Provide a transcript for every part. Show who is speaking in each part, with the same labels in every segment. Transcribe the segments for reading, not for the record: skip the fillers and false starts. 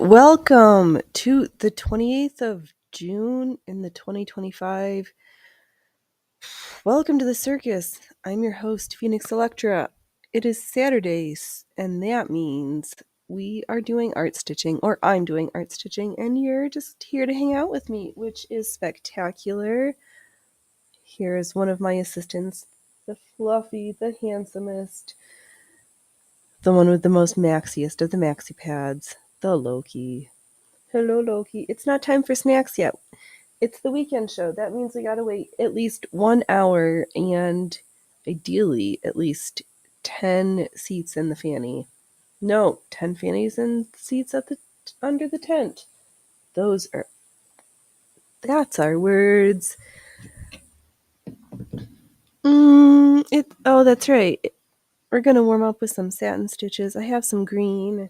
Speaker 1: welcome to the 28th of June in the 2025. Welcome to the circus. I'm your host, Phoenix Electra. It is Saturdays, and that means we are doing art stitching, or I'm doing art stitching, and you're just here to hang out with me, which is spectacular. Here is one of my assistants, the fluffy, the handsomest, the one with the most maxiest of the maxi pads, the Loki. Hello, Loki. It's not time for snacks yet. It's the weekend show. That means we gotta wait at least 1 hour and ideally at least 10 seats in the fanny. No, 10 fannies and seats at the under the tent. That's our words. That's right. We're gonna warm up with some satin stitches. I have some green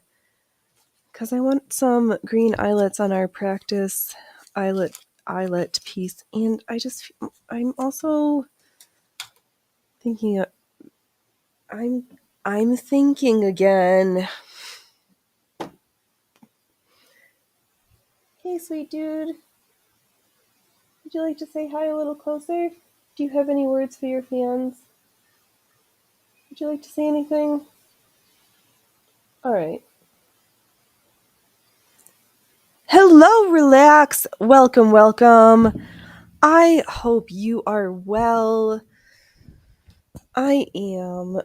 Speaker 1: because I want some green eyelets on our practice eyelet piece, and I'm also thinking I'm thinking again. Hey, sweet dude. Would you like to say hi a little closer? Do you have any words for your fans? Would you like to say anything? All right. Hello, relax. Welcome. I hope you are well. I am.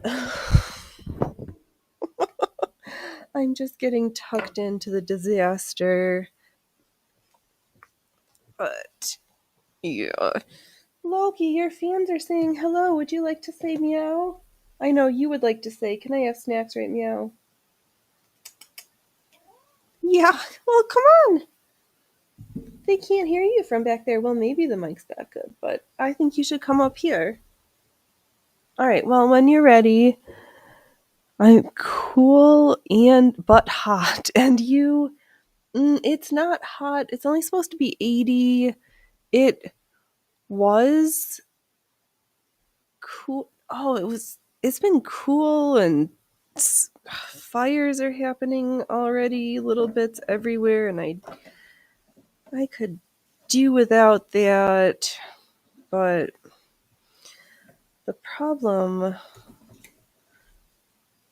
Speaker 1: I'm just getting tucked into the disaster. But, yeah. Loki, your fans are saying hello. Would you like to say meow? I know you would like to say, can I have snacks right meow? Yeah, well, come on. They can't hear you from back there. Well, maybe the mic's that good, but I think you should come up here. All right, well, when you're ready, I'm cool but hot. And you, it's not hot. It's only supposed to be 80. It was cool. It's been cool, and fires are happening already, little bits everywhere, and I could do without that. But the problem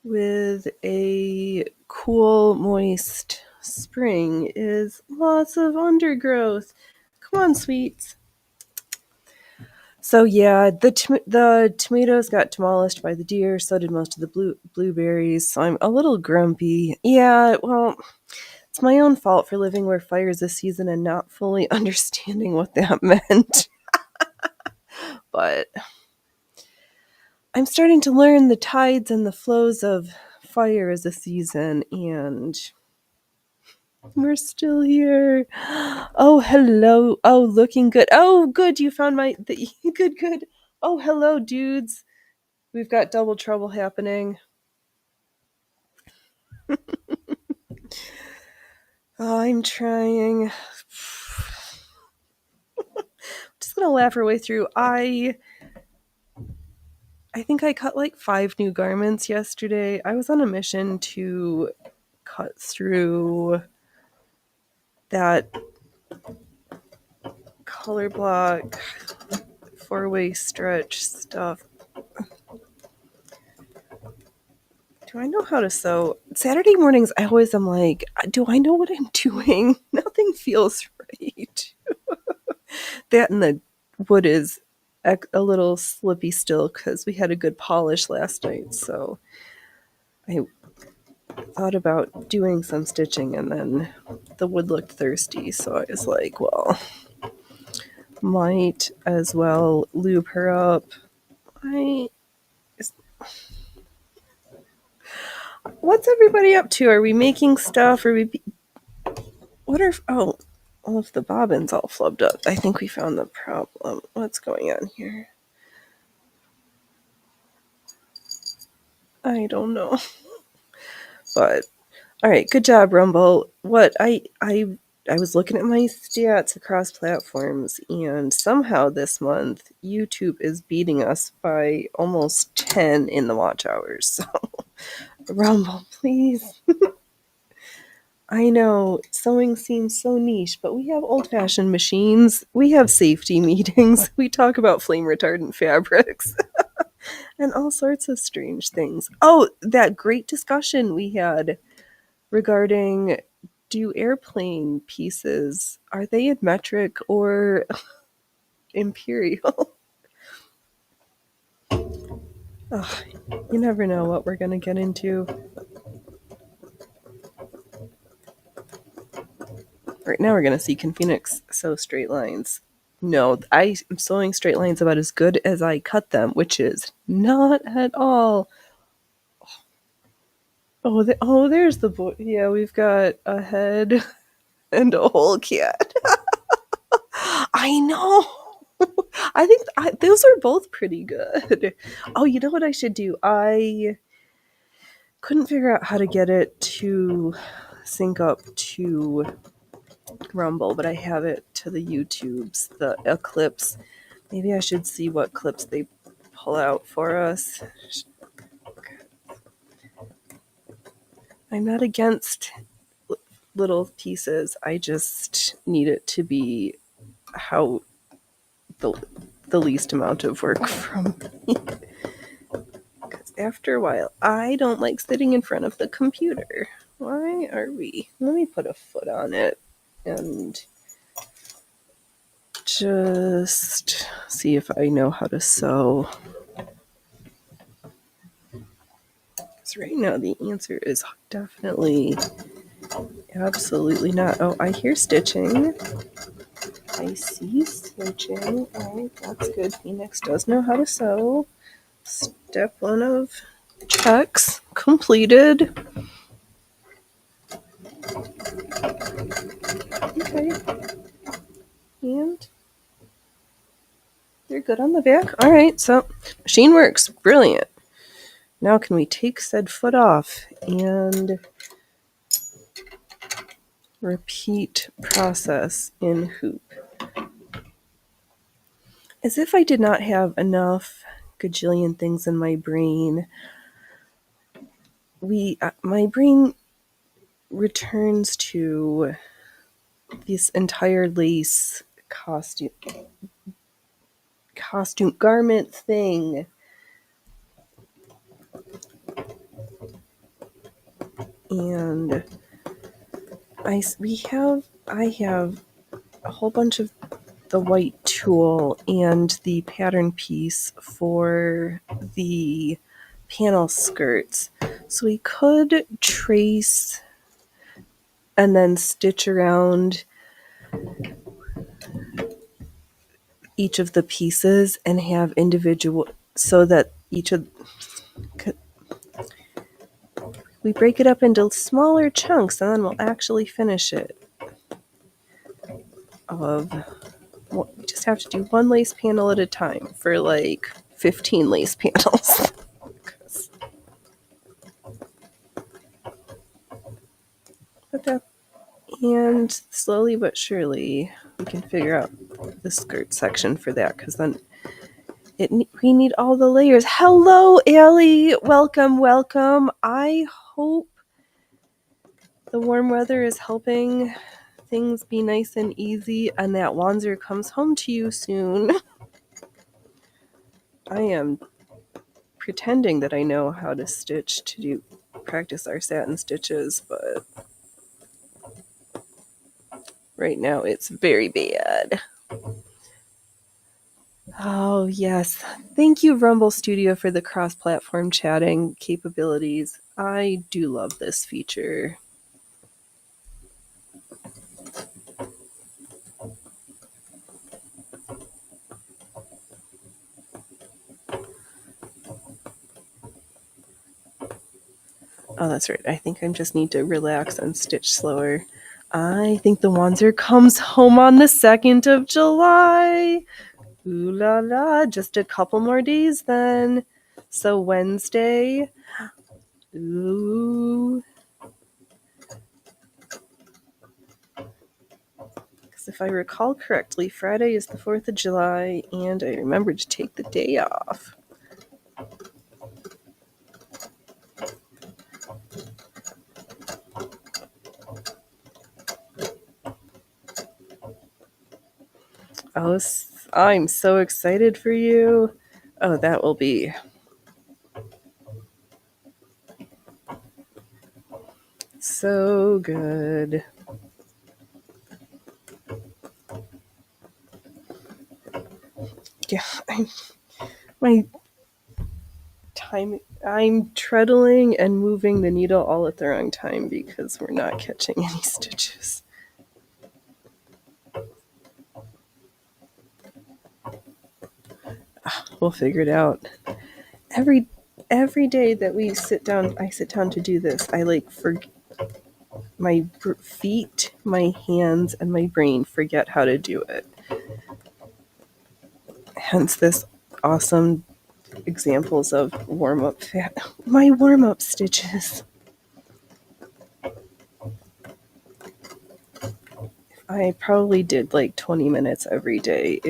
Speaker 1: with a cool, moist spring is lots of undergrowth. Come on, sweets. So yeah, the tomatoes got demolished by the deer. So did most of the blueberries. So I'm a little grumpy. Yeah, well, it's my own fault for living where fires this season and not fully understanding what that meant. But I'm starting to learn the tides and the flows of fire as a season, and we're still here. Oh, hello. Oh, looking good. Oh, good. You found good. Oh, hello, dudes. We've got double trouble happening. Oh, I'm trying. Just gonna laugh our way through. I think I cut like 5 new garments yesterday. I was on a mission to cut through that color block 4-way stretch stuff. Do I know how to sew? Saturday mornings, I always am like, do I know what I'm doing? Nothing feels right. That and the wood is a little slippy still because we had a good polish last night. So I thought about doing some stitching, and then the wood looked thirsty. So I was like, well, might as well lube her up. What's everybody up to? Are we making stuff? If the bobbin's all flubbed up, I think we found the problem. What's going on here? I don't know. But all right, good job, Rumble. I was looking at my stats across platforms, and somehow this month YouTube is beating us by almost 10 in the watch hours. So Rumble, please. I know sewing seems so niche, but we have old-fashioned machines. We have safety meetings. We talk about flame retardant fabrics and all sorts of strange things. Oh, that great discussion we had regarding, do airplane pieces, are they in metric or imperial? Oh, you never know what we're going to get into. Right now we're going to see, can Phoenix sew straight lines? No, I am sewing straight lines about as good as I cut them, which is not at all. Oh, there's the boy. Yeah, we've got a head and a whole cat. I know. I think those are both pretty good. Oh, you know what I should do? I couldn't figure out how to get it to sync up to Rumble, but I have it to the YouTubes, the Eclipse. Maybe I should see what clips they pull out for us. I'm not against little pieces. I just need it to be how the least amount of work from me. Because after a while, I don't like sitting in front of the computer. Why are we? Let me put a foot on it and just see if I know how to sew. Because right now the answer is definitely absolutely not. Oh, I hear stitching. I see stitching. Alright, that's good. Phoenix does know how to sew. Step 1 of checks completed. Okay. And they're good on the back. Alright, so machine works. Brilliant. Now can we take said foot off and repeat process in hoop. As if I did not have enough gajillion things in my brain. My brain returns to this entire lace costume garment thing. And I have a whole bunch of the white tulle and the pattern piece for the panel skirts. So we could trace and then stitch around each of the pieces and have individual, so that we break it up into smaller chunks and then we'll actually finish it. We just have to do one lace panel at a time for like 15 lace panels. And slowly but surely we can figure out the skirt section for that, because then we need all the layers. Hello, Allie. Welcome. I hope the warm weather is helping things be nice and easy and that Wanzer comes home to you soon. I am pretending that I know how to stitch to practice our satin stitches, but right now it's very bad. Oh, yes. Thank you, Rumble Studio, for the cross-platform chatting capabilities. I do love this feature. Oh, that's right. I think I just need to relax and stitch slower. I think the Wanzer comes home on the 2nd of July. Ooh la la, just a couple more days then. So Wednesday. Ooh. Because if I recall correctly, Friday is the 4th of July, and I remembered to take the day off. Oh, I'm so excited for you. Oh, that will be so good. Yeah, my I'm treadling and moving the needle all at the wrong time because we're not catching any stitches. We'll figure it out. Every day that I sit down to do this, I like my feet, my hands, and my brain forget how to do it. Hence this awesome examples of my warm-up stitches. I probably did like 20 minutes every day.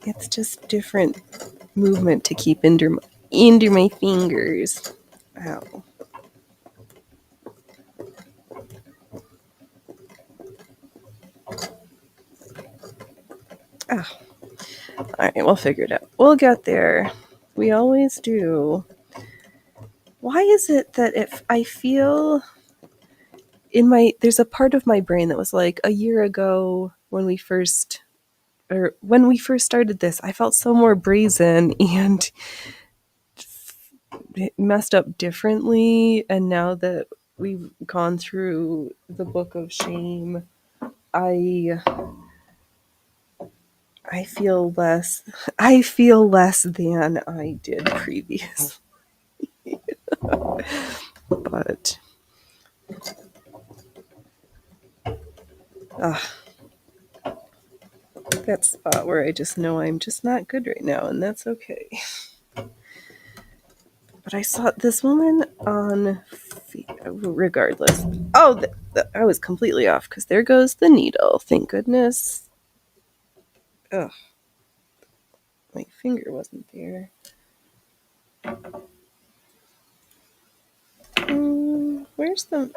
Speaker 1: It's just different movement to keep under my fingers. Ow. Oh. All right, we'll figure it out. We'll get there. We always do. Why is it that if I feel there's a part of my brain that was like a year ago when we first started this, I felt so more brazen and it messed up differently. And now that we've gone through the book of shame, I feel less than I did previously. But that spot where I just know I'm just not good right now, and that's okay. But I saw this woman on, regardless. Oh, I was completely off because there goes the needle. Thank goodness. Ugh, my finger wasn't there. Where's the?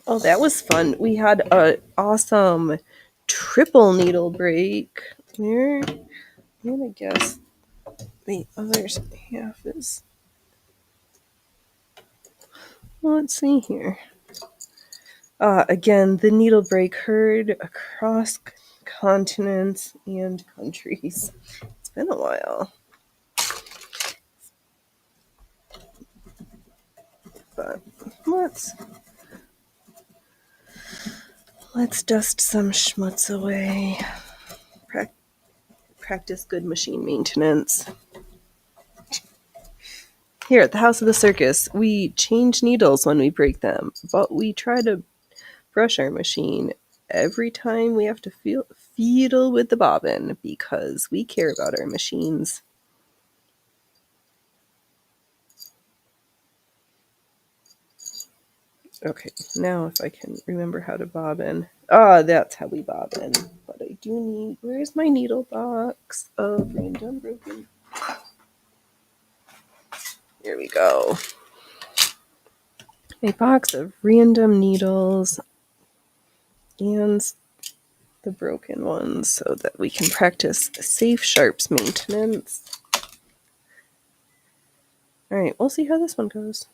Speaker 1: Oh, that was fun. We had a awesome triple needle break. Here, I'm gonna guess the other half is. Well, let's see here. Again, the needle break heard across continents and countries. It's been a while. But let's dust some schmutz away. Practice good machine maintenance. Here at the House of the Circus, we change needles when we break them, but we try to brush our machine every time we have to fiddle with the bobbin because we care about our machines. Okay, now if I can remember how to bobbin. That's how we bobbin. But I do need... Where's my needle box of random broken... Here we go. A box of random needles and the broken ones so that we can practice safe sharps maintenance. All right, we'll see how this one goes.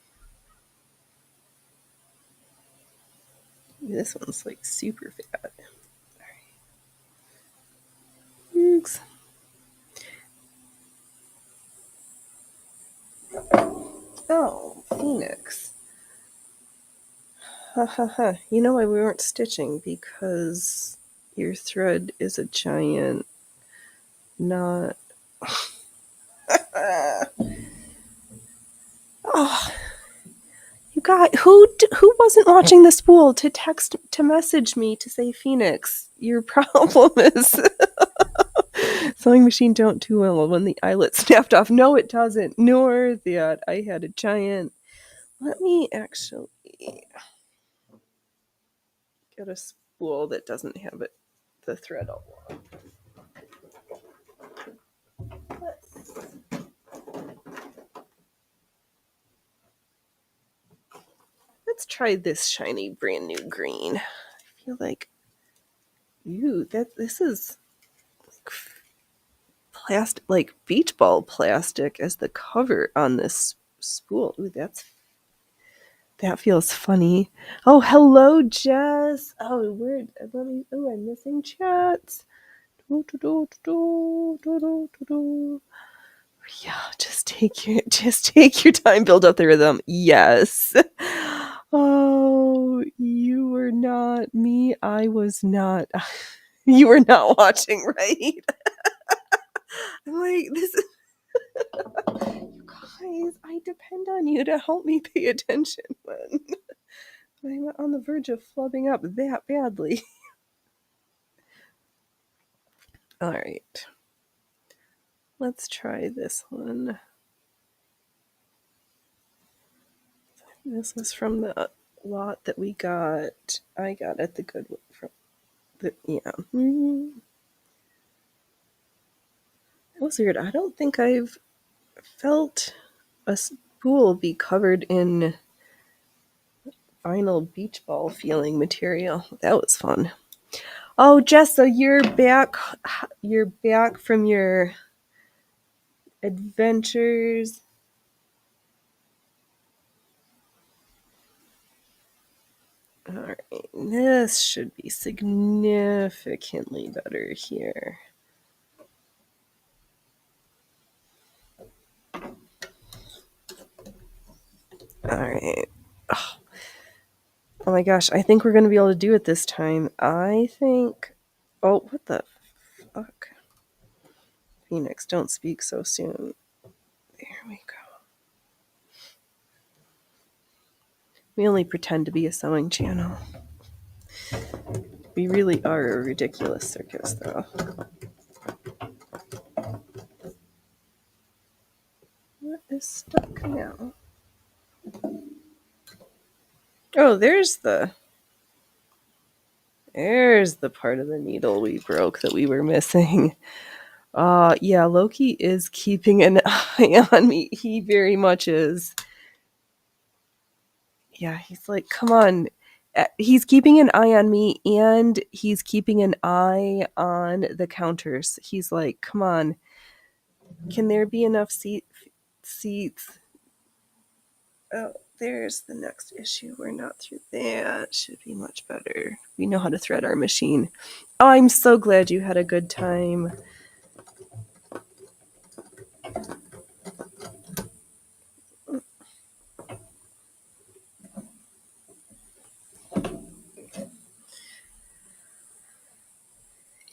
Speaker 1: This one's like super fat. Thanks. Oh, Phoenix. Ha ha ha. You know why we weren't stitching? Because your thread is a giant knot. Oh, you got who wasn't watching the spool to message me to say, Phoenix, your problem is sewing machine don't do well when the eyelet snapped off. No, it doesn't. Nor that I had a giant. Let me actually get a spool that doesn't have the thread all long. Let's try this shiny brand new green. I You're like, this is plastic, like beach ball plastic as the cover on this spool. Ooh, that feels funny. Oh, hello, Jess. Oh, I'm missing chats. Yeah, just take your time, build up the rhythm. Yes. Oh, you were not me. I was not. You were not watching, right? I'm like, this is you guys, I depend on you to help me pay attention when I'm on the verge of flubbing up that badly. All right. Let's try this one. This is from the lot that I got at the Goodwill from yeah. That was weird. I don't think I've felt a spool be covered in vinyl beach ball feeling material. That was fun. Oh, Jess, so you're back. You're back from your adventures. All right, this should be significantly better here. All right. Oh my gosh, I think we're going to be able to do it this time. I think. Oh, what the fuck? Phoenix, don't speak so soon. There we go. We only pretend to be a sewing channel. We really are a ridiculous circus, though. What is stuck now? Oh, there's the part of the needle we broke that we were missing. Yeah, Loki is keeping an eye on me. He very much is. Yeah, he's like, come on. He's keeping an eye on me and he's keeping an eye on the counters. He's like, come on. Can there be enough seats? Oh, there's the next issue. We're not through that. Should be much better. We know how to thread our machine. Oh, I'm so glad you had a good time.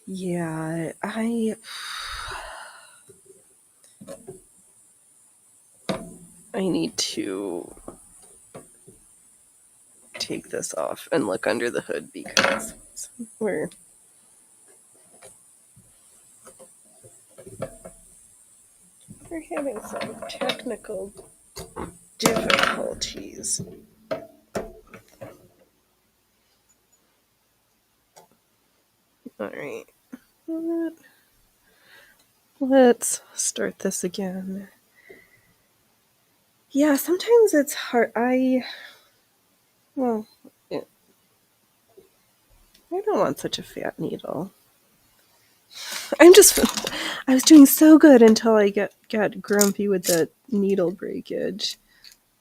Speaker 1: Yeah, I need to take this off and look under the hood because we're having some technical difficulties. All right. Let's start this again. Yeah, sometimes it's hard. I don't want such a fat needle. I was doing so good until I got grumpy with the needle breakage.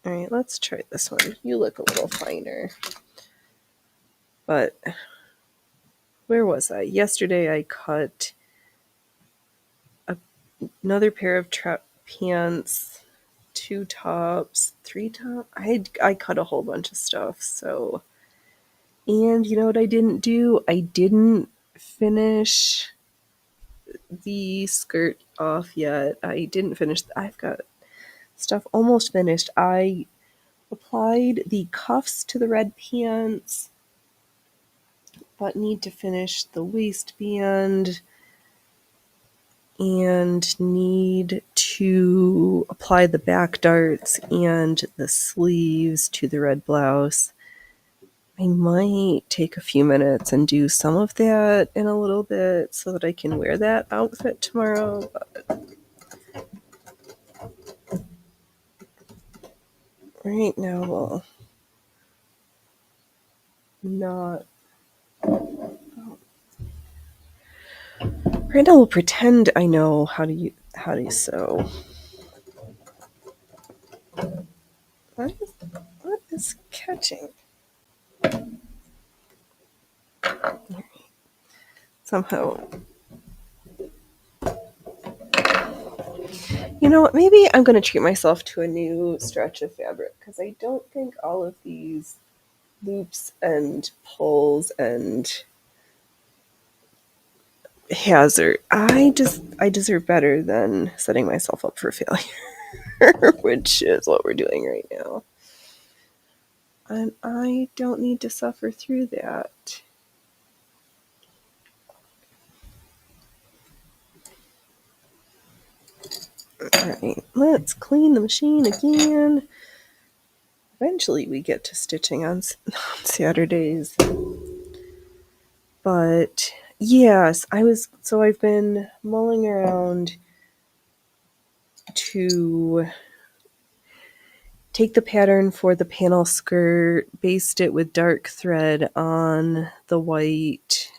Speaker 1: All right, let's try this one. You look a little finer. But where was I? Yesterday I cut another pair of trap pants, 2 tops, 3 tops. I cut a whole bunch of stuff. So, and you know what I didn't do? I didn't finish the skirt off yet. I didn't finish. I've got stuff almost finished. I applied the cuffs to the red pants, but need to finish the waistband and need to apply the back darts and the sleeves to the red blouse. I might take a few minutes and do some of that in a little bit so that I can wear that outfit tomorrow. But right now, we'll not Right now, we'll pretend I know how to sew. What is catching? Somehow. You know what? Maybe I'm going to treat myself to a new stretch of fabric because I don't think all of these loops and pulls and hazard. I deserve better than setting myself up for failure, which is what we're doing right now. And I don't need to suffer through that. Alright, let's clean the machine again. Eventually we get to stitching on Saturdays. But yes, I've been mulling around to take the pattern for the panel skirt, baste it with dark thread on the white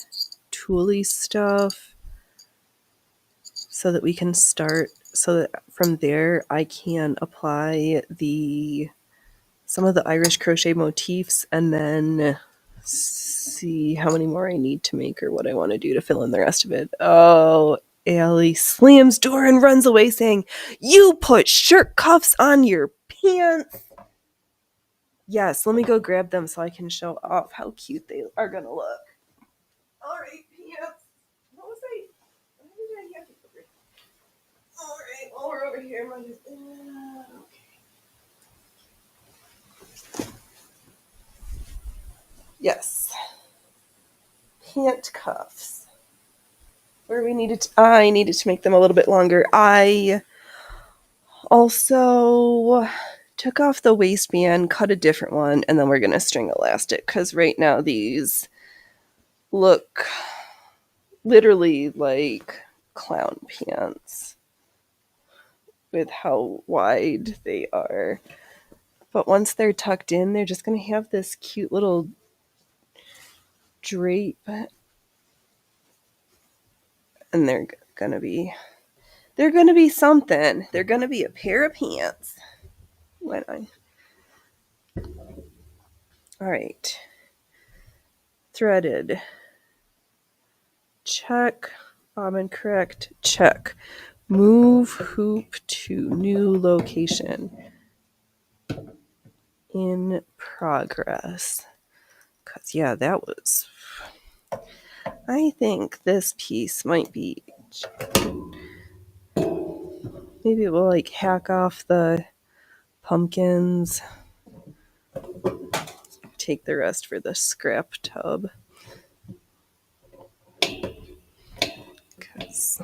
Speaker 1: tulle stuff so that we can start, so that from there I can apply some of the Irish crochet motifs and then see how many more I need to make or what I want to do to fill in the rest of it. Oh, Allie slams door and runs away saying, "You put shirt cuffs on your pants." Yes, let me go grab them so I can show off how cute they are gonna look. All right, pants. What was I? Why did I have to put it? All right, while we're over here, I'm just. Yes, pant cuffs. I needed to make them a little bit longer. I also took off the waistband, cut a different one, and then we're gonna string elastic because right now these look literally like clown pants with how wide they are. But once they're tucked in, they're just gonna have this cute little drape, and they're gonna be something. They're gonna be a pair of pants. When I All right, threaded. Check. Bobbin correct. Check. Move hoop to new location. In progress. Because, yeah, that was. I think this piece might be. Maybe we'll like hack off the pumpkins. Take the rest for the scrap tub. Because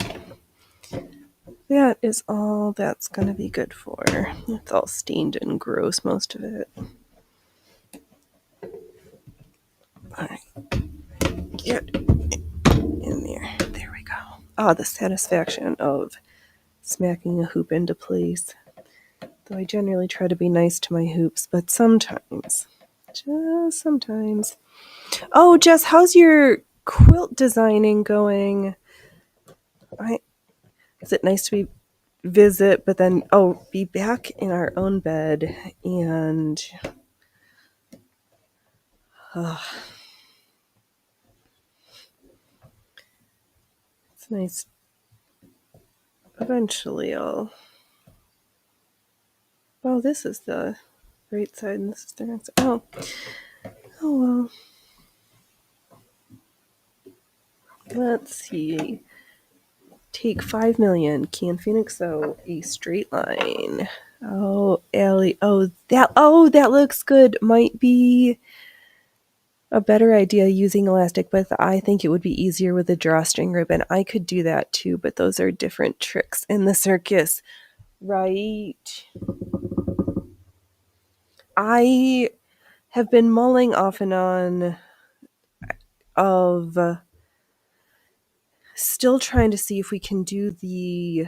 Speaker 1: that is all that's going to be good for. It's all stained and gross, most of it. Alright. Get in there. There we go. Ah, the satisfaction of smacking a hoop into place. Though I generally try to be nice to my hoops, but sometimes, just sometimes. Oh, Jess, how's your quilt designing going? Is it nice to visit, but then, be back in our own bed and... it's nice. Eventually I'll... Oh, this is the right side and this is the wrong side. Oh well. Let's see. Take 5 million. Can Phoenix sew a straight line? Oh, Allie. That looks good. Might be a better idea using elastic, but I think it would be easier with a drawstring ribbon. I could do that too, but those are different tricks in the circus. Right. I have been mulling off and on of still trying to see if we can do the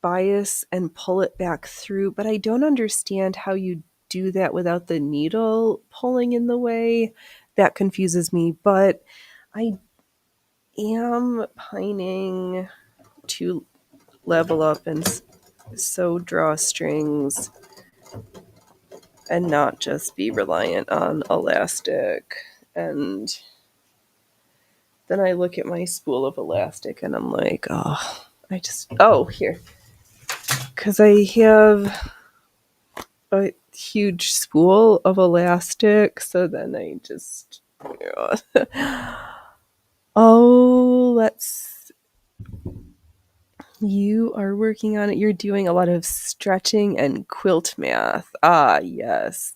Speaker 1: bias and pull it back through, but I don't understand how you do that without the needle pulling in the way. that confuses me, but I am pining to level up and sew drawstrings and not just be reliant on elastic. And then I look at my spool of elastic and I'm like, here. Because I have a huge spool of elastic, so then I just, you are working on it. You're doing a lot of stretching and quilt math. Ah, yes.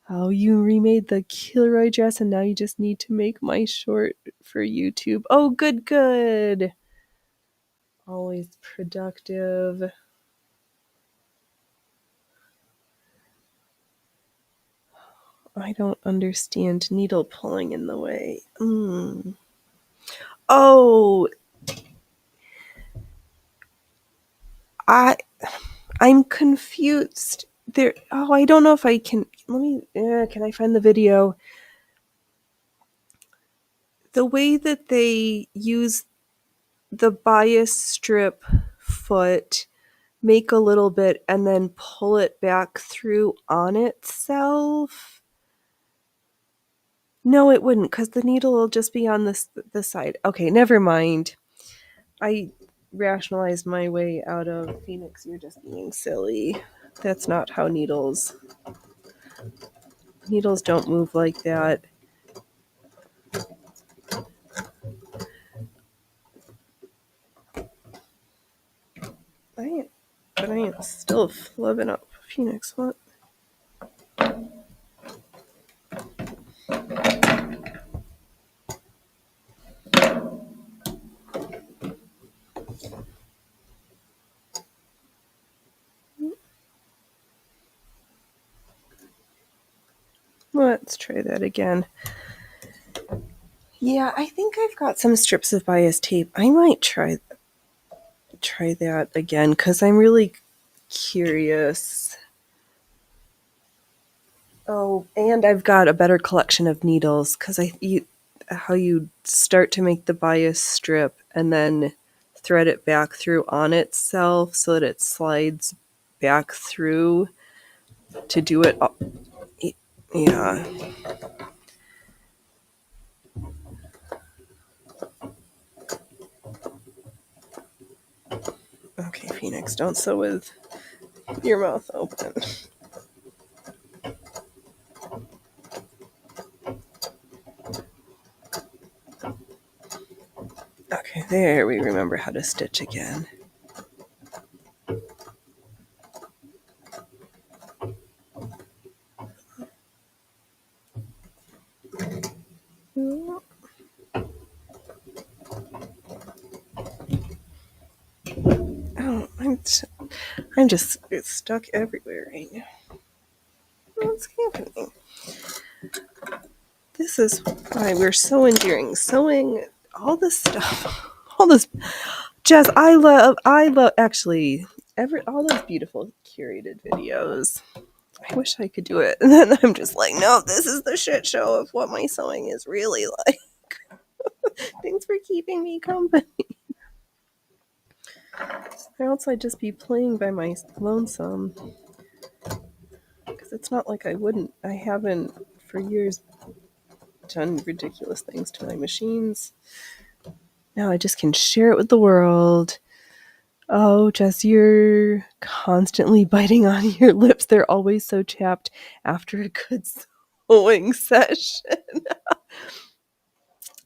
Speaker 1: Oh, you remade the Kilroy dress and now you just need to make my short for YouTube. Oh, good, good. Always productive. I don't understand needle pulling in the way. Oh, I'm confused. I don't know if I can. Can I find the video? The way that they use the bias strip foot, make a little bit, and then pull it back through on itself. No, it wouldn't, because the needle will just be on the side. Okay, never mind. I rationalized my way out of Phoenix. You're just being silly. That's not how needles don't move like that. I ain't still flubbing up Phoenix. What? Let's try that again. Yeah, I think I've got some strips of bias tape. I might try that again because I'm really curious. Oh, and I've got a better collection of needles because how you start to make the bias strip and then thread it back through on itself so that it slides back through to do it. Yeah. Okay, Phoenix, don't sew with your mouth open. Okay, there we remember how to stitch again. Oh, I'm just stuck everywhere right now. What's happening? This is why we're so endearing. Sewing all this stuff, all this Jess. I love actually all those beautiful curated videos. I wish I could do it, and then I'm just like, no, this is the shit show of what my sewing is really like. Thanks for keeping me company. Or else I'd just be playing by my lonesome. Because it's not like I haven't for years done ridiculous things to my machines. Now I just can share it with the world. Oh, Jess, you're constantly biting on your lips. They're always so chapped after a good sewing session.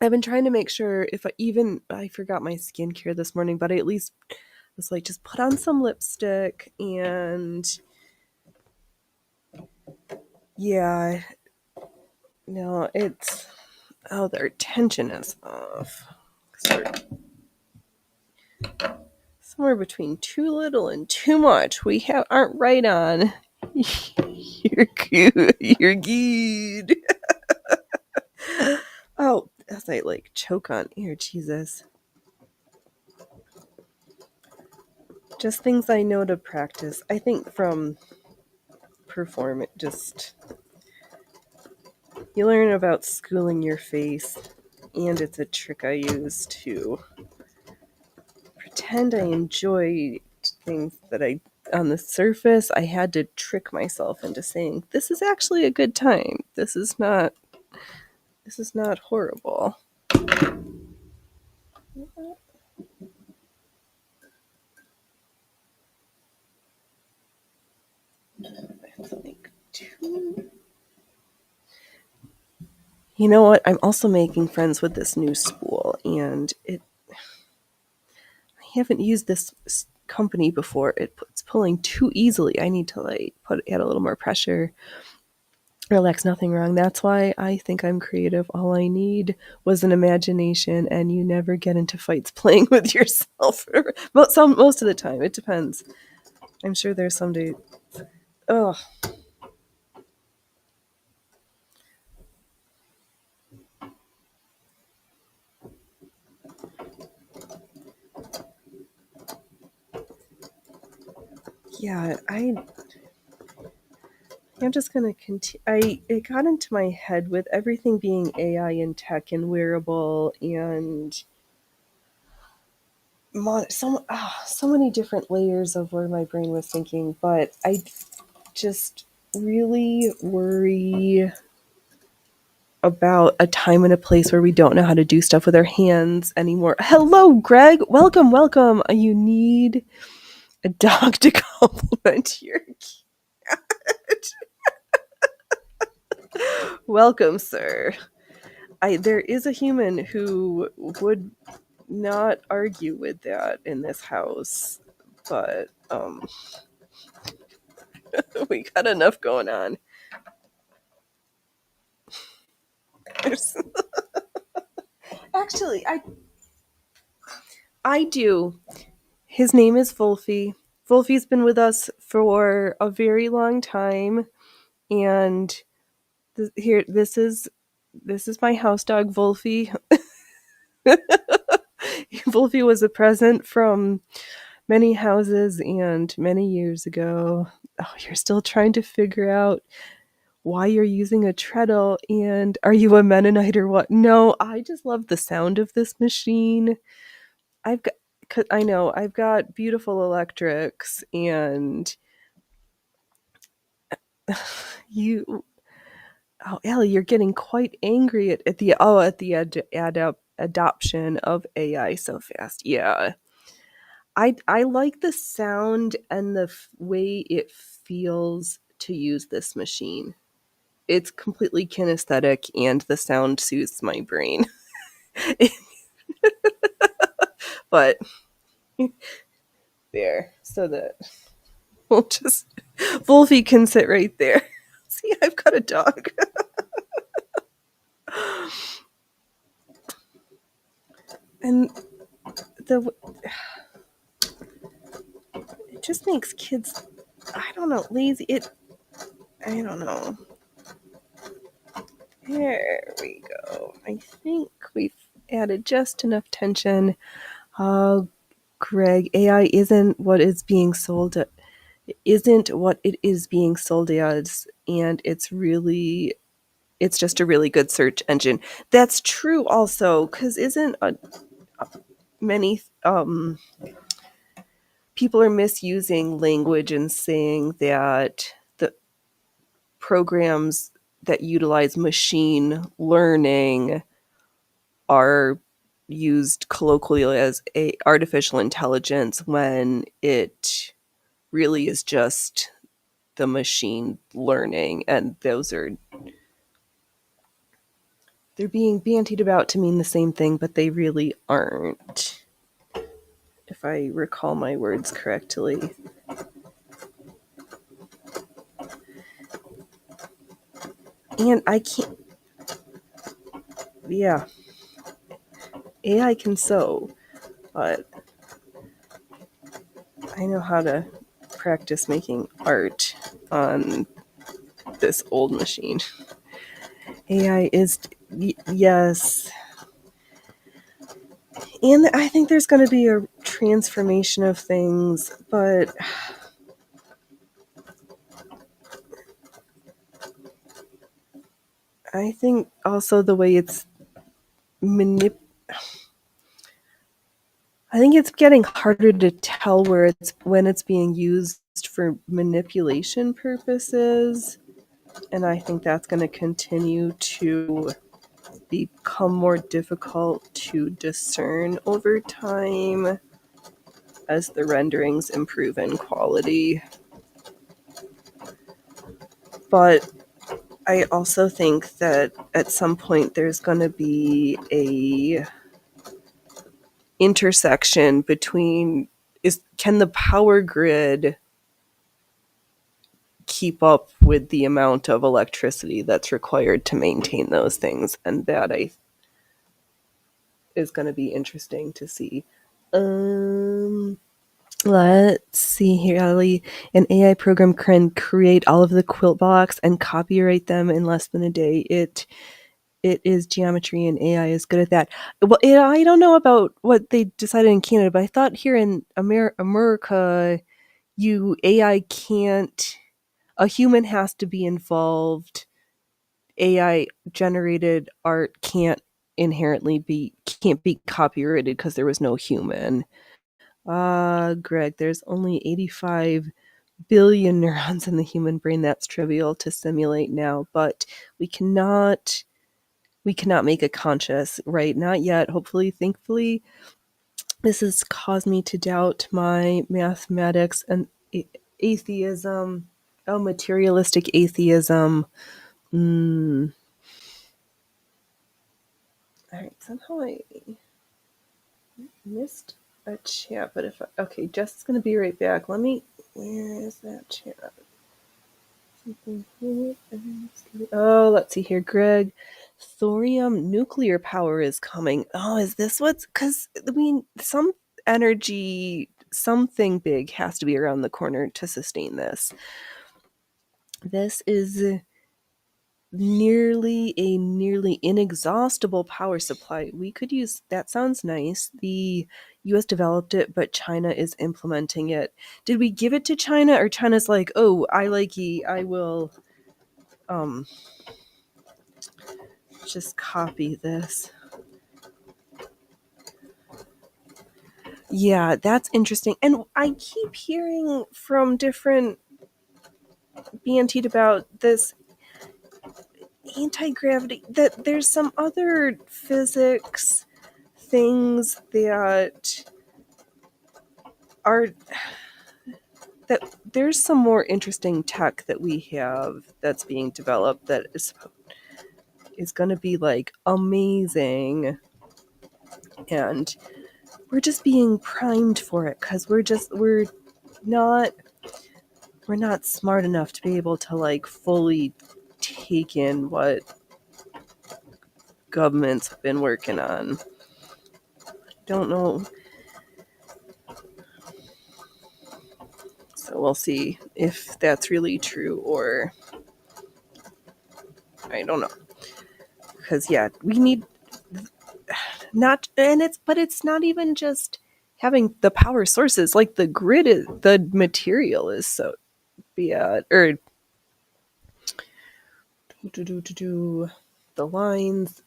Speaker 1: I've been trying to make sure I forgot my skincare this morning, but I at least was like, just put on some lipstick and yeah. No, their tension is off. Somewhere between too little and too much. We aren't right on. You're good. You're good. Oh, as I choke on air, Jesus. Just things I know to practice. I think from perform it just You learn about schooling your face, and it's a trick I use to pretend I enjoy things that on the surface, I had to trick myself into saying, this is actually a good time. This is not horrible. That's like two. You know what? I'm also making friends with this new spool, and I haven't used this company before. It's pulling too easily. I need to add a little more pressure. Relax, nothing wrong. That's why I think I'm creative. All I need was an imagination, and you never get into fights playing with yourself. Most of the time, it depends. I'm sure there's some days. Oh, yeah. I'm just gonna continue. It got into my head with everything being AI and tech and wearable and so many different layers of where my brain was thinking. But I just really worry about a time and a place where we don't know how to do stuff with our hands anymore. Hello, Greg. Welcome, welcome. You need a dog to compliment your cat. Welcome, sir. There is a human who would not argue with that in this house, but we got enough going on. Actually, I do. His name is Wolfie. Wolfie's been with us for a very long time, and this is my house dog, Wolfie. Wolfie was a present from many houses and many years ago. Oh, you're still trying to figure out why you're using a treadle, and are you a Mennonite or what? No, I just love the sound of this machine. I've got I know I've got beautiful electrics, and you Ellie, you're getting quite angry at the adoption of AI so fast. Yeah. I like the sound and the way it feels to use this machine. It's completely kinesthetic, and the sound soothes my brain. But there, so that we'll just Wolfie can sit right there. See, I've got a dog. And the it just makes kids, I don't know, lazy. I don't know. There we go. I think we've added just enough tension. Greg, AI isn't what is being sold. Isn't what it is being sold as, and it's just a really good search engine. That's true also, because isn't many people are misusing language and saying that the programs that utilize machine learning are used colloquially as a artificial intelligence when it really is just the machine learning, and they're being bantied about to mean the same thing, but they really aren't, if I recall my words correctly. And I can't, yeah, AI can sew, but I know how to practice making art on this old machine. AI is, yes. And I think there's going to be a transformation of things, but I think also the way it's I think it's getting harder to tell when it's being used for manipulation purposes, and I think that's going to continue to become more difficult to discern over time as the renderings improve in quality. But I also think that at some point there's going to be a intersection between can the power grid keep up with the amount of electricity that's required to maintain those things, and that is going to be interesting to see. Let's see here, Ellie. An AI program can create all of the quilt blocks and copyright them in less than a day. It is geometry, and AI is good at that. Well, I don't know about what they decided in Canada, but I thought here in America, AI can't. A human has to be involved. AI generated art can't be copyrighted because there was no human. Greg, there's only 85 billion neurons in the human brain. That's trivial to simulate now, but we cannot make a conscious, right? Not yet. Hopefully, thankfully, this has caused me to doubt my mathematics and atheism. Oh, materialistic atheism. All right, somehow I missed a chat, but okay, Jess is gonna be right back. Where is that chat? Oh, let's see here, Greg. Thorium nuclear power is coming. Oh, is this because I mean, some energy, something big has to be around the corner to sustain this. This is nearly inexhaustible power supply. We could use that. Sounds nice. The US developed it, but China is implementing it. Did we give it to China, or China's like, oh, I like ye, I will just copy this? Yeah, that's interesting. And I keep hearing from different BNT about this anti-gravity, that there's some other physics things that are that there's some more interesting tech that we have that's being developed that is going to be like amazing, and we're just being primed for it because we're not smart enough to be able to like fully take in what governments have been working on. Don't know. So we'll see if that's really true, or I don't know. Because yeah, we need it's not even just having the power sources. Like the the material is so or the lines.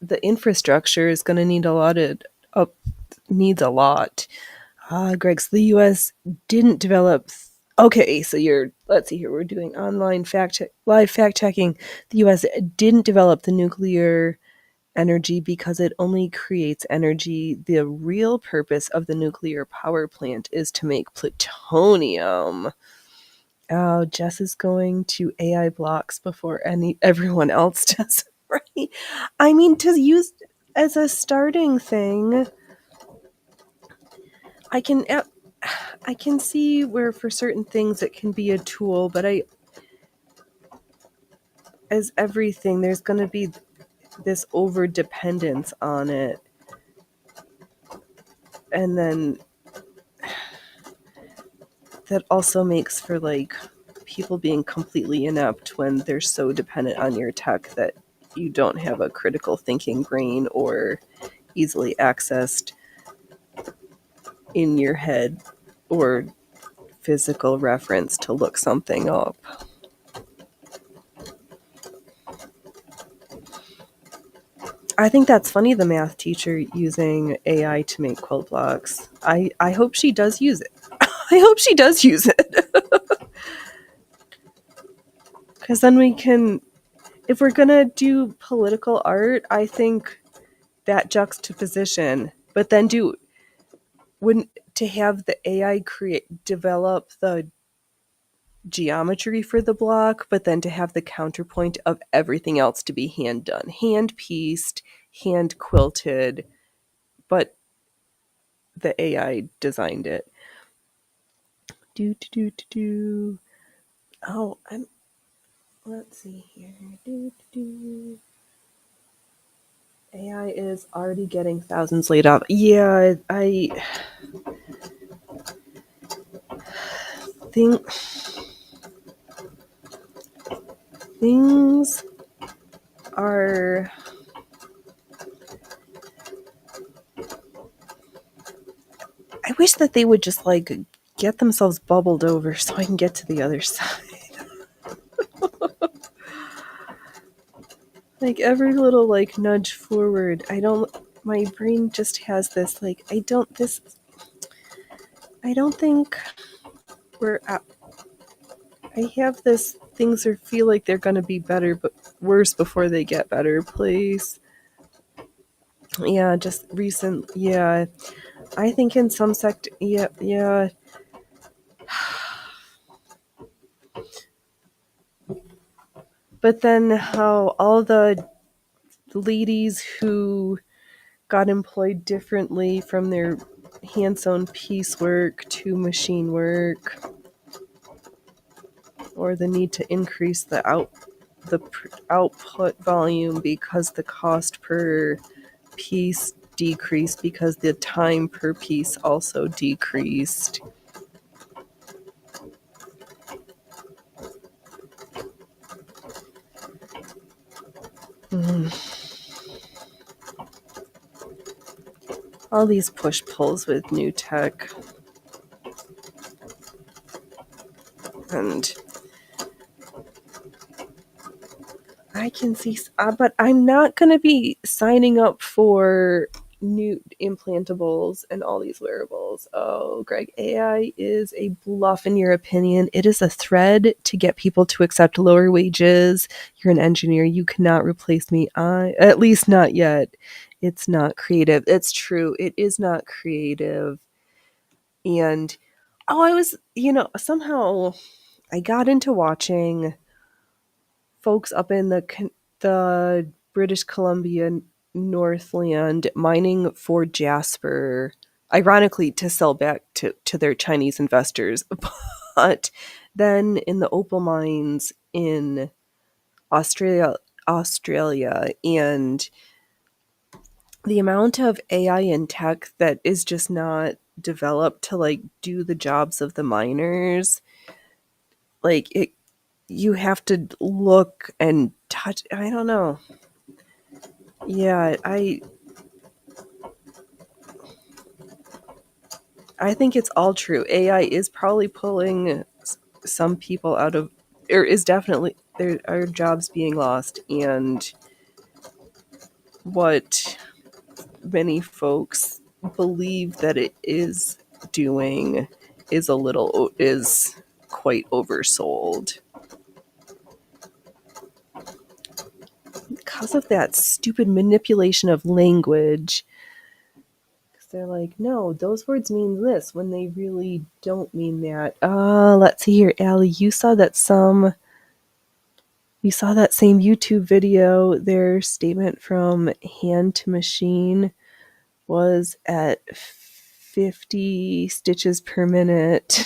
Speaker 1: The infrastructure is going to need needs a lot. Greg, so the U.S. didn't develop. Okay, so let's see here. We're doing online live fact checking. The U.S. didn't develop the nuclear energy because it only creates energy. The real purpose of the nuclear power plant is to make plutonium. Oh, Jess is going to AI blocks before everyone else does, right? I mean, to use as a starting thing, I can see where for certain things it can be a tool, but as everything, there's going to be this over dependence on it, and then that also makes for like people being completely inept when they're so dependent on your tech that you don't have a critical thinking brain or easily accessed in your head or physical reference to look something up. I think that's funny, the math teacher using AI to make quilt blocks. I hope she does use it. I hope she does use it. Because then we can, if we're going to do political art, I think that juxtaposition, but then to have the AI develop the geometry for the block, but then to have the counterpoint of everything else to be hand done, hand pieced, hand quilted, but the AI designed it. Oh, let's see here. AI is already getting thousands laid off. Yeah, I think things are, I wish that they would just like get themselves bubbled over so I can get to the other side. Like every little like nudge forward, my brain just has this like, I don't think we're at, I have this things feel like they're going to be better but worse before they get better, please. Yeah, just recent, yeah. I think in some yeah. But then how all the ladies who got employed differently from their hand-sewn piecework to machine work, or the need to increase the output volume because the cost per piece decreased because the time per piece also decreased. All these push-pulls with new tech. And I can see, but I'm not going to be signing up for new implantables and all these wearables. Oh, Greg, AI is a bluff in your opinion. It is a thread to get people to accept lower wages. You're an engineer. You cannot replace me. At least not yet. It's not creative. It's true. It is not creative. And, I was, somehow I got into watching folks up in the British Columbia Northland mining for jasper, ironically to sell back to their Chinese investors. But then in the opal mines in Australia, and the amount of AI and tech that is just not developed to like do the jobs of the miners, like you have to look and touch. I don't know. Yeah, I think it's all true. AI is probably pulling some people out of, or is definitely, there are jobs being lost, and what many folks believe that it is doing is quite oversold. Because of that stupid manipulation of language. They're like, no, those words mean this when they really don't mean that. Let's see here, Allie, you saw that same YouTube video. Their statement from hand to machine was at 50 stitches per minute.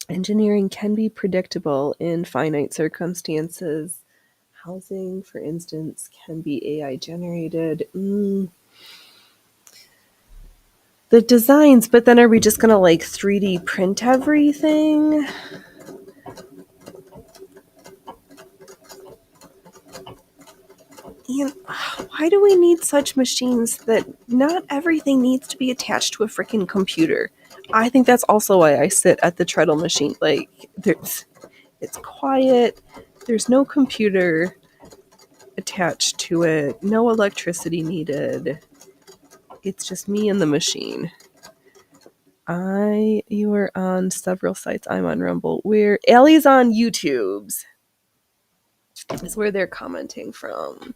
Speaker 1: Engineering can be predictable in finite circumstances. Housing, for instance, can be AI generated. The designs, but then are we just gonna like 3D print everything? And why do we need such machines that not everything needs to be attached to a freaking computer? I think that's also why I sit at the treadle machine. Like, it's quiet, there's no computer attached to it. No electricity needed. It's just me and the machine. You are on several sites. I'm on Rumble. Where Allie's on YouTube's. Is where they're commenting from.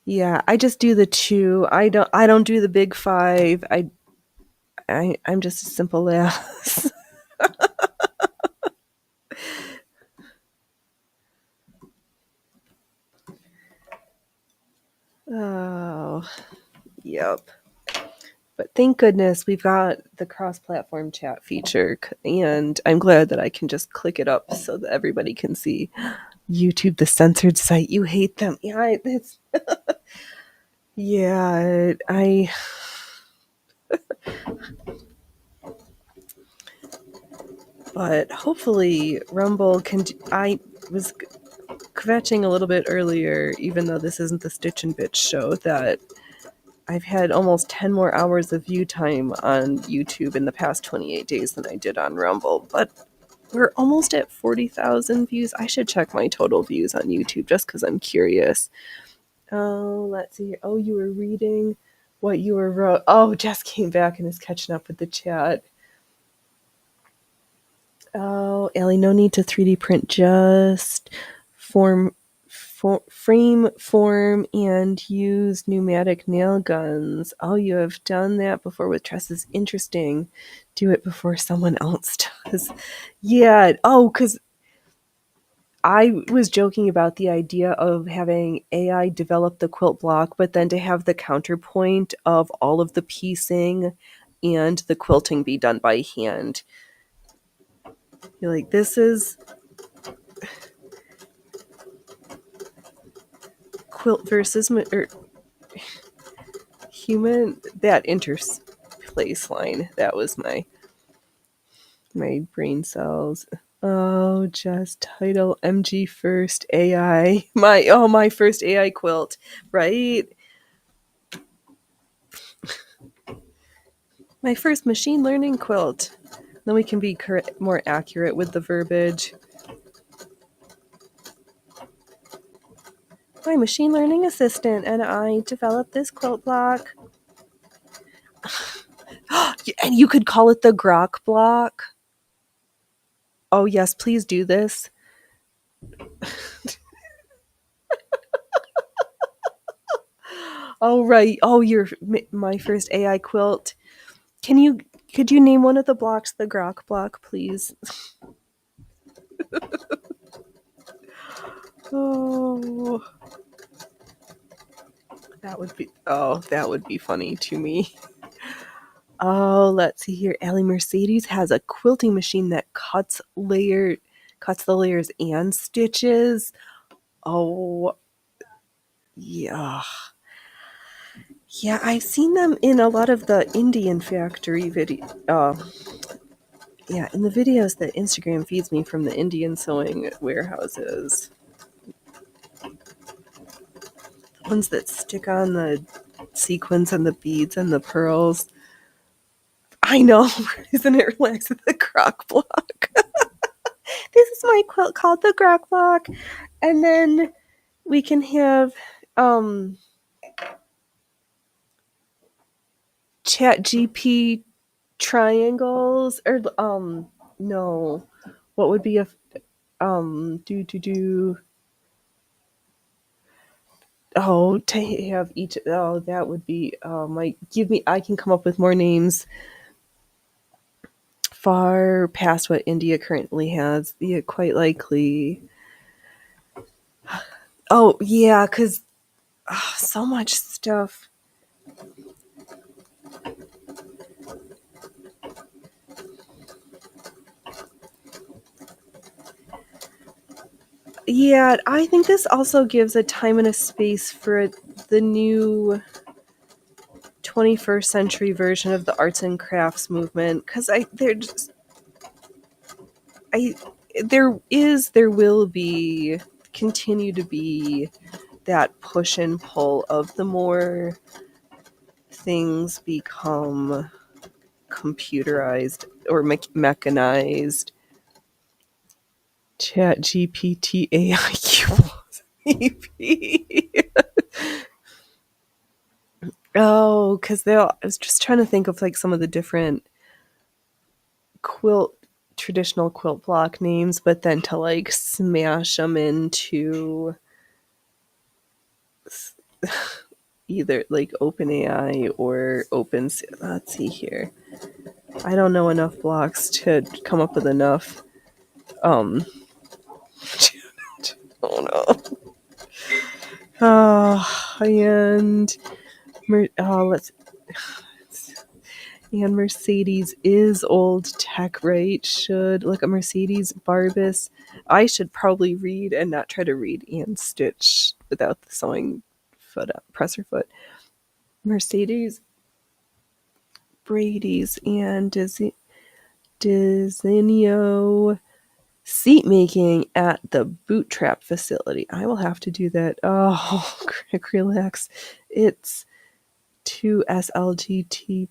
Speaker 1: Yeah, I just do the 2. I don't do the big 5. I'm just a simple ass. Oh, yep. But thank goodness we've got the cross-platform chat feature, and I'm glad that I can just click it up so that everybody can see. YouTube, the censored site, you hate them. Yeah, it's yeah, but hopefully Rumble can. I was kvetching a little bit earlier, even though this isn't the Stitch and Bitch show, that I've had almost 10 more hours of view time on YouTube in the past 28 days than I did on Rumble. But we're almost at 40,000 views. I should check my total views on YouTube just because I'm curious. Oh, let's see. Oh, you were reading what you were wrote. Oh, Jess came back and is catching up with the chat. Oh, Ellie, no need to 3D print, just frame, form, and use pneumatic nail guns. Oh, you have done that before with trusses. Interesting. Do it before someone else does. Yeah. Oh, because I was joking about the idea of having AI develop the quilt block, but then to have the counterpoint of all of the piecing and the quilting be done by hand. You're like, this is quilt versus human. That interplace line. That was my brain cells. Oh, just title MG first AI. My first AI quilt, right? My first machine learning quilt. Then we can be more accurate with the verbiage. My machine learning assistant and I developed this quilt block. And you could call it the Grok block. Oh, yes, please do this. Oh, right. Oh, you're my first AI quilt. Could you name one of the blocks the Grok block, please? Oh, that would be funny to me. Oh, let's see here. Allie Mercedes has a quilting machine that cuts the layers and stitches. Oh, yeah. Yeah, I've seen them in a lot of the Indian factory video. Yeah, in the videos that Instagram feeds me from the Indian sewing warehouses. The ones that stick on the sequins and the beads and the pearls. I know, isn't it relaxed with the Grok block? This is my quilt called the Grok block. And then we can have Chat GP triangles or no. What would be a to have each. Oh, that would be I can come up with more names far past what India currently has. Yeah, quite likely. Oh yeah, because so much stuff. Yeah, I think this also gives a time and a space for the new 21st century version of the arts and crafts movement, because there will be continue to be that push and pull of the more things become computerized or mechanized. Chat GPT AI Maybe. Oh, because I was just trying to think of like some of the different traditional quilt block names, but then to like smash them into either like OpenAI or Let's see here. I don't know enough blocks to come up with enough. Um, oh no. And let's. And Mercedes is old tech, right? Should look at Mercedes Barbus. I should probably read and not try to read and stitch without the sewing presser foot. Mercedes Brady's and Dizinio seat making at the Boot Trap facility. I will have to do that. Oh, relax. It's 2SLGT.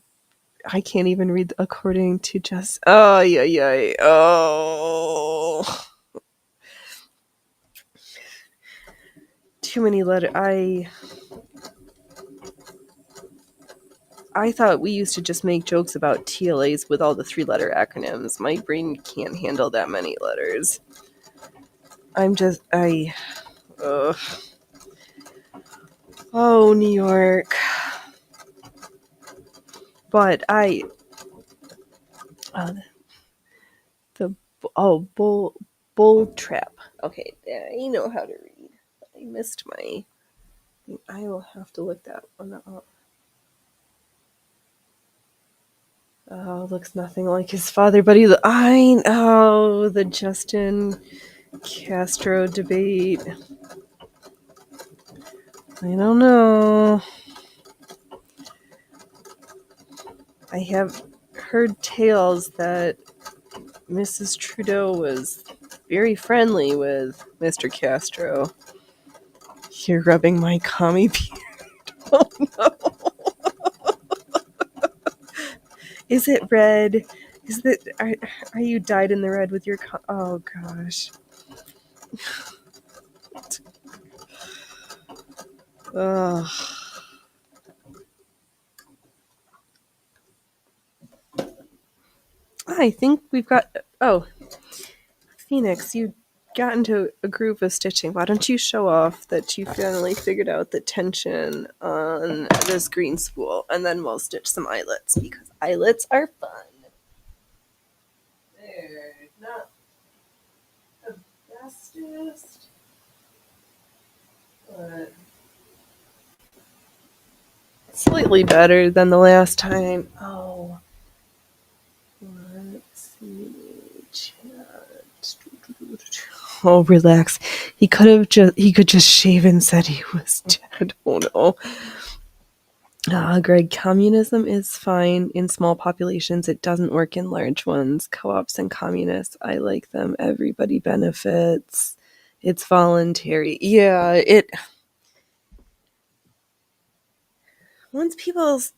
Speaker 1: I can't even read according to just. Oh, yeah, yeah. Oh. Too many letters. I thought we used to just make jokes about TLAs with all the 3-letter acronyms. My brain can't handle that many letters. Ugh. Oh, New York. But Bull Trap. Okay, I know how to read. I missed my. I will have to look that one up. Oh, looks nothing like his father, but the Justin Castro debate. I don't know. I have heard tales that Mrs. Trudeau was very friendly with Mr. Castro. You're rubbing my commie beard. Oh no. Is it red? Are you dyed in the red with your oh gosh. Ugh. I think we've got. Oh, Phoenix, you got into a groove of stitching. Why don't you show off that you finally figured out the tension on this green spool, and then we'll stitch some eyelets because eyelets are fun. They're not the bestest, but slightly better than the last time. Oh. Let's see. Oh, relax. He could just shave and said he was dead. Oh no. Greg, communism is fine in small populations. It doesn't work in large ones. Co-ops and communists, I like them. Everybody benefits. It's voluntary. Yeah, once people's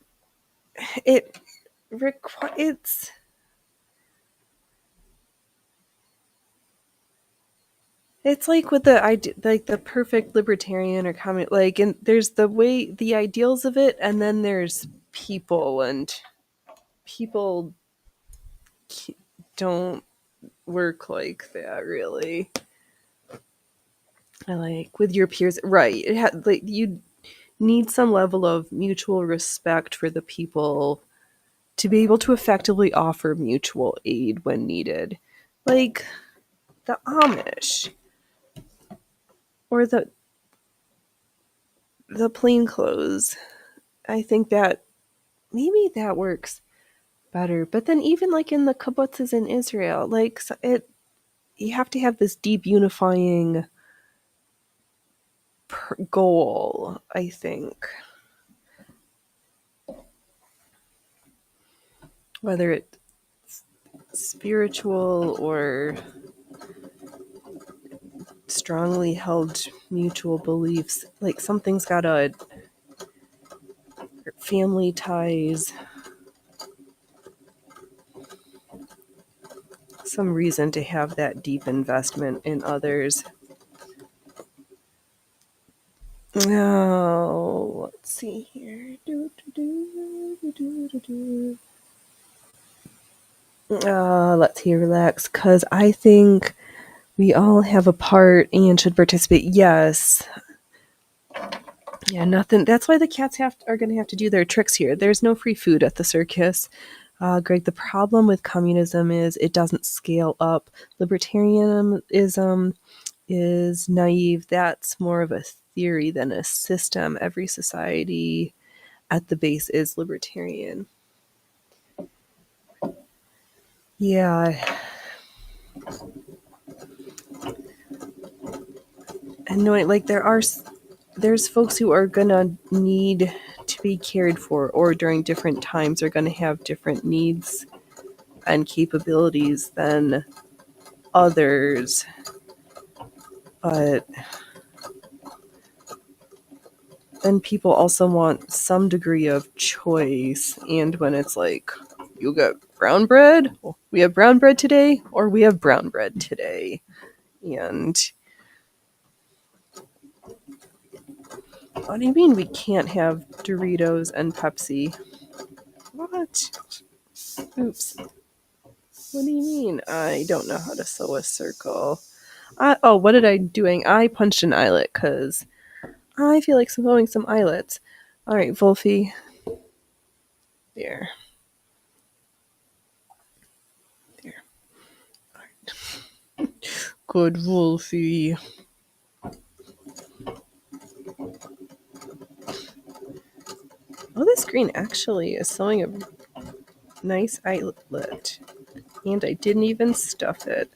Speaker 1: it's like with the perfect libertarian or communist, like, and there's the ideals of it, and then there's people, and people don't work like that really. I like with your peers, right? You need some level of mutual respect for the people to be able to effectively offer mutual aid when needed, like the Amish or the plainclothes. I think that maybe that works better. But then even like in the kibbutzes in Israel, like you have to have this deep unifying goal, I think. Whether it's spiritual or strongly held mutual beliefs, like something's got a family ties, some reason to have that deep investment in others. Oh, let's see here. Let's see, relax, because I think we all have a part and should participate. Yes. Yeah, nothing. That's why the cats are going to have to do their tricks here. There's no free food at the circus. Greg, the problem with communism is it doesn't scale up. Libertarianism is naive. That's more of a theory than a system. Every society at the base is libertarian. Yeah. And knowing, like, there's folks who are gonna need to be cared for, or during different times are gonna have different needs and capabilities than others. But then people also want some degree of choice, and when it's like, you got brown bread, we have brown bread today, or we have brown bread today. And what do you mean we can't have Doritos and Pepsi? What? Oops. What do you mean? I don't know how to sew a circle. What did I doing? I punched an eyelet because I feel like sewing some eyelets. All right, Wolfie. There. There. All right. Good, Wolfie. Oh, this green actually is sewing a nice eyelet. And I didn't even stuff it.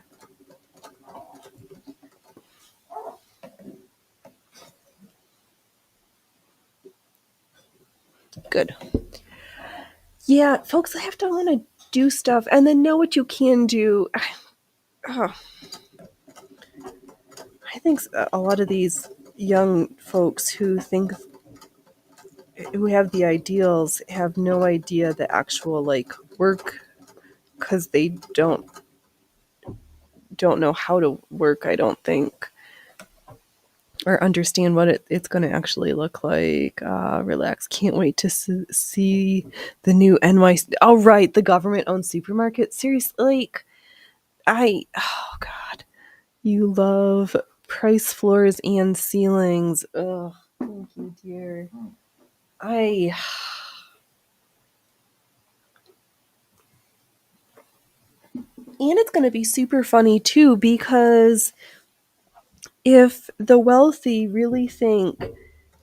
Speaker 1: Good. Yeah, folks, I have to want to do stuff and then know what you can do. Oh, I think a lot of these young folks who have the ideals have no idea the actual like work, because they don't know how to work, I don't think, or understand what it's going to actually look like. Relax, can't wait to see the new NYC. Oh right, the government owned supermarket. Seriously, like, oh god, you love price floors and ceilings. Ugh, thank you, dear. And it's going to be super funny too, because if the wealthy really think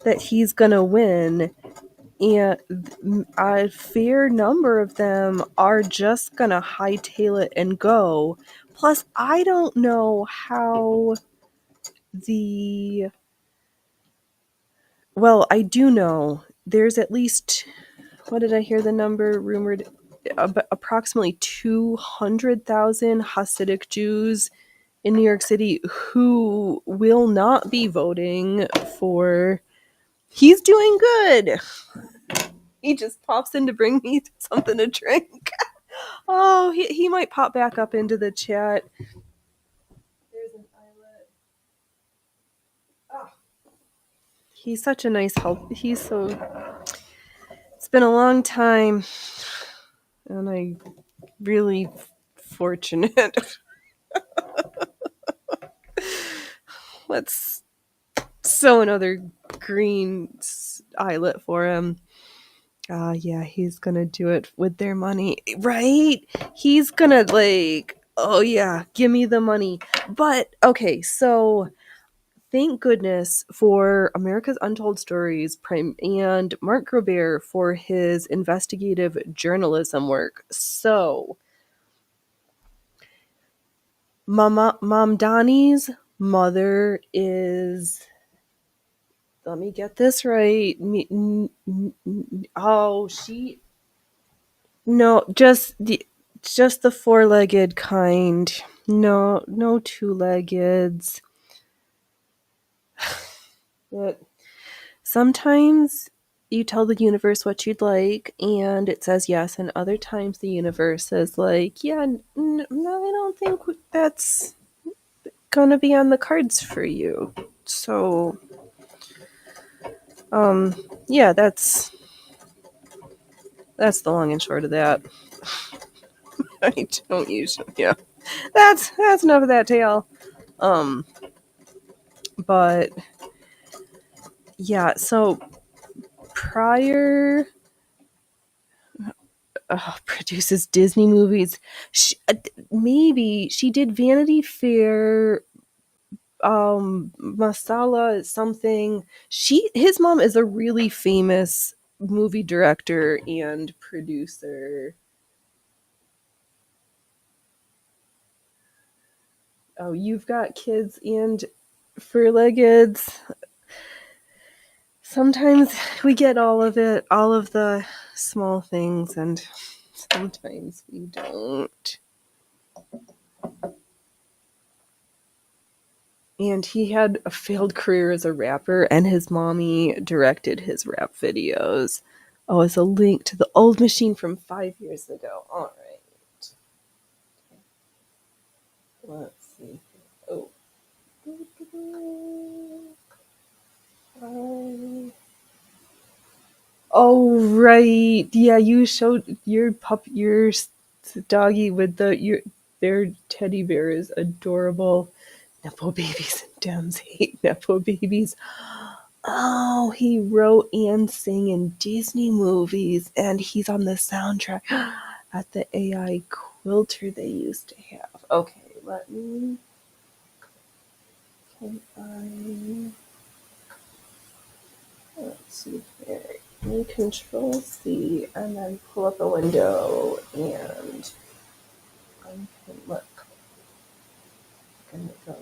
Speaker 1: that he's going to win, and a fair number of them are just going to hightail it and go. Plus, I don't know how well, I do know there's at least, what did I hear the number rumored? Approximately 200,000 Hasidic Jews in New York City who will not be voting for. He's doing good. He just pops in to bring me something to drink. Oh, he might pop back up into the chat. There's an eyelet. Oh. He's such a nice help. It's been a long time, and I really fortunate. Let's sew another green eyelet for him. Yeah, he's gonna do it with their money, right? He's gonna like, oh yeah, give me the money. But okay, so thank goodness for America's Untold Stories and Mark Grobert for his investigative journalism work. So, Mom Donnie's mother is. Let me get this right. Oh, no, just the four-legged kind. No two-leggeds. But sometimes you tell the universe what you'd like and it says yes, and other times the universe says like, yeah, no, I don't think that's gonna be on the cards for you. So Yeah, that's the long and short of that. I don't usually, yeah. That's enough of that tale. Um, but yeah, so Pryor produces Disney movies. Maybe she did Vanity Fair, Masala something. His mom is a really famous movie director and producer. Oh, you've got kids and fur-leggeds. Sometimes we get all of it, all of the small things, and sometimes we don't. And he had a failed career as a rapper, and his mommy directed his rap videos. Oh, it's a link to the old machine from 5 years ago. All right. Let's see. Oh. Oh right, yeah. You showed your doggy with their teddy bear is adorable. Nepo babies and Dems hate Nepo babies. Oh, he wrote and sang in Disney movies, and he's on the soundtrack at the AI quilter they used to have. Okay, let me. Can I? Let's see here. Let me Control C and then pull up a window and I can look. And go.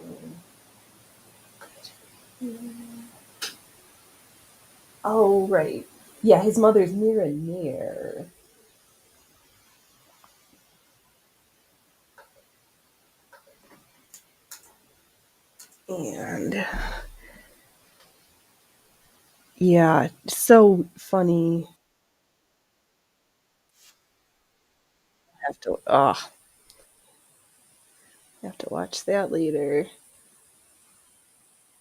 Speaker 1: Oh right, yeah. His mother's Mira Nair. And yeah, so funny. Have to watch that later.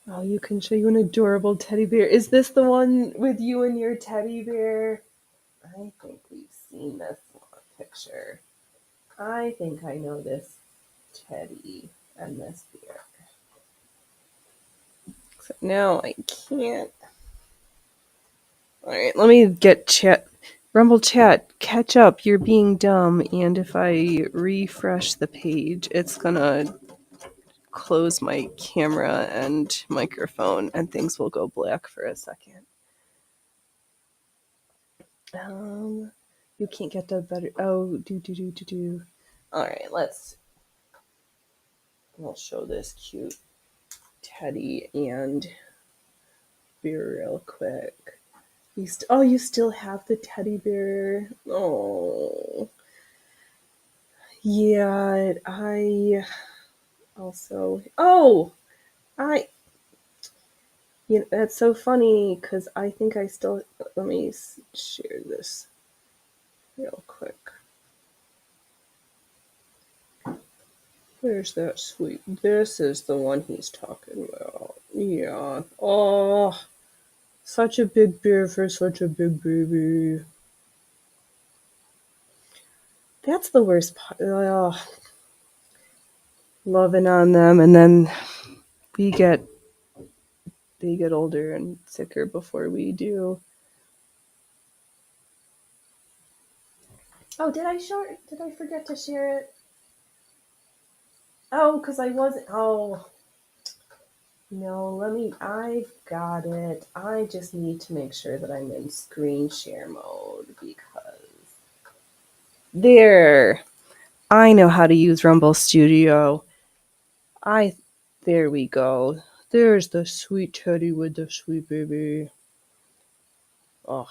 Speaker 1: Oh, you can show you an adorable teddy bear. Is this the one with you and your teddy bear? I think we've seen this picture. I think I know this teddy and this bear. So now I can't. All right, let me get chat. Rumble chat, catch up. You're being dumb. And if I refresh the page, it's gonna close my camera and microphone, and things will go black for a second. Um, you can't get the better. Oh, do. All right, we'll show this cute teddy and bear real quick. You still have the teddy bear. Oh, yeah. I also. Oh, I. You know, that's so funny because I think I still. Let me share this real quick. Where's that sweet? This is the one he's talking about. Yeah. Oh, such a big bear for such a big baby. That's the worst part. Oh, loving on them, and then we get they get older and sicker before we do. Oh, did I show it? Did I forget to share it? Oh, because I wasn't. Oh, no, let me. I've got it. I just need to make sure that I'm in screen share mode because. There. I know how to use Rumble Studio. I. There we go. There's the sweet teddy with the sweet baby. Oh.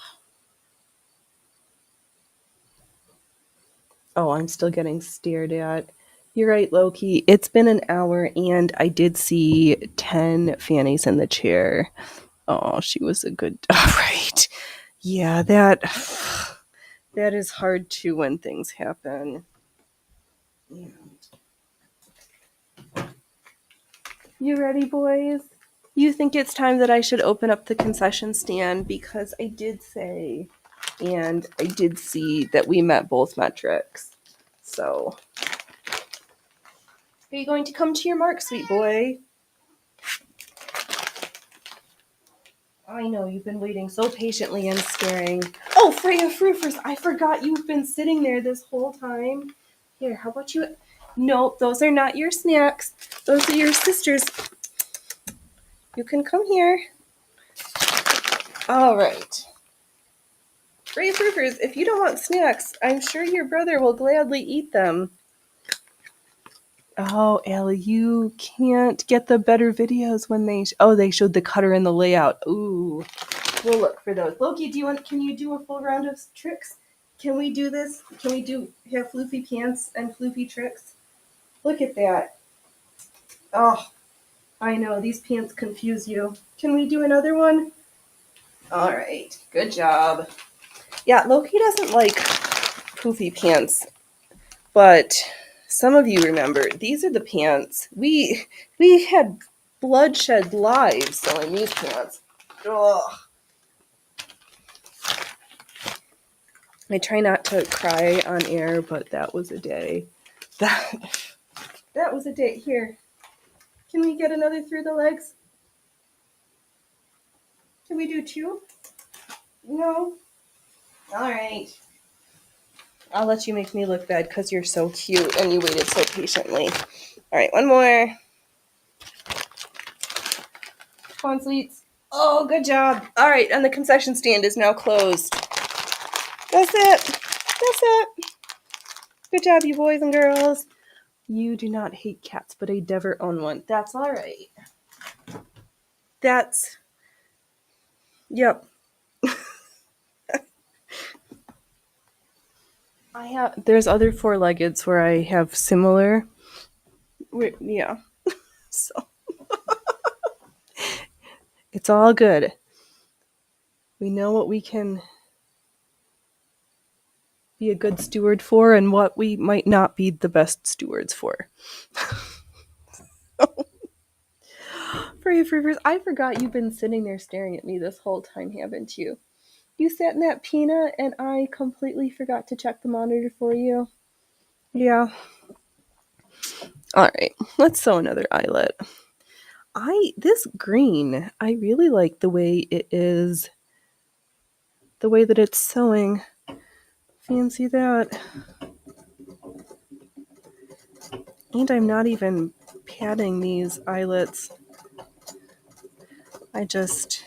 Speaker 1: Oh, I'm still getting stared at. You're right, Loki. It's been an hour, and I did see 10 fannies in the chair. Oh, she was a good. All right. Yeah, that is hard too when things happen. Yeah. You ready, boys? You think it's time that I should open up the concession stand because I did say and I did see that we met both metrics. So, are you going to come to your mark, sweet boy? I know, you've been waiting so patiently and staring. Oh, Freya Froofers, I forgot you've been sitting there this whole time. Here, how about you? No, those are not your snacks. Those are your sister's. You can come here. All right. Freya Froofers, if you don't want snacks, I'm sure your brother will gladly eat them. Oh, Allie, you can't get the better videos when they they showed the cutter and the layout. Ooh, we'll look for those. Loki, can you do a full round of tricks? Can we do this? Can we have floofy pants and floofy tricks? Look at that. Oh, I know, these pants confuse you. Can we do another one? All right, good job. Yeah, Loki doesn't like poofy pants, but some of you remember, these are the pants. We had bloodshed lives selling these pants. Ugh. I try not to cry on air, but that was a day. That was a day. Here, can we get another through the legs? Can we do two? No? All right. I'll let you make me look bad because you're so cute and you waited so patiently. All right, one more. Come on, sweets. Oh, good job. All right, and the concession stand is now closed. That's it. That's it. Good job, you boys and girls. You do not hate cats, but I never own one. That's all right. Yep. There's other four-leggeds where I have similar. Yeah. So it's all good. We know what we can be a good steward for and what we might not be the best stewards for. Freya Freevers, I forgot you've been sitting there staring at me this whole time, haven't you? You sat in that peanut and I completely forgot to check the monitor for you. Yeah. All right, let's sew another eyelet. This green, I really like the way it is, the way that it's sewing. Fancy that. And I'm not even padding these eyelets. I just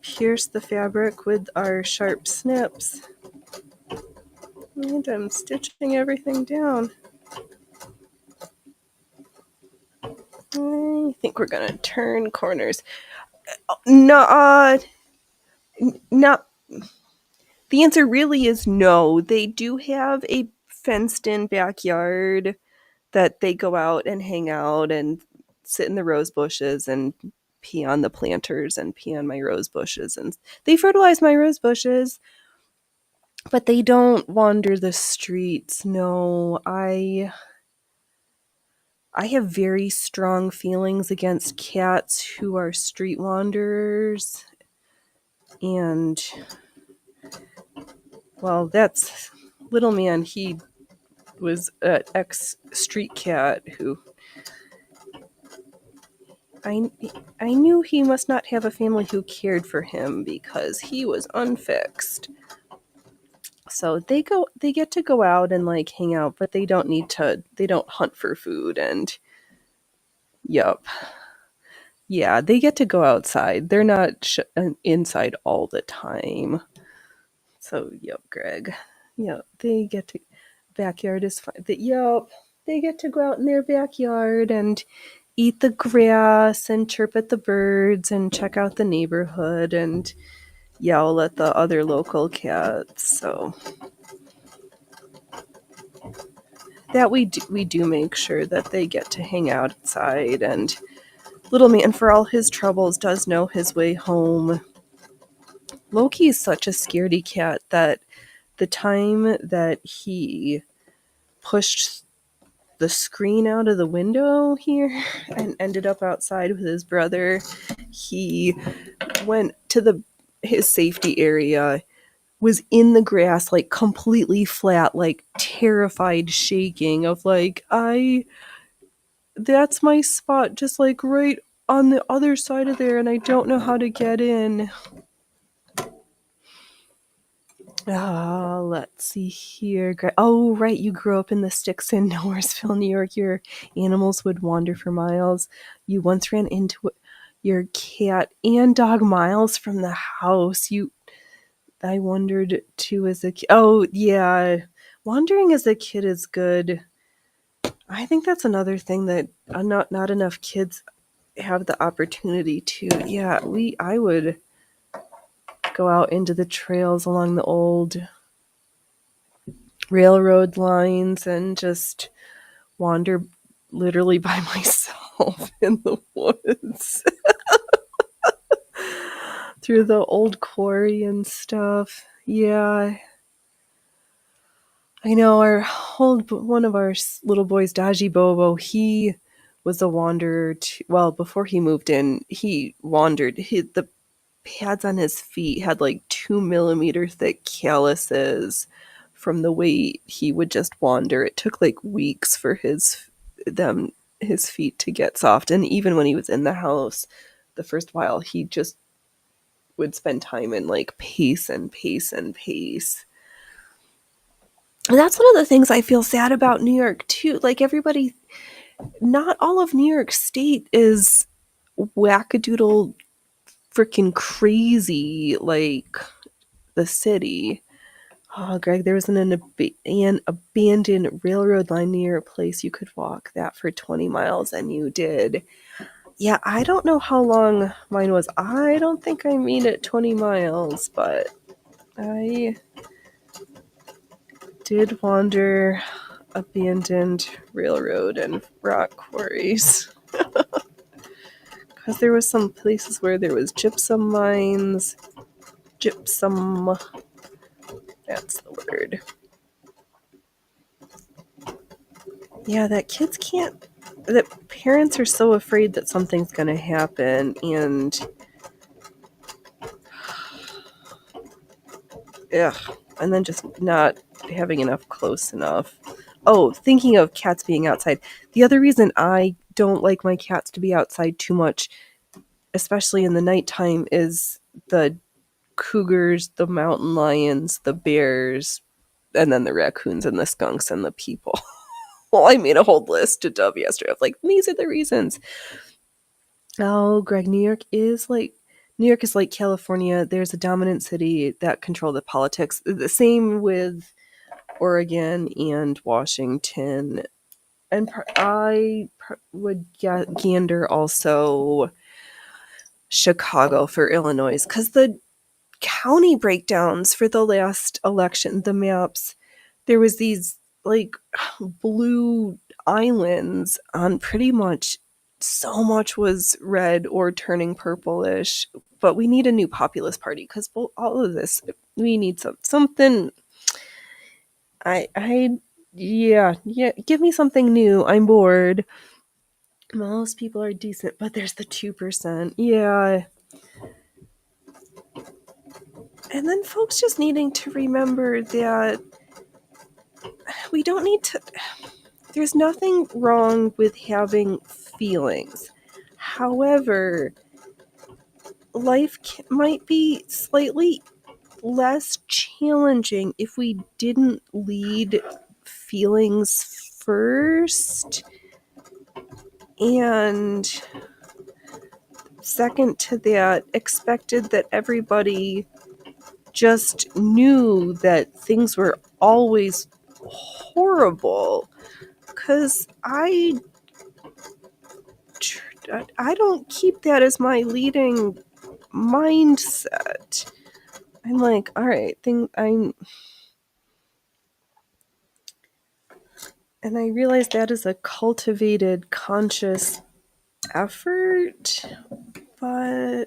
Speaker 1: pierce the fabric with our sharp snips. And I'm stitching everything down. I think we're gonna turn corners. No, not. The answer really is no. They do have a fenced-in backyard that they go out and hang out and sit in the rose bushes and pee on the planters and pee on my rose bushes, and they fertilize my rose bushes, but they don't wander the streets. No, I have very strong feelings against cats who are street wanderers. And, well, that's little man. He was an ex-street cat who I knew he must not have a family who cared for him because he was unfixed. So they get to go out and like hang out, but they don't hunt for food. And yup. Yeah, they get to go outside. They're not inside all the time. So, yup, Greg. Yup, they get to. Backyard is fine. Yup, they get to go out in their backyard and eat the grass and chirp at the birds and check out the neighborhood and yell at the other local cats. So that we do make sure that they get to hang out outside, and little man, for all his troubles, does know his way home. Loki is such a scaredy cat that the time that he pushed the screen out of the window here and ended up outside with his brother. He went to his safety area, was in the grass, like completely flat, like terrified, shaking of like, that's my spot, just like right on the other side of there, and I don't know how to get in. Let's see here. Oh, right, you grew up in the sticks in Nowheresville, New York. Your animals would wander for miles. You once ran into your cat and dog miles from the house. I wondered too as a kid. Oh, yeah. Wandering as a kid is good. I think that's another thing that not enough kids have the opportunity to. Yeah, I would go out into the trails along the old railroad lines and just wander literally by myself in the woods through the old quarry and stuff. Yeah. I know one of our little boys, Daji Bobo, he was a wanderer. Well, before he moved in, he wandered. The pads on his feet had like 2 millimeter thick calluses from the way he would just wander. It took like weeks for his feet to get soft. And even when he was in the house, the first while, he just would spend time in like pace and pace and pace. And that's one of the things I feel sad about New York too. Like everybody, not all of New York State is wackadoodle freaking crazy like the city. Oh, Greg, there was an abandoned railroad line near a place you could walk that for 20 miles, and you did. Yeah, I don't know how long mine was. I don't think I made it 20 miles, but I did wander abandoned railroad and rock quarries. Because there was some places where there was gypsum mines. Gypsum. That's the word. Yeah, that parents are so afraid that something's going to happen, and then just not having enough close enough. Oh, thinking of cats being outside. The other reason I don't like my cats to be outside too much, especially in the nighttime, is the cougars, the mountain lions, the bears, and then the raccoons and the skunks and the people. Well, I made a whole list to Dove yesterday of like, these are the reasons. Oh, Greg, New York is like California. There's a dominant city that control the politics. The same with Oregon and Washington. And I would gander also Chicago for Illinois, because the county breakdowns for the last election, the maps, there was these like blue islands on pretty much, so much was red or turning purplish. But we need a new populist party, because all of this, we need something. Yeah, give me something new. I'm bored. Most people are decent, but there's the 2%. Yeah. And then folks just needing to remember that we don't need to. There's nothing wrong with having feelings. However, life might be slightly less challenging if we didn't lead feelings first. And second to that, expected that everybody just knew that things were always horrible. Because I don't keep that as my leading mindset. I'm like, all right, and I realize that is a cultivated, conscious effort, but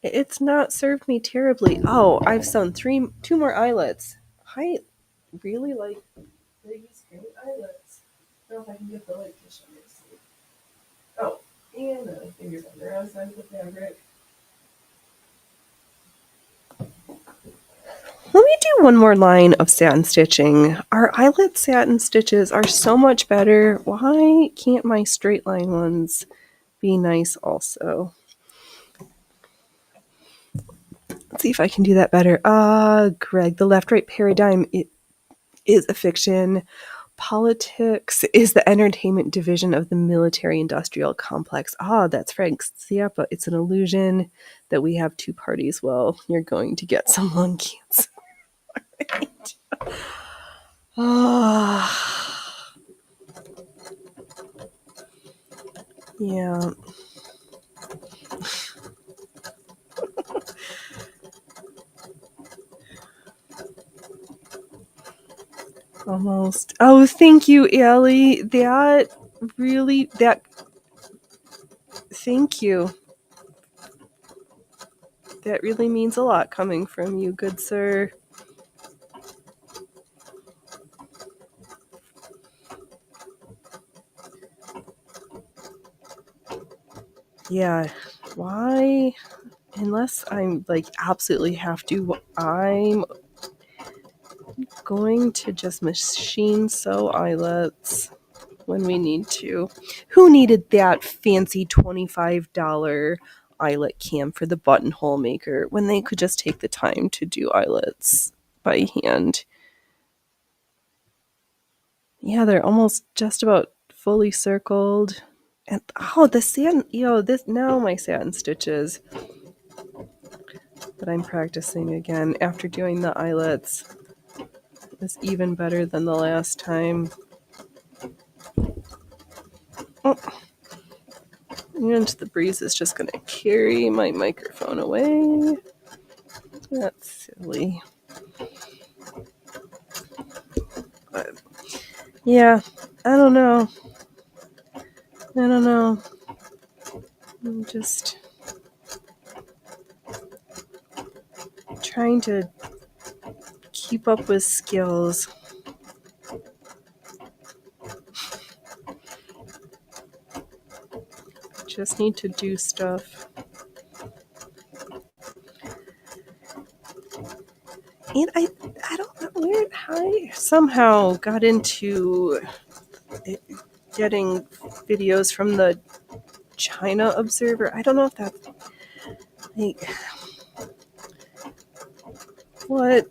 Speaker 1: it's not served me terribly. Oh, I've sewn 2 more eyelets. I really like great eyelets. I don't know if I can get the light to show you. Oh, and the fingers on the wrong side of the fabric. Let me do one more line of satin stitching. Our eyelet satin stitches are so much better. Why can't my straight line ones be nice also? Let's see if I can do that better. Greg, the left-right paradigm is a fiction. Politics is the entertainment division of the military-industrial complex. That's Frank Zappa. It's an illusion that we have two parties. Well, you're going to get some lung cancer. Yeah. Almost. Oh, thank you, Ellie. Thank you. That really means a lot coming from you, good sir. Yeah, why? Unless I'm like absolutely have to, I'm going to just machine sew eyelets when we need to. Who needed that fancy $25 eyelet cam for the buttonhole maker when they could just take the time to do eyelets by hand? Yeah, they're almost just about fully circled. And the satin, this now my satin stitches that I'm practicing again after doing the eyelets is even better than the last time. And the breeze is just going to carry my microphone away. That's silly. But yeah, I don't know. I'm just trying to keep up with skills. Just need to do stuff. And I don't know how I somehow got into getting videos from the China Observer. I don't know if that's like what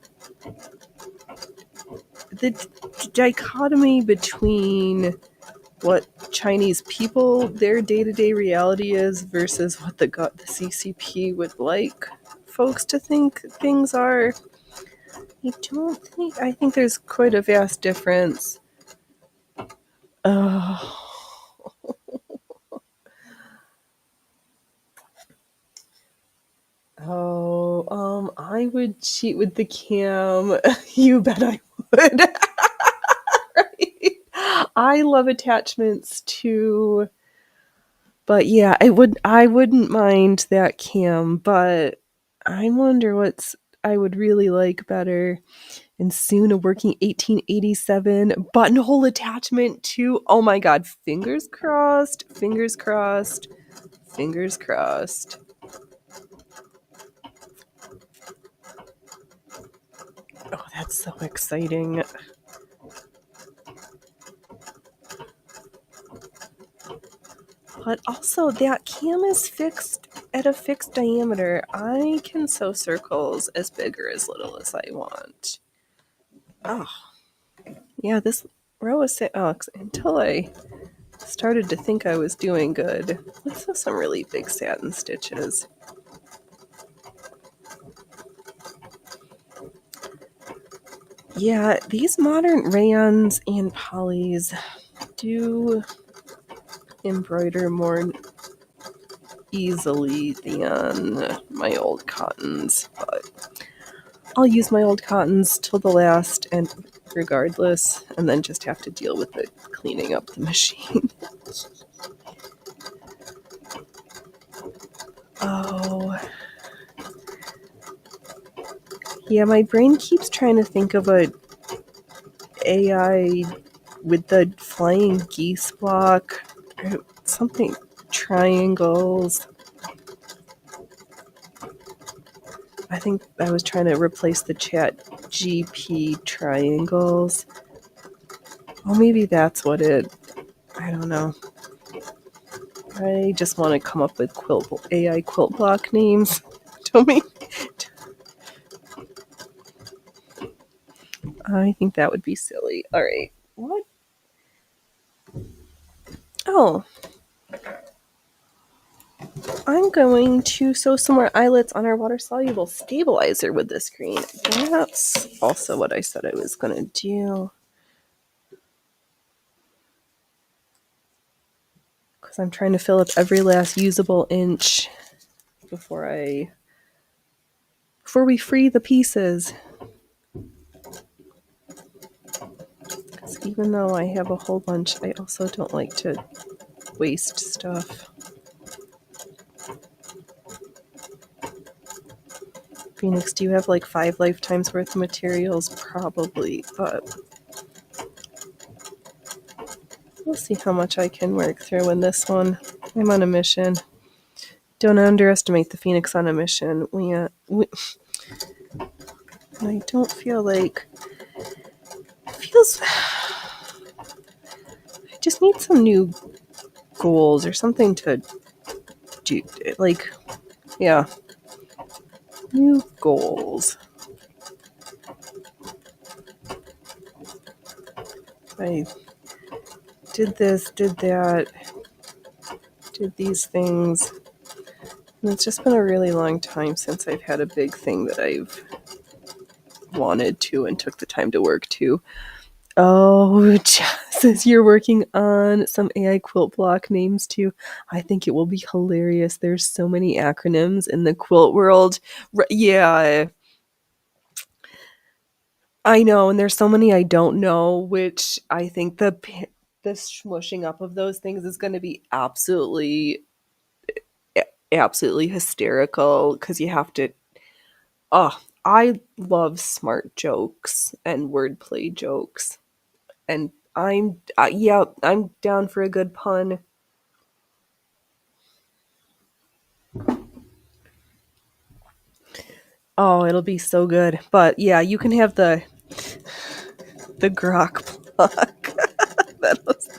Speaker 1: the dichotomy between what Chinese people, their day-to-day reality is versus what the CCP would like folks to think things are. I think there's quite a vast difference. I would cheat with the cam. You bet I would. Right? I love attachments too. But yeah, I wouldn't mind that cam, but I wonder what I would really like better. And soon a working 1887 buttonhole attachment too. Oh my god, fingers crossed, fingers crossed, fingers crossed. Oh, that's so exciting. But also, that cam is fixed at a fixed diameter. I can sew circles as big or as little as I want. Oh, yeah, this row is until I started to think I was doing good. Let's sew some really big satin stitches. Yeah, these modern rayons and polys do embroider more easily than my old cottons, but I'll use my old cottons till the last and regardless, and then just have to deal with it cleaning up the machine. Oh. Yeah, my brain keeps trying to think of a AI with the flying geese block, something, triangles. I think I was trying to replace the chat GP triangles. Oh, maybe that's what I don't know. I just want to come up with AI quilt block names. Don't me. I think that would be silly. All right. What? Oh. I'm going to sew some more eyelets on our water-soluble stabilizer with this green. That's also what I said I was going to do. Because I'm trying to fill up every last usable inch before we free the pieces. Because even though I have a whole bunch, I also don't like to waste stuff. Phoenix, do you have like 5 lifetimes worth of materials? Probably, but we'll see how much I can work through in this one. I'm on a mission. Don't underestimate the Phoenix on a mission. I don't feel like I just need some new goals or something to do. Like, yeah, new goals. I did this, did that, did these things. And it's just been a really long time since I've had a big thing that I've wanted to and took the time to work to. Oh, says you're working on some AI quilt block names too. I think it will be hilarious. There's so many acronyms in the quilt world. Yeah, I know, and there's so many I don't know, which I think the smushing up of those things is going to be absolutely hysterical because you have to. Oh, I love smart jokes and wordplay jokes, and I'm down for a good pun. Oh, it'll be so good. But yeah, you can have the grok block. That was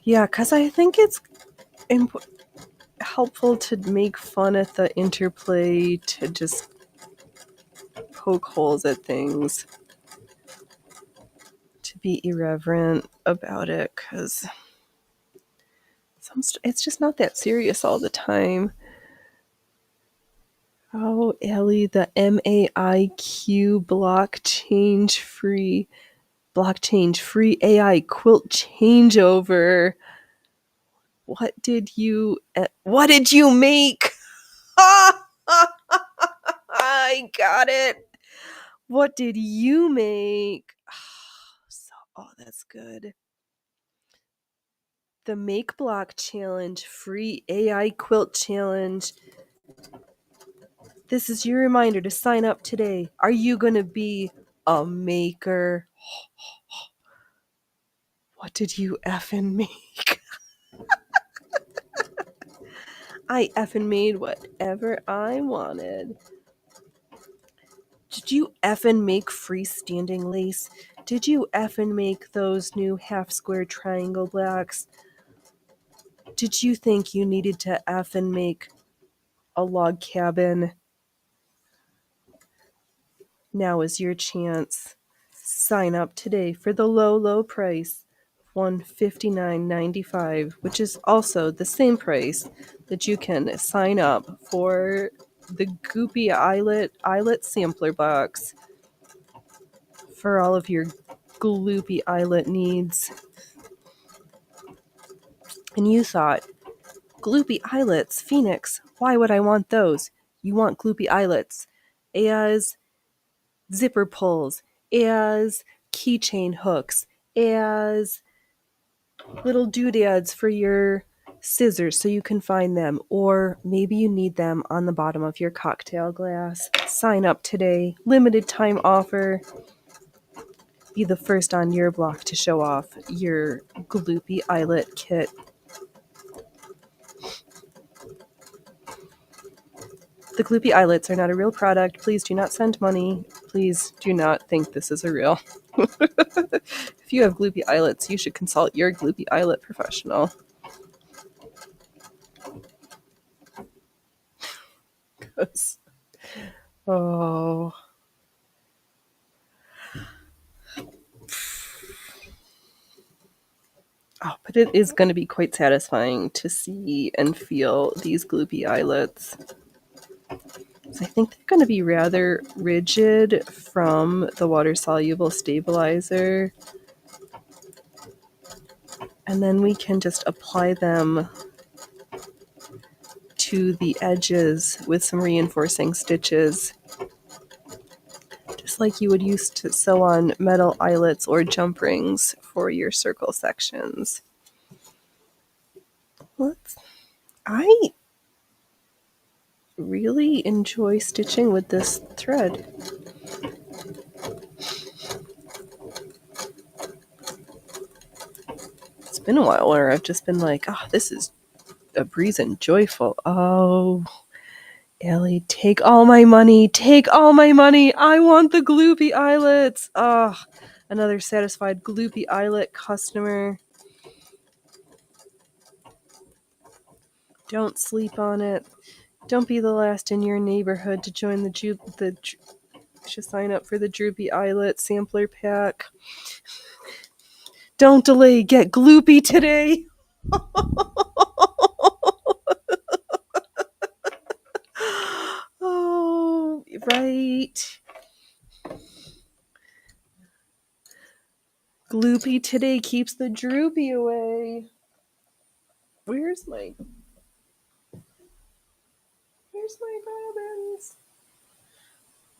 Speaker 1: yeah, because I think it's helpful to make fun at the interplay, to just poke holes at things, to be irreverent about it, because it's just not that serious all the time. Oh, Ellie, the MAIQ blockchain free AI quilt changeover. What did you make? I got it. What did you make? Oh, that's good. The Make Block Challenge free AI quilt challenge. This is your reminder to sign up today. Are you going to be a maker? What did you effing make? I effing made whatever I wanted. Did you effing make freestanding lace? Did you effing make those new half square triangle blocks? Did you think you needed to effing make a log cabin? Now is your chance. Sign up today for the low price, $159.95, which is also the same price that you can sign up for the Goopy Eyelet sampler box for all of your gloopy eyelet needs. And you thought, gloopy eyelets, Phoenix, why would I want those? You want gloopy eyelets as zipper pulls, as keychain hooks, as little doodads for your scissors so you can find them, or maybe you need them on the bottom of your cocktail glass. Sign up today. Limited time offer. Be the first on your block to show off your Gloopy Eyelet kit. The Gloopy Eyelets are not a real product. Please do not send money. Please do not think this is a real. If you have Gloopy Eyelets, you should consult your Gloopy Eyelet professional. Oh. Oh, but it is going to be quite satisfying to see and feel these Gloopy Eyelets. I think they're going to be rather rigid from the water-soluble stabilizer. And then we can just apply them to the edges with some reinforcing stitches, just like you would use to sew on metal eyelets or jump rings for your circle sections. I really enjoy stitching with this thread. It's been a while where I've just been like, oh, this is a breeze and joyful. Oh, Ellie, take all my money. Take all my money. I want the Gloopy Eyelets. Oh, another satisfied Gloopy Eyelet customer. Don't sleep on it. Don't be the last in your neighborhood to join to sign up for the Droopy Eyelet sampler pack. Don't delay. Get Gloopy today. Oh, right. Gloopy today keeps the droopy away. Where's my bobbins?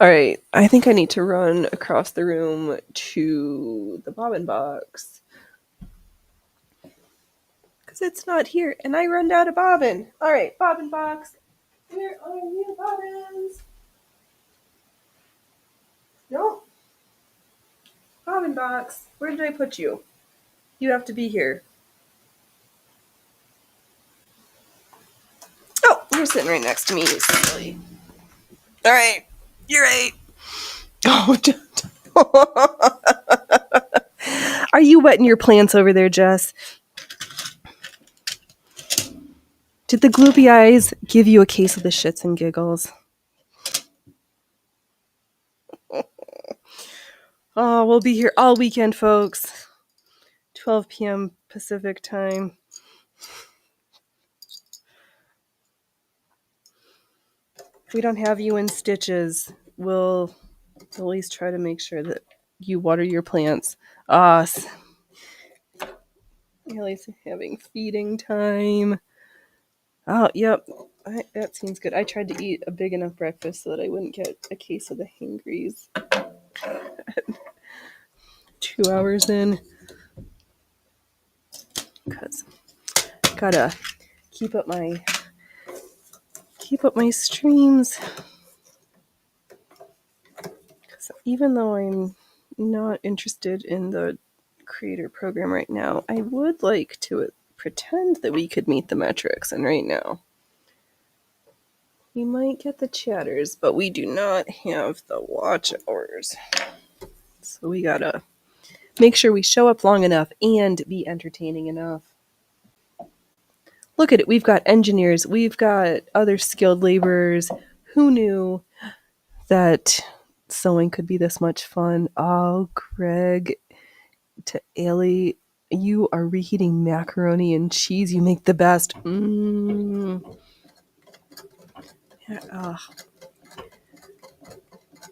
Speaker 1: All right, I think I need to run across the room to the bobbin box because it's not here, and I run out of bobbin. All right, bobbin box. Where are you, bobbins? Nope. Bobbin box. Where did I put you? You have to be here. Oh, you're sitting right next to me, you silly. All right, you're right. Oh, are you wetting your plants over there, Jess? Did the Gloopy Eyes give you a case of the shits and giggles? Oh, we'll be here all weekend, folks. 12 p.m. Pacific time. If we don't have you in stitches, we'll at least try to make sure that you water your plants. Ellie's having feeding time. Oh, yep. That seems good. I tried to eat a big enough breakfast so that I wouldn't get a case of the hangries. 2 hours in. Because gotta keep up my streams. Because even though I'm not interested in the creator program right now, I would like to pretend that we could meet the metrics, and right now we might get the chatters, but we do not have the watch hours. So we gotta make sure we show up long enough and be entertaining enough. Look at it. We've got engineers. We've got other skilled laborers. Who knew that sewing could be this much fun? Oh, Greg, to Ellie, you are reheating macaroni and cheese. You make the best. Yeah,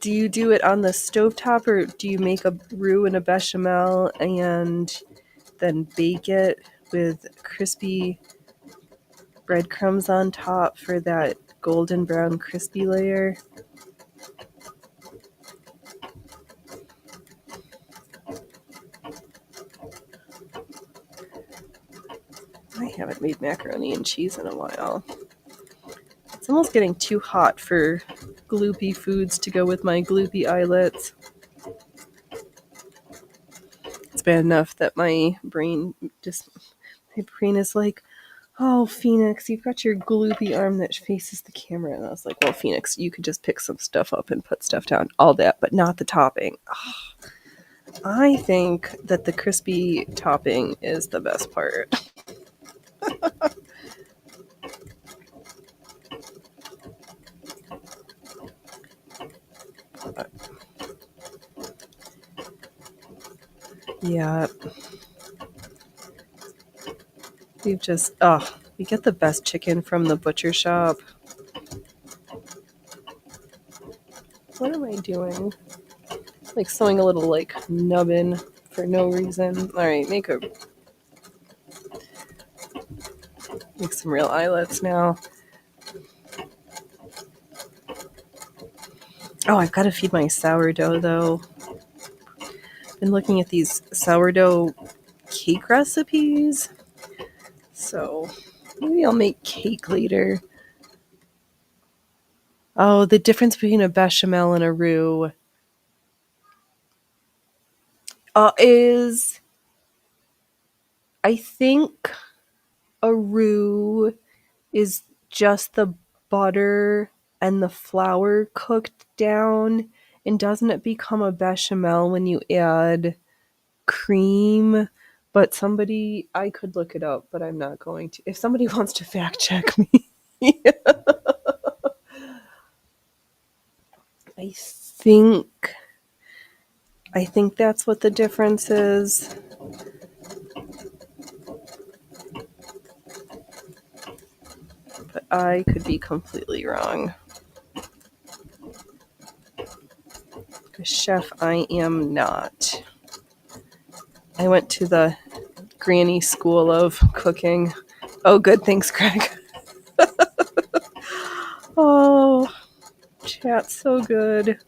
Speaker 1: do you do it on the stovetop, or do you make a roux and a bechamel and then bake it with crispy breadcrumbs on top for that golden brown crispy layer? I haven't made macaroni and cheese in a while. It's almost getting too hot for gloopy foods to go with my gloopy eyelets. It's bad enough that my brain is like, oh, Phoenix, you've got your gloopy arm that faces the camera. And I was like, well, Phoenix, you could just pick some stuff up and put stuff down. All that, but not the topping. Oh, I think that the crispy topping is the best part. Yeah. We get the best chicken from the butcher shop. What am I doing? Like sewing a little like nubbin for no reason. All right, make some real eyelets now. Oh, I've got to feed my sourdough though. Been looking at these sourdough cake recipes. So maybe I'll make cake later. Oh, the difference between a bechamel and a roux is, I think a roux is just the butter and the flour cooked down, and doesn't it become a bechamel when you add cream? But I could look it up, but I'm not going to. If somebody wants to fact check me. I think that's what the difference is. But I could be completely wrong. A chef, I am not. I went to the granny school of cooking. Oh, good. Thanks, Greg. Oh, chat's so good.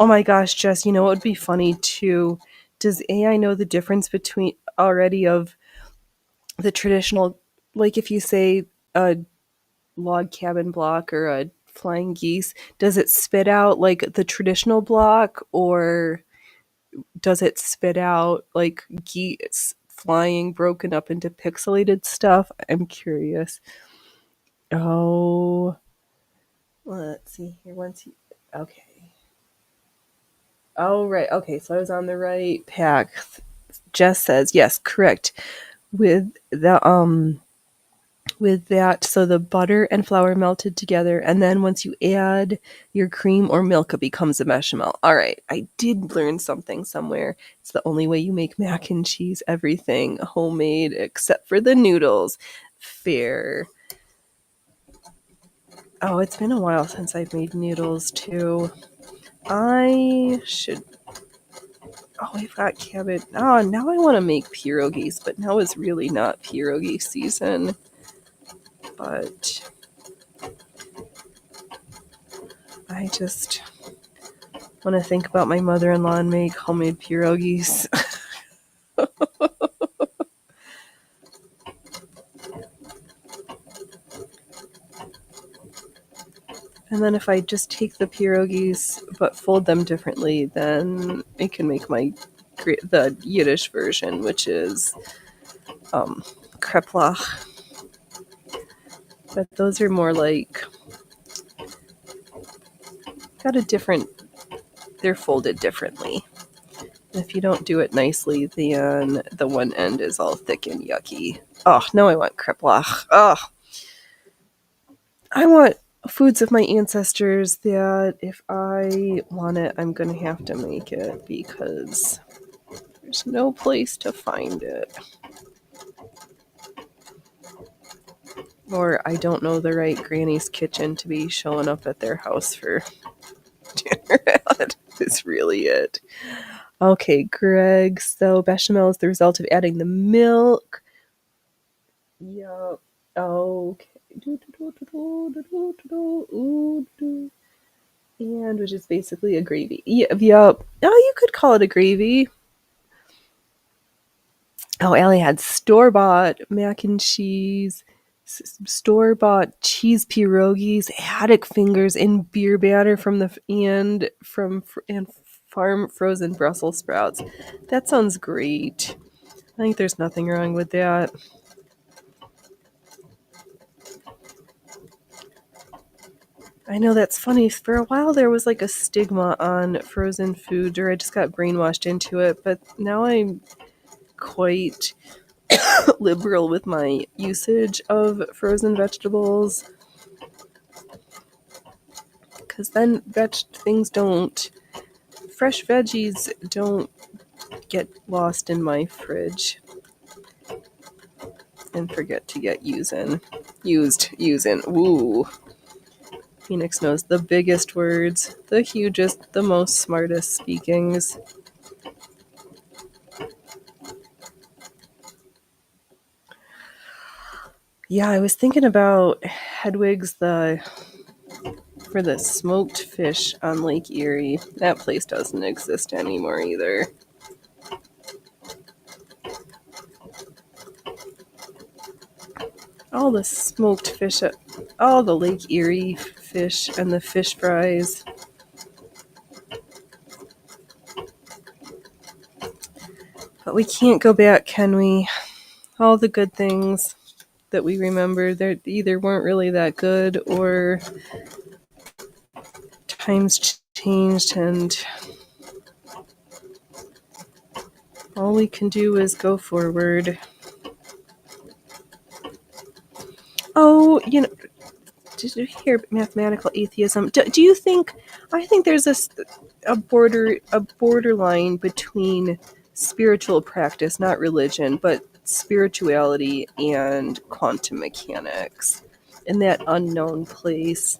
Speaker 1: Oh my gosh, Jess, you know what would be funny too? Does AI know the difference between already of the traditional, like if you say a log cabin block or a flying geese, does it spit out like the traditional block, or does it spit out like geese flying broken up into pixelated stuff? I'm curious. Oh, let's see here. Okay. Oh, right. Okay, so I was on the right path. Jess says, yes, correct. With that, so the butter and flour melted together, and then once you add your cream or milk, it becomes a bechamel. All right, I did learn something somewhere. It's the only way you make mac and cheese, everything homemade except for the noodles. Fair. Oh, it's been a while since I've made noodles too. I should. Oh, we've got cabbage. Oh, now I want to make pierogies, but now is really not pierogi season. But I just want to think about my mother-in-law and make homemade pierogies. And then if I just take the pierogies but fold them differently, then I can make the Yiddish version, which is kreplach. But those are more like they're folded differently. If you don't do it nicely, then the one end is all thick and yucky. Oh, now I want kreplach. Oh, I want foods of my ancestors that if I want it, I'm going to have to make it because there's no place to find it. Or I don't know the right granny's kitchen to be showing up at their house for dinner. That is really it. Okay, Greg, so bechamel is the result of adding the milk. Yup. Okay. and which is basically a gravy. Yep. Oh, you could call it a gravy. Oh, Allie had store-bought mac and cheese, store-bought cheese pierogies, haddock fingers in beer batter and farm frozen Brussels sprouts. That sounds great. I think there's nothing wrong with that. I know that's funny. For a while there was like a stigma on frozen food, or I just got brainwashed into it, but now I'm quite liberal with my usage of frozen vegetables, because then fresh veggies don't get lost in my fridge and forget to get using. Woo. Phoenix knows the biggest words, the hugest, the most smartest speakings. Yeah, I was thinking about Hedwig's for the smoked fish on Lake Erie. That place doesn't exist anymore either. All the smoked fish, all the Lake Erie fish and the fish fries. But we can't go back, can we? All the good things that we remember, they either weren't really that good or times changed, and all we can do is go forward. Oh, did you hear mathematical atheism? Do you think? I think there's a borderline between spiritual practice, not religion, but spirituality and quantum mechanics, in that unknown place,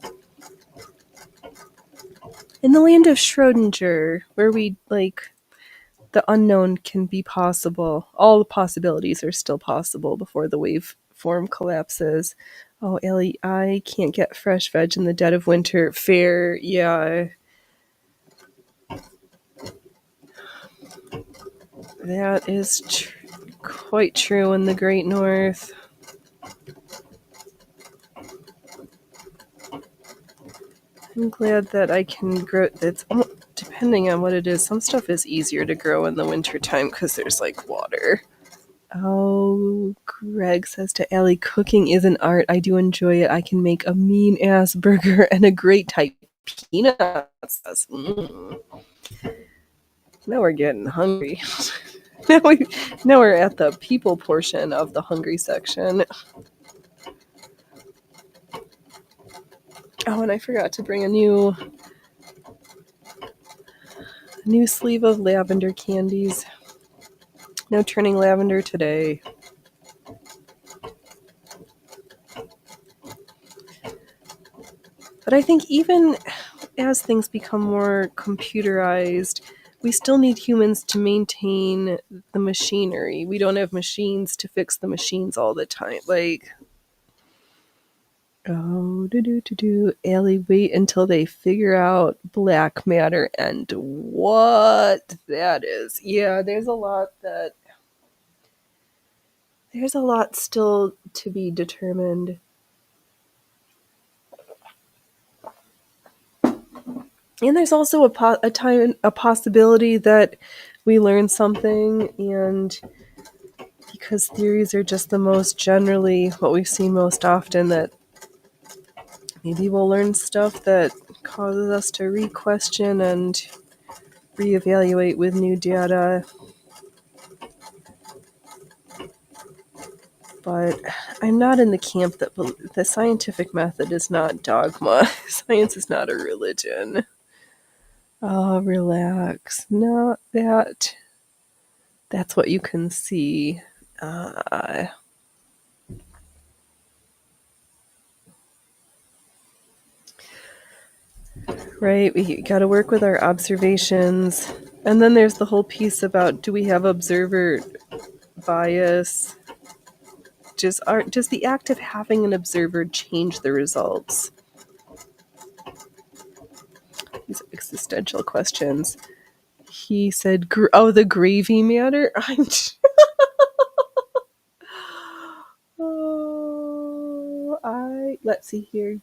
Speaker 1: in the land of Schrodinger, where we the unknown can be possible. All the possibilities are still possible before the waveform collapses. Oh, Ellie, I can't get fresh veg in the dead of winter. Fair, yeah. That is quite true in the Great North. I'm glad that I can grow. It's depending on what it is. Some stuff is easier to grow in the wintertime because there's water. Oh, Greg says to Ellie, cooking is an art. I do enjoy it. I can make a mean-ass burger and a great type peanut sauce. Now we're getting hungry. now we're at the people portion of the hungry section. Oh, and I forgot to bring a new sleeve of lavender candies. No turning lavender today. But I think even as things become more computerized, we still need humans to maintain the machinery. We don't have machines to fix the machines all the time. Ellie, wait until they figure out black matter and what that is. Yeah, there's a lot still to be determined. And there's also a possibility that we learn something, and because theories are just the most generally what we've seen most often, that maybe we'll learn stuff that causes us to re-question and reevaluate with new data. But I'm not in the camp that the scientific method is not dogma. Science is not a religion. Oh, relax. No, that's what you can see. Right, we got to work with our observations. And then there's the whole piece about, do we have observer bias? Does the act of having an observer change the results? existential questions. He said, "Oh, the gravy matter." Let's see here.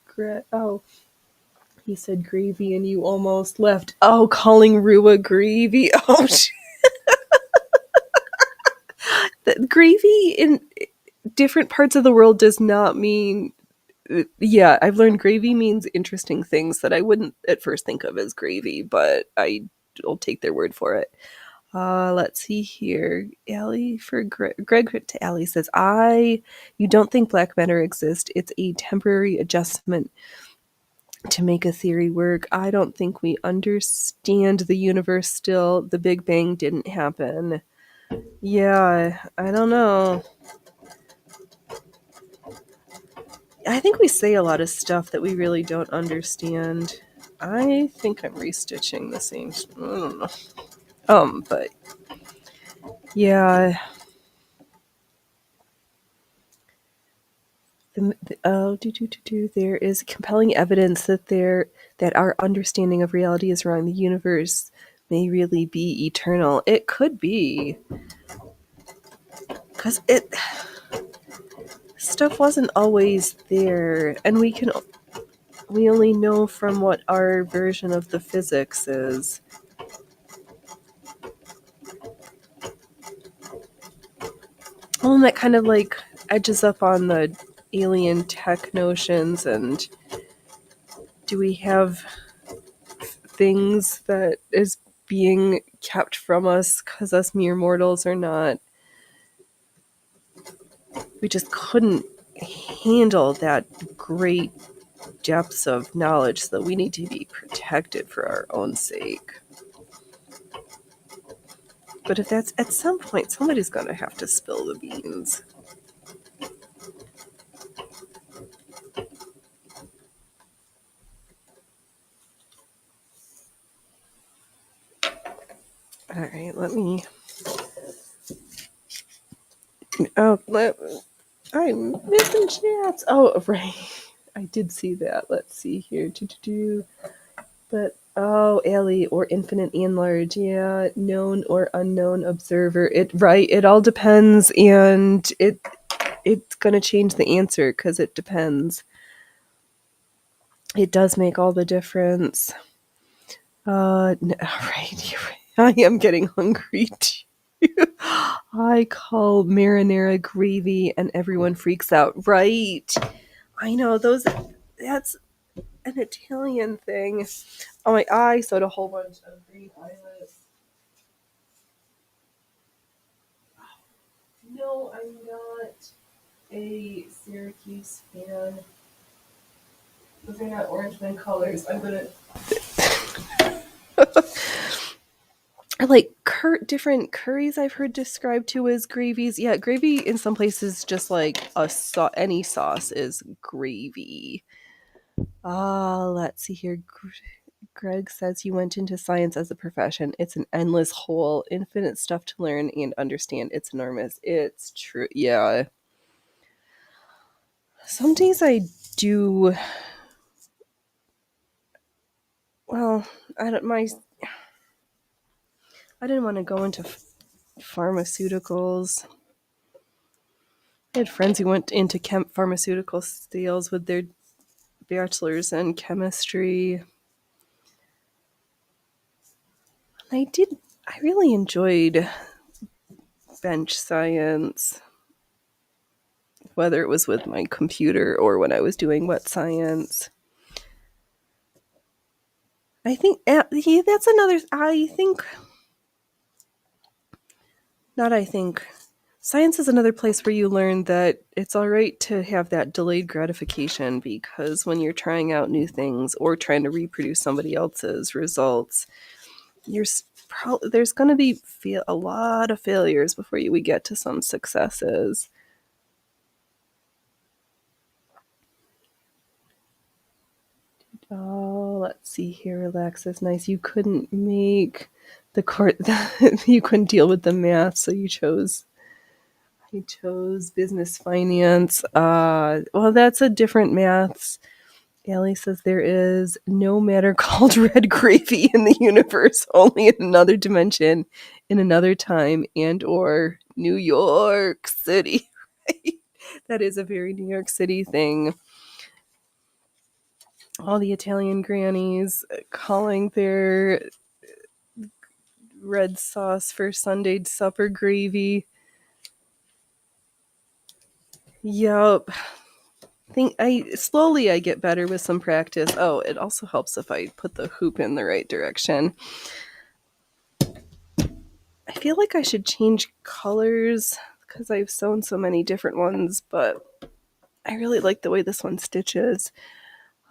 Speaker 1: He said gravy, and you almost left. Oh, calling Rua gravy. Oh, the gravy in different parts of the world does not mean. Yeah, I've learned gravy means interesting things that I wouldn't at first think of as gravy, but I'll take their word for it. Let's see here. Allie for Greg to Allie says, you don't think black matter exists. It's a temporary adjustment to make a theory work. I don't think we understand the universe still. The Big Bang didn't happen. Yeah, I don't know. I think we say a lot of stuff that we really don't understand. I think I'm restitching the same. I don't know. But yeah. There is compelling evidence that our understanding of reality is wrong. The universe may really be eternal. It could be, because stuff wasn't always there, and we only know from what our version of the physics is. Well, and that kind of like edges up on the alien tech notions. And do we have things that is being kept from us because us mere mortals are not? We just couldn't handle that great depths of knowledge, so we need to be protected for our own sake. But if that's at some point, somebody's going to have to spill the beans. All right, let me. Oh, I'm missing chats. Oh, right. I did see that. Let's see here. But Ellie, or infinite and large. Yeah, known or unknown observer. It all depends, and it's gonna change the answer because it depends. It does make all the difference. Right. I am getting hungry too. I call marinara gravy and everyone freaks out. Right. I know that's an Italian thing. Oh my, I sewed a whole bunch of green eyelets. No, I'm not a Syracuse fan. Those are not orange men colors. I'm gonna. I like different curries I've heard described too as gravies. Yeah, gravy in some places just like any sauce is gravy. Let's see here. Greg says you went into science as a profession. It's an endless hole, infinite stuff to learn and understand. It's enormous. It's true. Yeah. Some days I do. Well, I didn't want to go into pharmaceuticals. I had friends who went into pharmaceutical sales with their bachelor's in chemistry. I really enjoyed bench science, whether it was with my computer or when I was doing wet science. I think that's another. Science is another place where you learn that it's all right to have that delayed gratification, because when you're trying out new things or trying to reproduce somebody else's results, there's going to be a lot of failures before we get to some successes. Oh, let's see here. Relax is nice. You couldn't make the court. You couldn't deal with the math, so you chose. I chose business finance. Well, that's a different maths. Allie says there is no matter called red gravy in the universe, only in another dimension, in another time, and or New York City. That is a very New York City thing. All the Italian grannies calling their red sauce for Sunday supper gravy. Yup. I get better with some practice. Oh, it also helps if I put the hoop in the right direction. I feel like I should change colors because I've sewn so many different ones, but I really like the way this one stitches.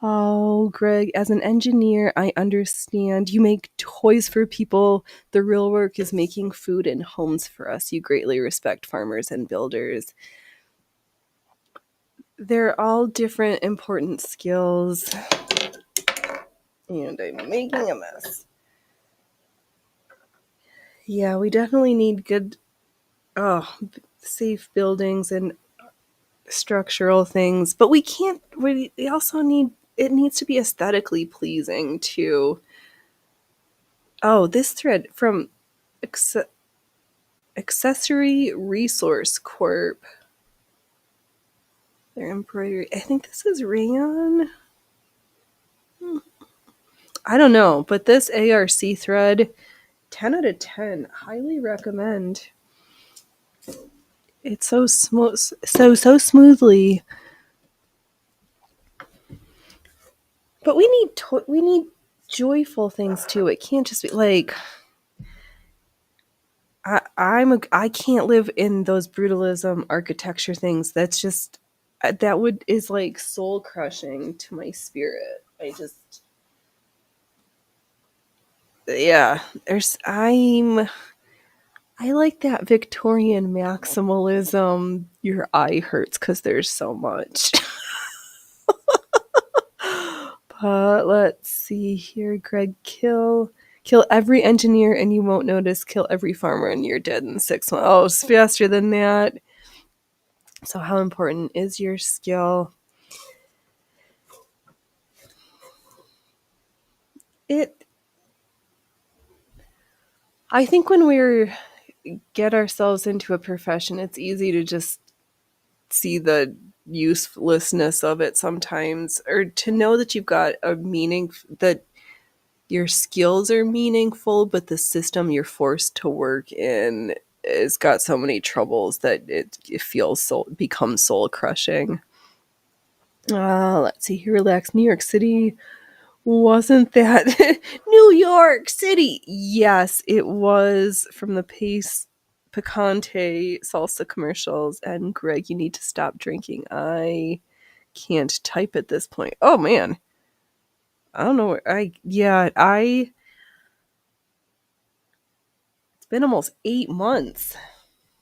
Speaker 1: Oh, Greg, as an engineer, I understand. You make toys for people. The real work is making food and homes for us. You greatly respect farmers and builders. They're all different important skills. And I'm making a mess. Yeah, we definitely need good, safe buildings and structural things, but we also need, it needs to be aesthetically pleasing too. Oh, this thread from Accessory Resource Corp. Their embroidery. I think this is rayon. I don't know, but this ARC thread, 10 out of 10. Highly recommend. It's so smooth, so smoothly. But we need joyful things too. It can't just be like I can't live in those brutalism architecture things. That's just is like soul crushing to my spirit. Yeah, I like that Victorian maximalism. Your eye hurts because there's so much. But let's see here, Greg. Kill every engineer and you won't notice. Kill every farmer and you're dead in 6 months. Oh, it's faster than that. So how important is your skill? I think when we get ourselves into a profession, it's easy to just see the uselessness of it sometimes, or to know that you've got a meaning, that your skills are meaningful, but the system you're forced to work in has got so many troubles that it becomes soul crushing. Let's see here. Relax. New York City. Wasn't that New York City? Yes, it was from the Picante salsa commercials. And Greg, you need to stop drinking. I can't type at this point. Oh man. I don't know where it's been almost 8 months.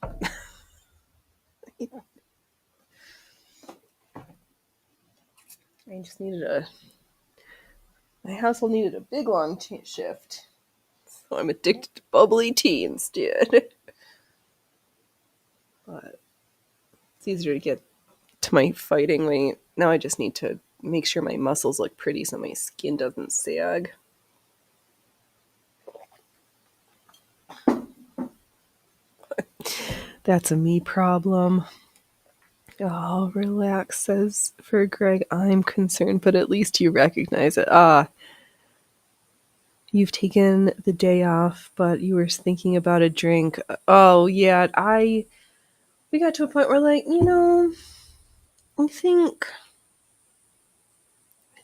Speaker 1: I just needed my household needed a big long shift. So I'm addicted to bubbly tea instead. But it's easier to get to my fighting weight. Now I just need to make sure my muscles look pretty so my skin doesn't sag. That's a me problem. Oh, relax, says for Greg. I'm concerned, but at least you recognize it. You've taken the day off, but you were thinking about a drink. Oh, yeah, we got to a point where, like, I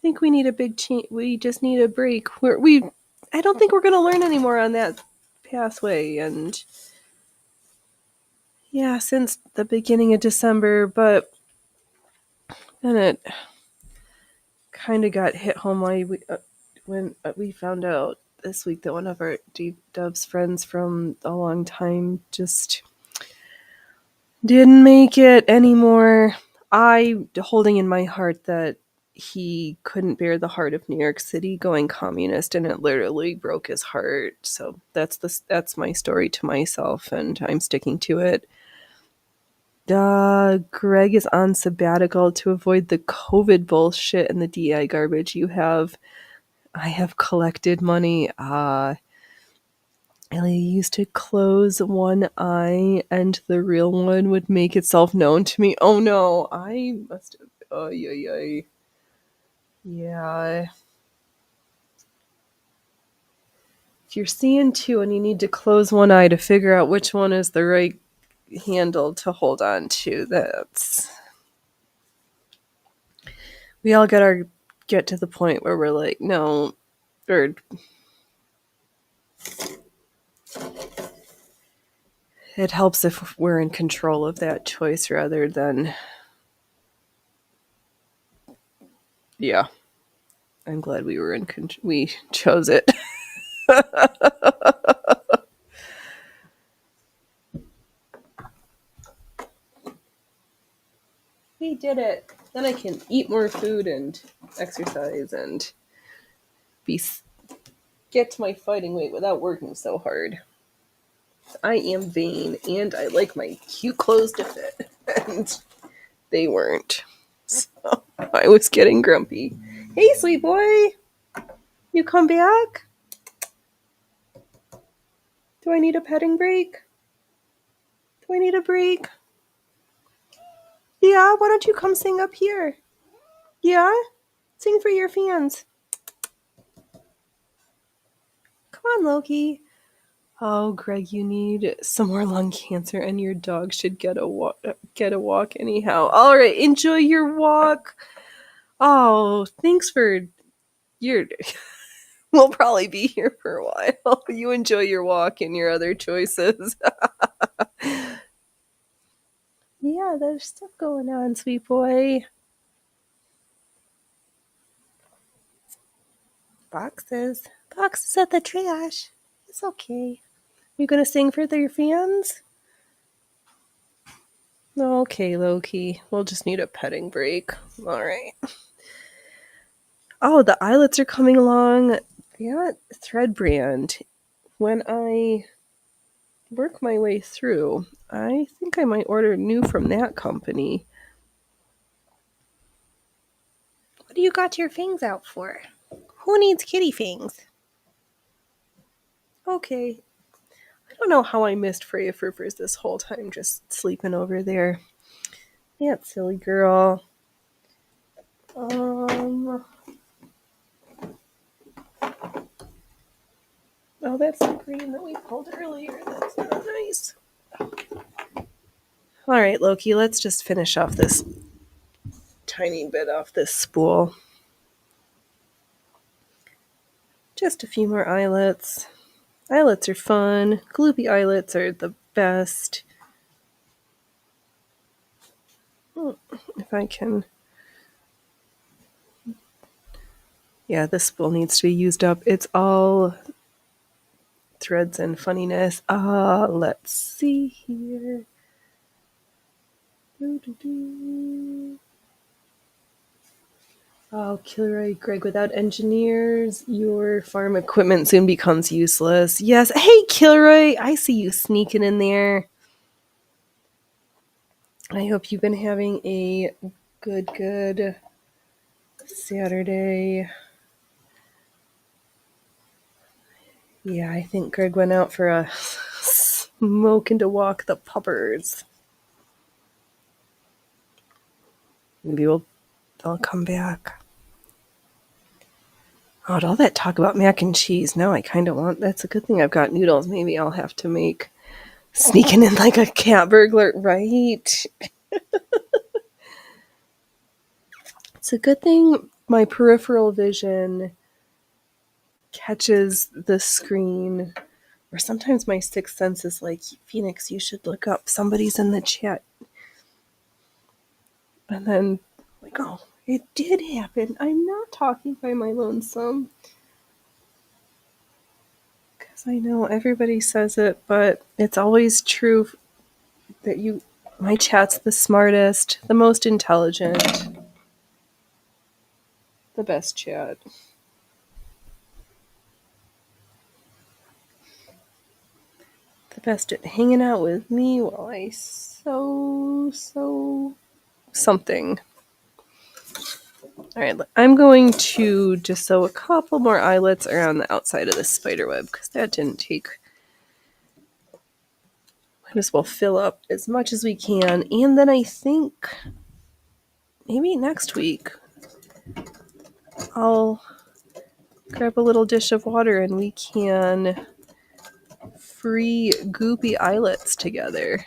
Speaker 1: think we need a big change. We just need a break. I don't think we're going to learn anymore on that pathway, and yeah, since the beginning of December, but then it kind of got hit home when we found out this week that one of our Deep Dove's friends from a long time just didn't make it anymore. I holding in my heart that he couldn't bear the heart of New York City going communist, and it literally broke his heart. So that's my story to myself, and I'm sticking to it. Greg is on sabbatical to avoid the COVID bullshit and the DI garbage. I have collected money. Ellie used to close one eye and the real one would make itself known to me. Oh no, I must have. Oh, yeah. Yeah. If you're seeing two and you need to close one eye to figure out which one is the right handle to hold on to, we all get to the point where we're like, no, or it helps if we're in control of that choice rather than, yeah. I'm glad we chose it. We did it. Then I can eat more food and exercise and get to my fighting weight without working so hard. I am vain and I like my cute clothes to fit. And they weren't. So I was getting grumpy. Hey, sweet boy. You come back? Do I need a petting break? Do I need a break? Yeah, why don't you come sing up here? Yeah? Sing for your fans. Come on, Loki. Oh, Greg, you need some more lung cancer and your dog should get a walk anyhow. All right, enjoy your walk. Oh, thanks for your we'll probably be here for a while. You enjoy your walk and your other choices. Yeah, there's stuff going on, sweet boy. Boxes at the trash. It's okay. You gonna sing for your fans? Okay, Loki. We'll just need a petting break. All right. Oh, the eyelets are coming along. Yeah, Thread brand. When I work my way through, I think I might order new from that company. What do you got your fangs out for? Who needs kitty fangs? Okay. I don't know how I missed Freya Furfurs this whole time, just sleeping over there. Yeah, silly girl. Oh, that's the green that we pulled earlier. That's not nice. All right, Loki, let's just finish off this tiny bit off this spool. Just a few more eyelets. Eyelets are fun. Gloopy eyelets are the best. If I can... Yeah, this spool needs to be used up. It's all threads and funniness. Let's see here. Oh, Kilroy, Greg, without engineers, your farm equipment soon becomes useless. Yes. Hey, Kilroy, I see you sneaking in there. I hope you've been having a good Saturday. Yeah, I think Greg went out for a smoke and to walk the puppers. Maybe they'll come back. Oh, all that talk about mac and cheese. Now I kind of want... That's a good thing I've got noodles. Maybe I'll have to make... Sneaking in like a cat burglar. Right. It's a good thing my peripheral vision catches the screen. Or sometimes my sixth sense is like, Phoenix, you should look up. Somebody's in the chat. And then, like, oh, it did happen. I'm not talking by my lonesome. Because I know everybody says it, but it's always true that my chat's the smartest, the most intelligent, the best chat. The best at hanging out with me while I sew something. All right, I'm going to just sew a couple more eyelets around the outside of this spider web because that didn't take. Might as well fill up as much as we can, and then I think maybe next week I'll grab a little dish of water and we can free goopy eyelets together.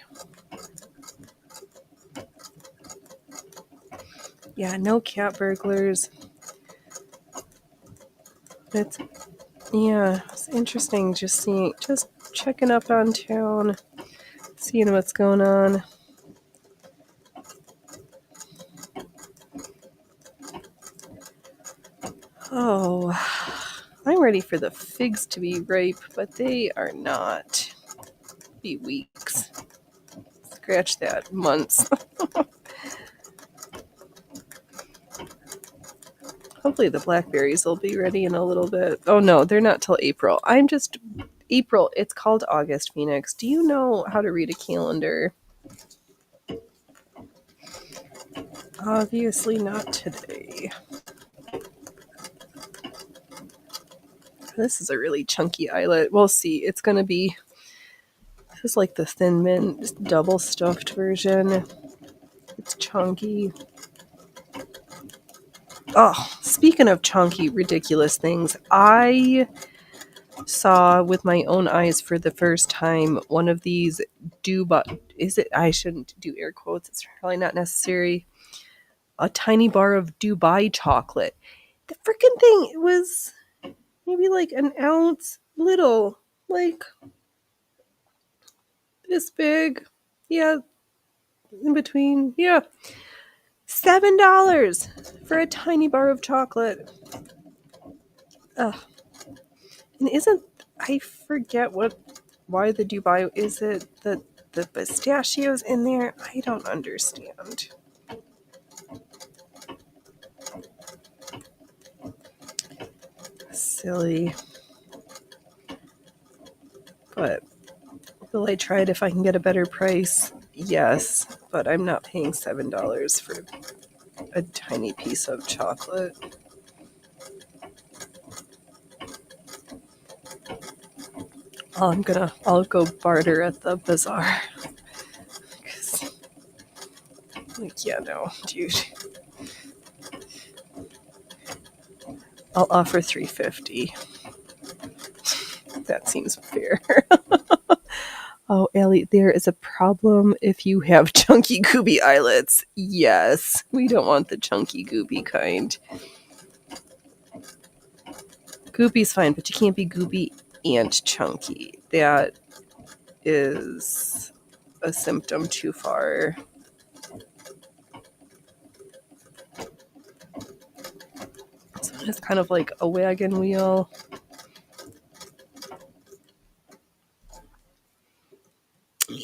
Speaker 1: Yeah, no cat burglars. It's interesting just checking up on town, seeing what's going on. Oh, I'm ready for the figs to be ripe, but they are not. Be weeks. Scratch that, months. Hopefully the blackberries will be ready in a little bit. Oh no, they're not till April. April. It's called August, Phoenix. Do you know how to read a calendar? Obviously not today. This is a really chunky eyelet. We'll see. It's going to be... This is like the Thin Mint, just double stuffed version. It's chunky. Oh, speaking of chunky, ridiculous things, I saw with my own eyes for the first time one of these I shouldn't do air quotes. It's probably not necessary. A tiny bar of Dubai chocolate. The freaking thing was maybe like an ounce little, like this big. Yeah, in between. Yeah. $7 for a tiny bar of chocolate. Ugh. And I forget why the Dubai, is it the pistachios in there? I don't understand. Silly. But will I try it if I can get a better price? Yes, but I'm not paying $7 for a tiny piece of chocolate. I'll go barter at the bazaar. Yeah, no, dude. I'll offer $3.50. That seems fair. Oh, Ellie, there is a problem if you have chunky goopy eyelets. Yes, we don't want the chunky goopy kind. Goopy's fine, but you can't be goopy and chunky. That is a symptom too far. So it's kind of like a wagon wheel.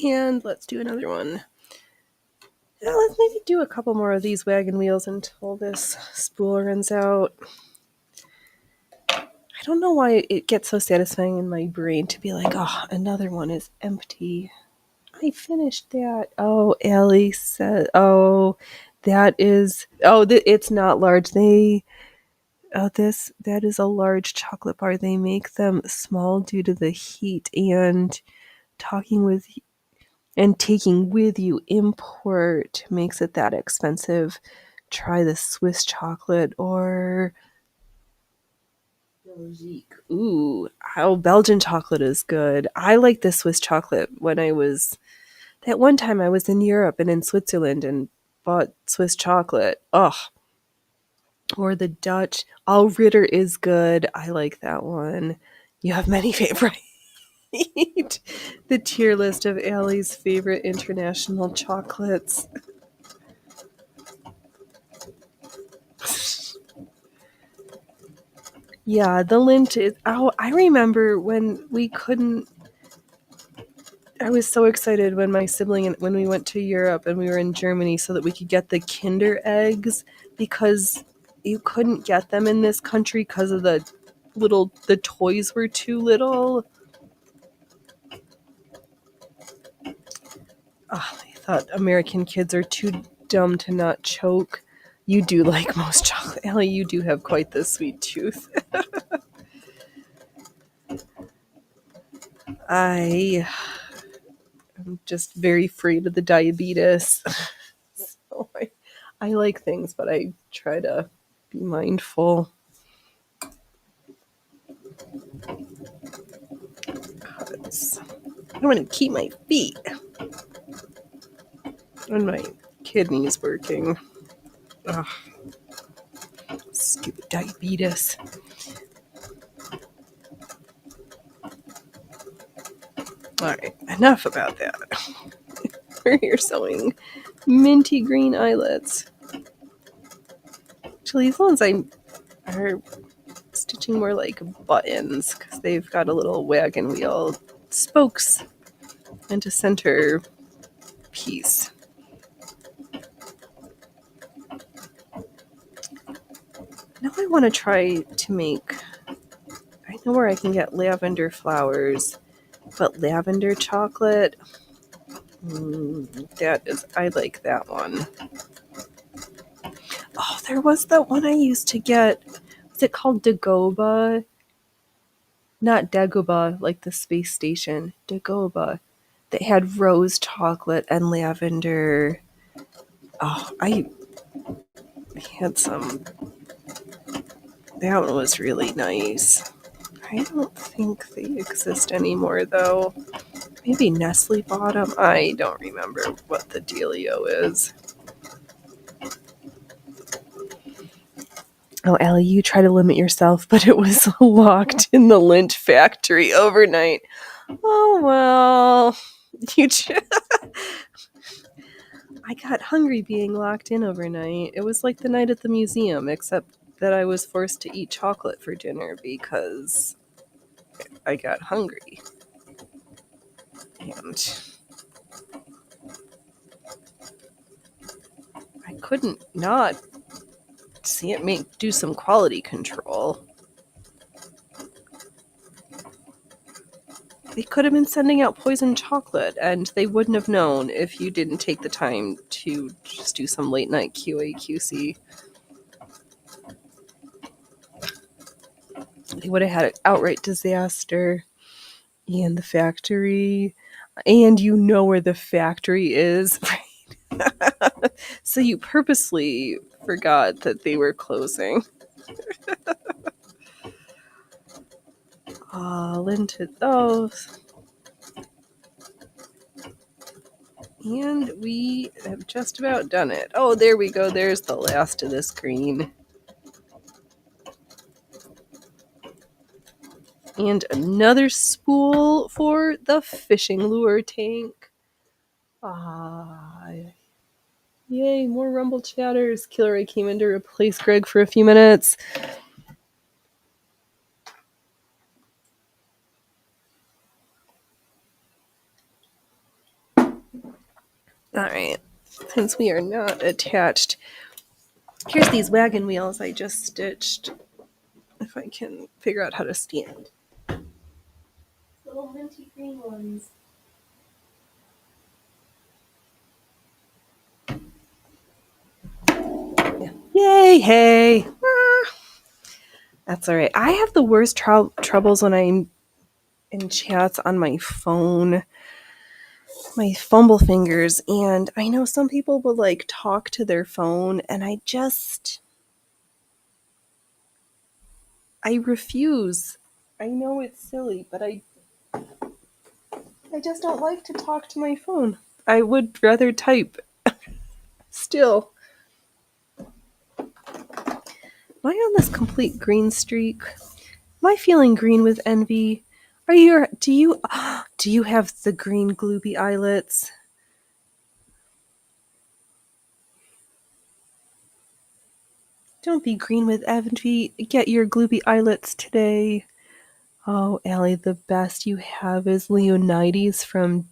Speaker 1: And let's do another one. Now let's maybe do a couple more of these wagon wheels until this spool runs out. I don't know why it gets so satisfying in my brain to be like, oh, another one is empty. I finished that. Oh, Ellie said, oh, that is, oh, it's not large. That is a large chocolate bar. They make them small due to the heat and taking with you import makes it that expensive. Try the Swiss chocolate or Belgique. Ooh, Belgian chocolate is good. I like the Swiss chocolate that one time I was in Europe and in Switzerland and bought Swiss chocolate. Ugh. Or the Dutch. Ritter is good. I like that one. You have many favorites. The tier list of Allie's favorite international chocolates. Yeah, the Lindt is... Oh, I remember when we couldn't... I was so excited when my sibling... When we went to Europe and we were in Germany so that we could get the Kinder eggs because you couldn't get them in this country because of the toys were too little. I thought American kids are too dumb to not choke. You do like most chocolate. Ellie, you do have quite the sweet tooth. I am just very afraid of the diabetes. So I like things, but I try to be mindful. I want to keep my feet and my kidneys working. Ugh. Stupid diabetes. Alright, enough about that. We're here sewing minty green eyelets. Actually, these ones are stitching more like buttons because they've got a little wagon wheel spokes and a center piece. Now I want to try to make, I know where I can get lavender flowers, but lavender chocolate, I like that one. Oh, there was that one I used to get. Was it called Dagobah? Not Dagobah, like the space station. Dagobah. That had rose chocolate and lavender. Oh, I had some. That one was really nice. I don't think they exist anymore, though. Maybe Nestle bought them. I don't remember what the dealio is. Oh, Allie, you try to limit yourself, but it was locked in the Lindt factory overnight. Oh, well. I got hungry being locked in overnight. It was like the night at the museum, except that I was forced to eat chocolate for dinner because I got hungry. And I couldn't not see it do some quality control. They could have been sending out poison chocolate, and they wouldn't have known if you didn't take the time to just do some late night QA/QC. They would have had an outright disaster. And the factory, and you know where the factory is, right? So you purposely forgot that they were closing. Linted those. And we have just about done it. Oh, there we go. There's the last of this green. And another spool for the fishing lure tank. Yay, more rumble chatters. Killer came in to replace Greg for a few minutes. Alright, since we are not attached, here's these wagon wheels I just stitched. If I can figure out how to stand. Little minty green ones. Yay, hey! That's alright. I have the worst troubles when I'm in chats on my phone. My fumble fingers, and I know some people will like talk to their phone, and I refuse. I know it's silly, but I just don't like to talk to my phone. I would rather type. Still. Am I on this complete green streak? Am I feeling green with envy? Do you have the green gloopy eyelets? Don't be green with envy. Get your gloopy eyelets today. Oh, Allie, the best you have is Leonidas from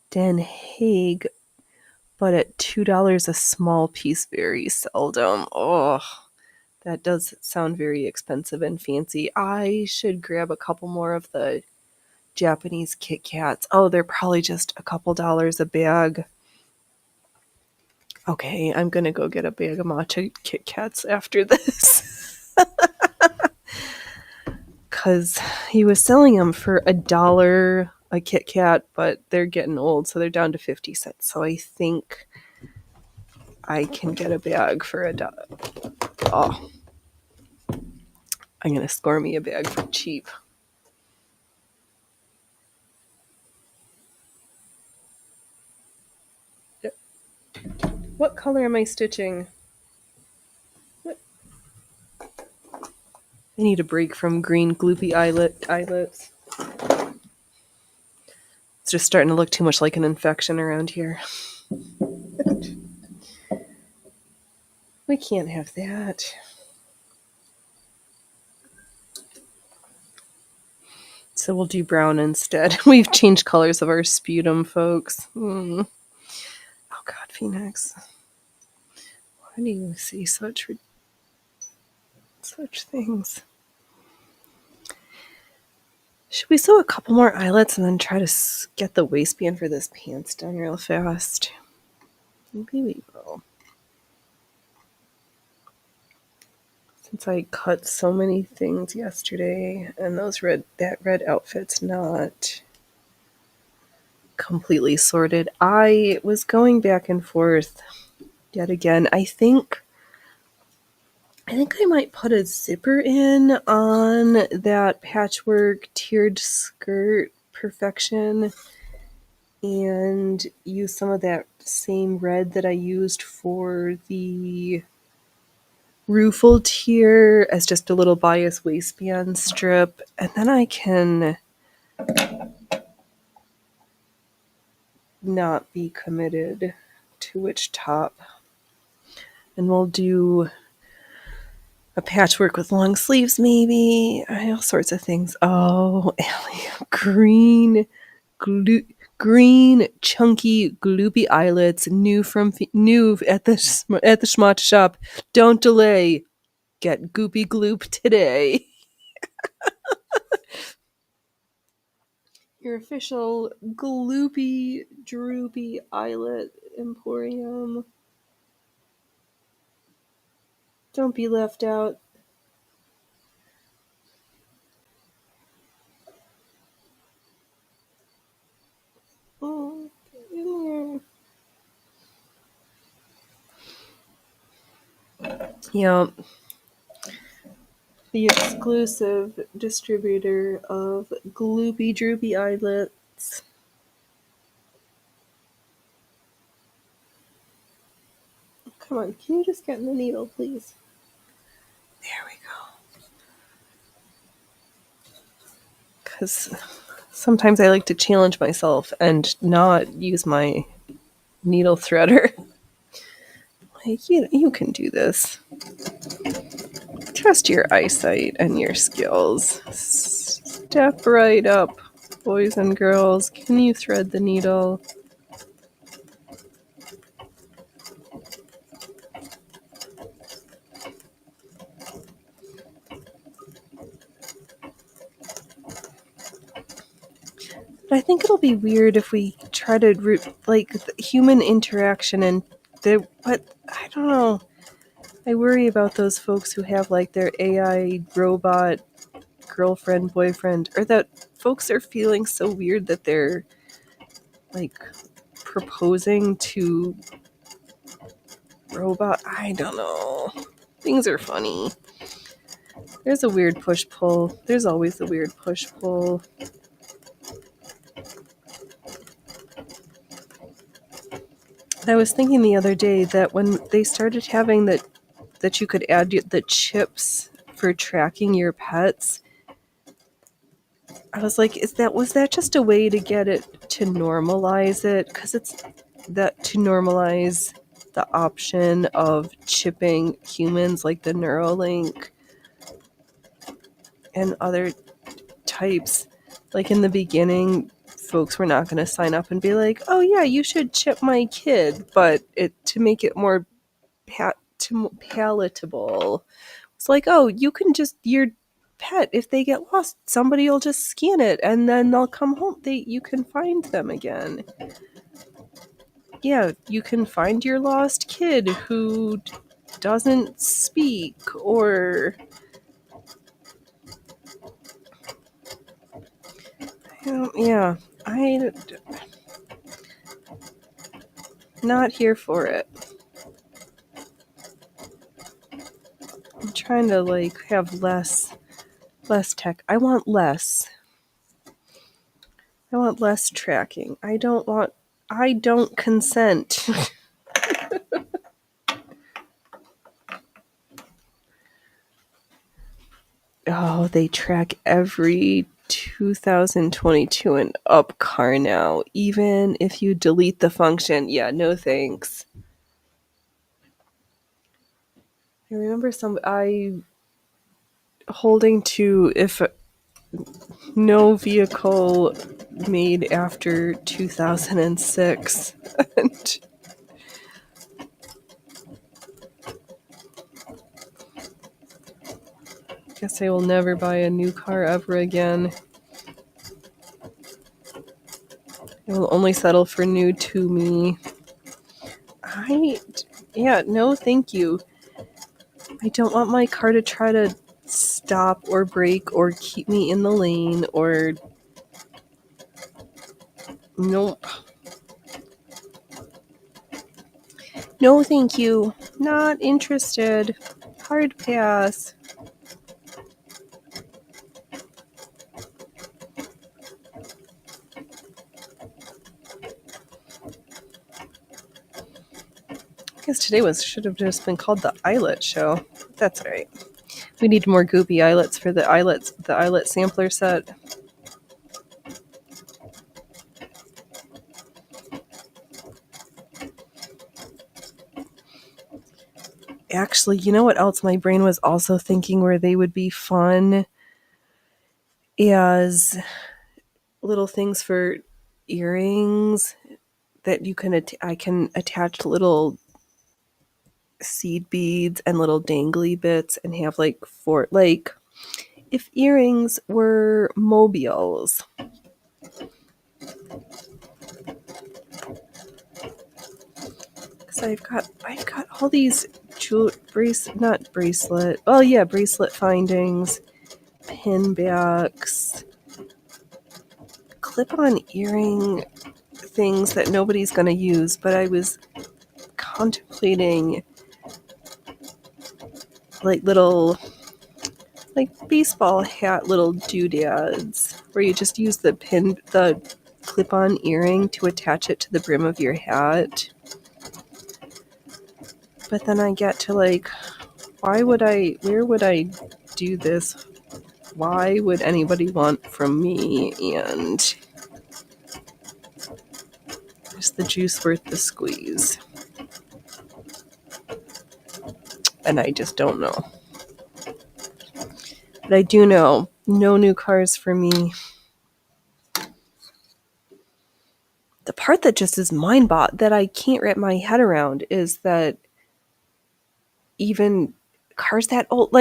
Speaker 1: Den Haag, but at $2 a small piece, very seldom. Oh, that does sound very expensive and fancy. I should grab a couple more of the Japanese Kit Kats. Oh, they're probably just a couple dollars a bag. Okay, I'm gonna go get a bag of matcha Kit Kats after this. Because he was selling them for $1 a Kit Kat, but they're getting old, so they're down to 50 cents. So I think I can get a bag for $1. Oh, I'm gonna score me a bag for cheap. Yep. What color am I stitching? What? I need a break from green gloopy eyelets. It's just starting to look too much like an infection around here. We can't have that. So we'll do brown instead. We've changed colors of our sputum, folks. Oh God, Phoenix. Why do you say such things? Should we sew a couple more eyelets and then try to get the waistband for this pants done real fast? Maybe we will. Since I cut so many things yesterday and that red outfit's not completely sorted. I was going back and forth yet again. I think I might put a zipper in on that patchwork tiered skirt perfection and use some of that same red that I used for the ruffle tier as just a little bias waistband strip, and then I can not be committed to which top. And we'll do a patchwork with long sleeves, maybe. All sorts of things. Oh, Allie, green chunky gloopy eyelets, new at the Schmott shop. Don't delay. Get goopy gloop today. Your official gloopy droopy eyelet emporium. Don't be left out. Oh, get in there. Yeah. The exclusive distributor of gloopy droopy eyelets. Come on, can you just get in the needle, please? There we go. Because sometimes I like to challenge myself and not use my needle threader. Like, you can do this. Trust your eyesight and your skills. Step right up, boys and girls. Can you thread the needle? But I think it'll be weird if we try to human interaction and but I don't know. I worry about those folks who have like their AI robot girlfriend, boyfriend, or that folks are feeling so weird that they're like proposing to robot. I don't know. Things are funny. There's a weird push-pull. There's always a weird push-pull. I was thinking the other day that when they started having that you could add the chips for tracking your pets, I was like, was that just a way to get it to normalize it? Because it's that to normalize the option of chipping humans like the Neuralink and other types. Like in the beginning, folks were not going to sign up and be like, "Oh yeah, you should chip my kid," but to make it more palatable, it's like, "Oh, you can just your pet, if they get lost, somebody will just scan it and then they'll come home. You can find them again." yeah, you can find your lost kid who doesn't speak, or yeah, I'm not here for it. I'm trying to like have less tech. I want less tracking. I don't consent. Oh, they track every 2022 and up car now, even if you delete the function. Yeah, no thanks. I remember I holding to if no vehicle made after 2006. And guess I will never buy a new car ever again. I will only settle for new to me. No, thank you. I don't want my car to try to stop or brake or keep me in the lane or. Nope. No, thank you. Not interested. Hard pass. I guess today should have just been called the Eyelet Show. That's all right. We need more goopy eyelets for the eyelet sampler set. Actually, you know what else my brain was also thinking where they would be fun as little things for earrings that I can attach little seed beads and little dangly bits and have if earrings were mobiles. Because I've got all these bracelet findings, pin backs, clip-on earring things that nobody's going to use, but I was contemplating like little baseball hat little doodads where you just use the clip-on earring to attach it to the brim of your hat. But then I get to where would I do this? Why would anybody want from me? And is the juice worth the squeeze? And I just don't know. But I do know, no new cars for me. The part that just is mind-bot that I can't wrap my head around is that even cars that old,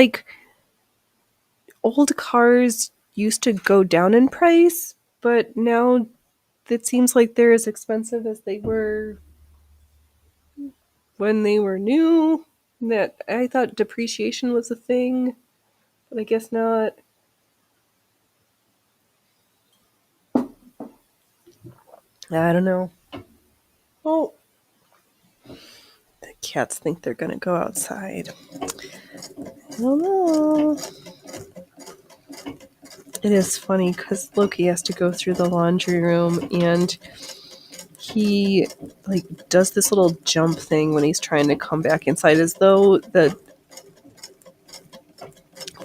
Speaker 1: old cars used to go down in price, but now it seems like they're as expensive as they were when they were new. That I thought depreciation was a thing, but I guess not. I don't know. Oh, the cats think they're gonna go outside. I don't know. It is funny because Loki has to go through the laundry room and he does this little jump thing when he's trying to come back inside, as though the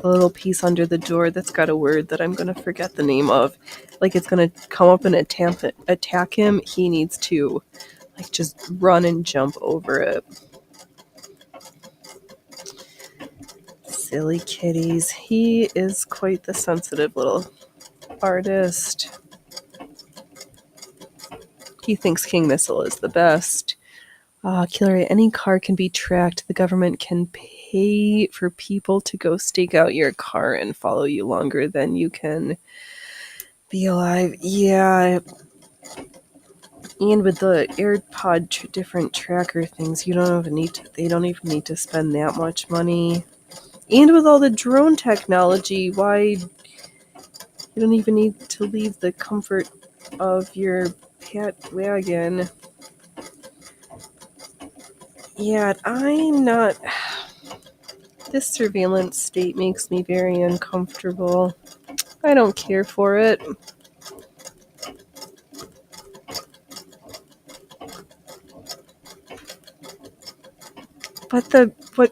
Speaker 1: little piece under the door that's got a word that I'm gonna forget the name of, it's gonna come up and attack him. He needs to just run and jump over it. Silly kitties. He is quite the sensitive little artist. He thinks King Missile is the best. Killer, any car can be tracked. The government can pay for people to go stake out your car and follow you longer than you can be alive. Yeah. And with the AirPod different tracker things, they don't even need to spend that much money. And with all the drone technology, why you don't even need to leave the comfort of your pet wagon. Yeah, I'm not. This surveillance state makes me very uncomfortable. I don't care for it. But what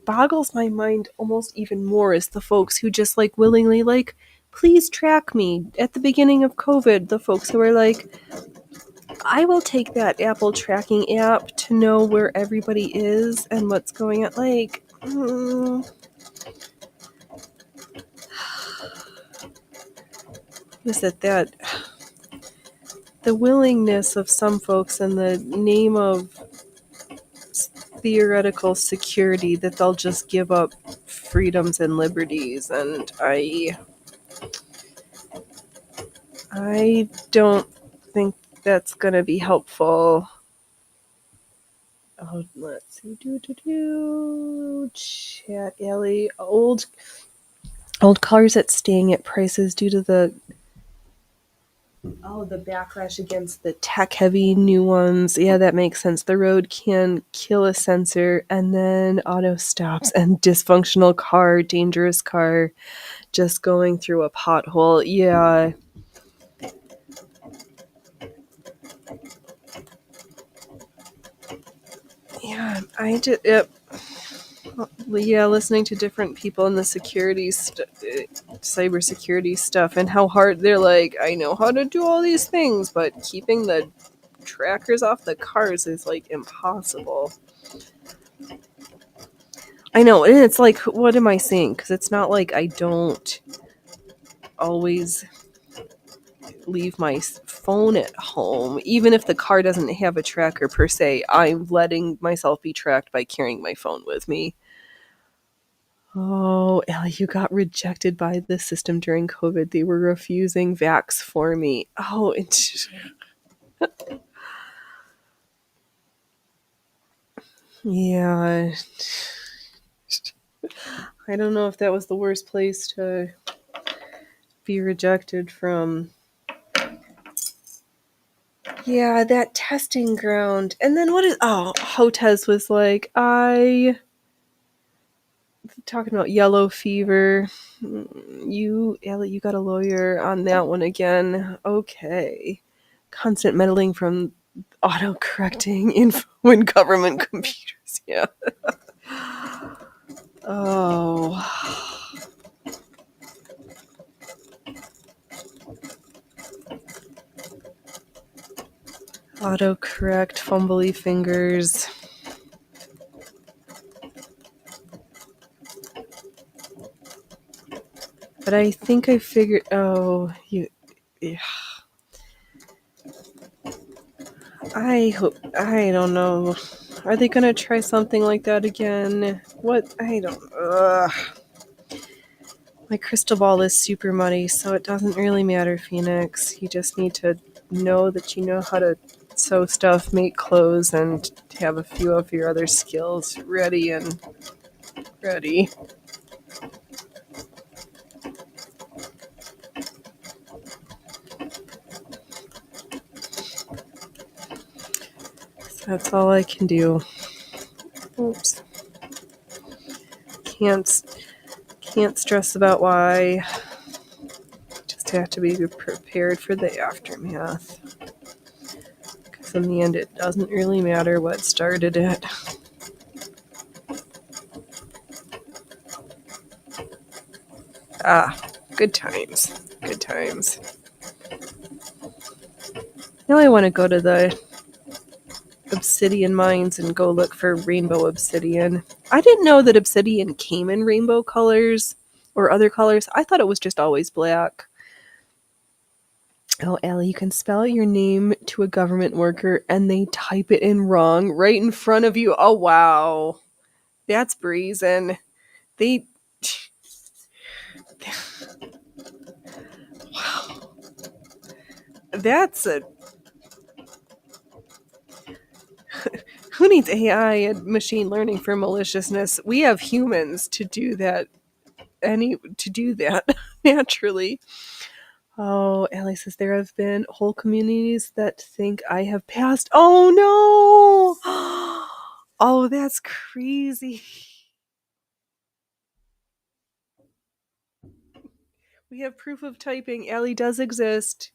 Speaker 1: boggles my mind almost even more is the folks who just like willingly like, please track me. At the beginning of COVID, the folks who were like, I will take that Apple tracking app to know where everybody is and what's going on. Like, is it that the willingness of some folks in the name of theoretical security that they'll just give up freedoms and liberties, and I don't think that's gonna be helpful. Oh, let's see. Chat alley. Old cars at staying at prices due to the backlash against the tech-heavy new ones. Yeah, that makes sense. The road can kill a sensor, and then auto stops and dysfunctional car, dangerous car, just going through a pothole. Yeah. Yeah, I did. Yep. Yeah, listening to different people in the cybersecurity stuff, and how hard they're like, I know how to do all these things, but keeping the trackers off the cars is like impossible. I know, and it's like, what am I saying? Because it's not like I don't always leave my phone at home. Even if the car doesn't have a tracker per se, I'm letting myself be tracked by carrying my phone with me. Oh, Ellie, you got rejected by the system during COVID. They were refusing vax for me. Oh, yeah. I don't know if that was the worst place to be rejected from. Yeah, that testing ground. And then Hotez was like, talking about yellow fever. Ellie, you got a lawyer on that one again. Okay. Constant meddling from auto-correcting info in government computers. Yeah. Oh. Autocorrect, fumbly fingers. But I think I figured. Oh, you. Yeah. I hope. I don't know. Are they gonna try something like that again? What? I don't. Ugh. My crystal ball is super muddy, so it doesn't really matter, Phoenix. You just need to know that you know how to sew stuff, make clothes, and have a few of your other skills ready and ready. So that's all I can do. Oops. Can't stress about why. Just have to be prepared for the aftermath. Because in the end, it doesn't really matter what started it. Good times. Good times. Now I want to go to the obsidian mines and go look for rainbow obsidian. I didn't know that obsidian came in rainbow colors or other colors. I thought it was just always black. Oh, Ellie, you can spell your name to a government worker and they type it in wrong right in front of you. Oh, wow. That's brazen. They... Wow. That's a... Who needs AI and machine learning for maliciousness? We have humans to do that. Naturally. Oh, Allie says there have been whole communities that think I have passed. Oh no! Oh, that's crazy. We have proof of typing. Allie does exist.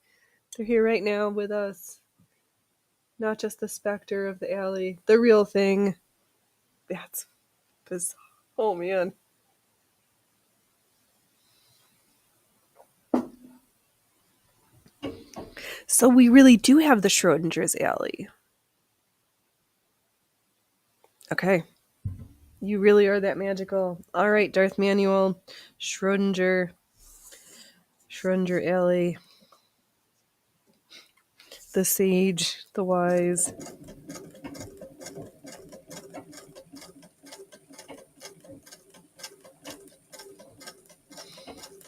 Speaker 1: They're here right now with us. Not just the specter of the Allie. The real thing. That's bizarre. Oh man. So we really do have the Schrodinger's Allie. Okay. You really are that magical. All right, Darth Manuel, Schrodinger Allie, the sage, the wise.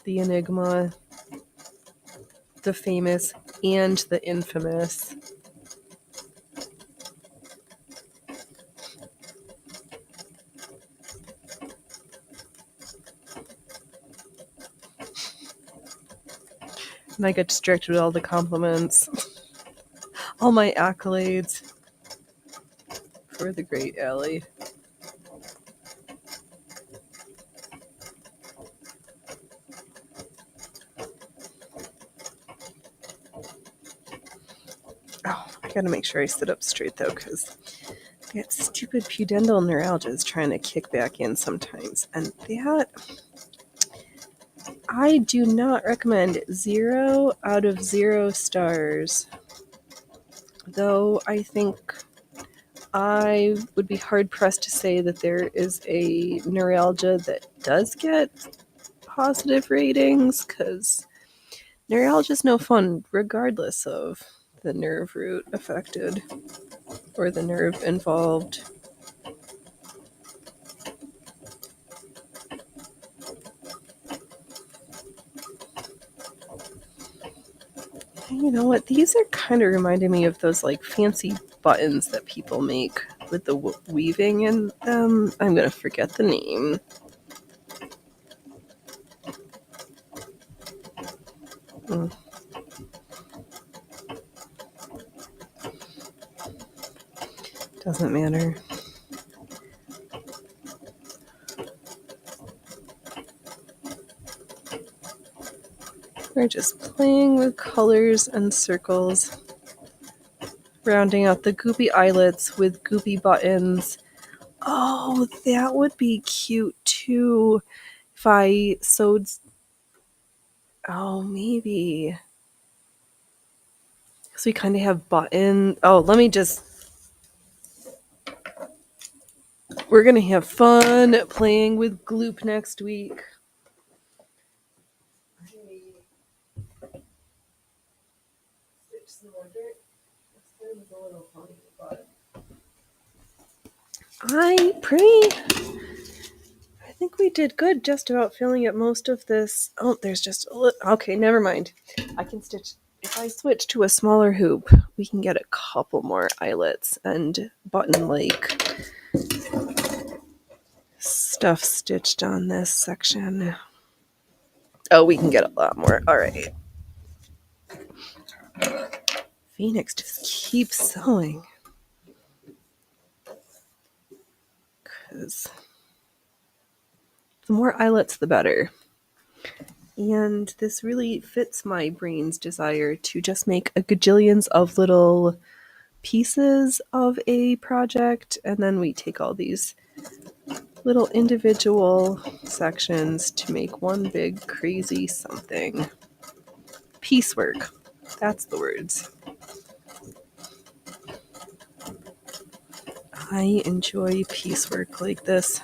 Speaker 1: The enigma, the famous, and the infamous. And I get distracted with all the compliments, all my accolades for the great Allie. Oh, I gotta make sure I sit up straight though, because that stupid pudendal neuralgia is trying to kick back in sometimes. And that, I do not recommend. 0 out of 0 stars. Though I think I would be hard-pressed to say that there is a neuralgia that does get positive ratings, because neuralgia is no fun regardless of the nerve root affected or the nerve involved. You know what? These are kind of reminding me of those like fancy buttons that people make with the weaving in them. I'm gonna forget the name. Doesn't matter. We're just playing with colors and circles, rounding out the goopy eyelets with goopy buttons. Oh, that would be cute too if I sewed. Oh, maybe. Because we kind of have button. Oh, let me just. We're going to have fun playing with Gloop next week. I think we did good just about filling up most of this. Oh, there's just a little. Okay, never mind. I can stitch. If I switch to a smaller hoop, we can get a couple more eyelets and button-like stuff stitched on this section. Oh, we can get a lot more. All right. Phoenix just keeps sewing. Because the more eyelets, the better. And this really fits my brain's desire to just make a gajillions of little pieces of a project, and then we take all these little individual sections to make one big crazy something. Piecework. That's the words. I enjoy piecework like this.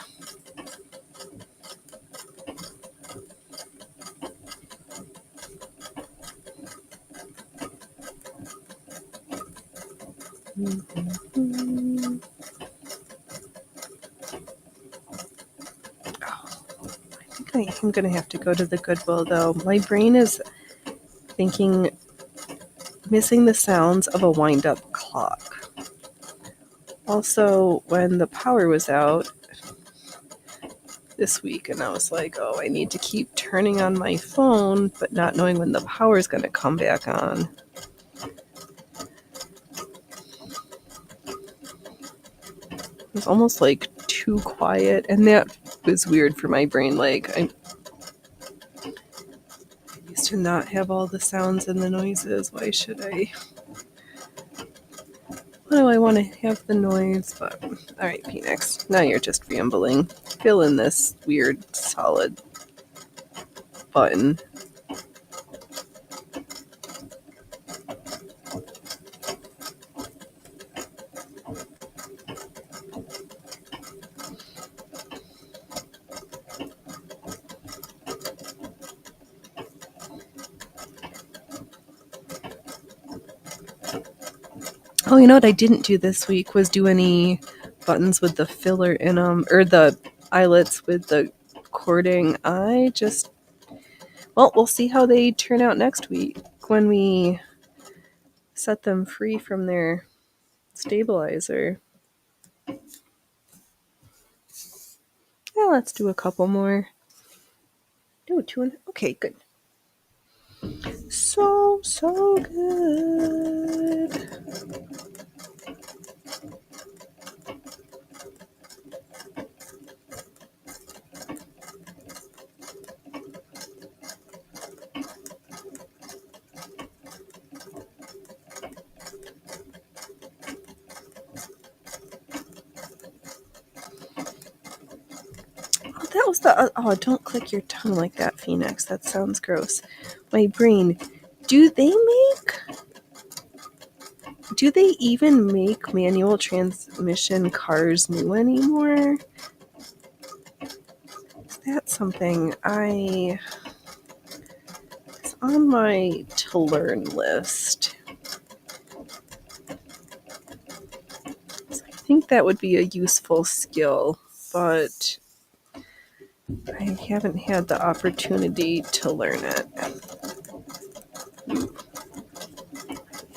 Speaker 1: Mm-hmm. I think I am going to have to go to the Goodwill, though. My brain is missing the sounds of a wind-up clock. Also, when the power was out this week, and I was like, oh, I need to keep turning on my phone, but not knowing when the power is going to come back on. It was almost like too quiet, and that was weird for my brain. Like, I used to not have all the sounds and the noises. Why should I? Why do I want to have the noise? But all right, Phoenix, now you're just rambling. Fill in this weird solid button. Oh, you know what I didn't do this week was do any buttons with the filler in them, or the eyelets with the cording. Well, we'll see how they turn out next week when we set them free from their stabilizer. Yeah, let's do a couple more. Oh, okay, good. So good. That was the... oh, don't click your tongue like that, Phoenix. That sounds gross. My brain. Do they even make manual transmission cars new anymore? Is that something it's on my to learn list? So I think that would be a useful skill, but I haven't had the opportunity to learn it.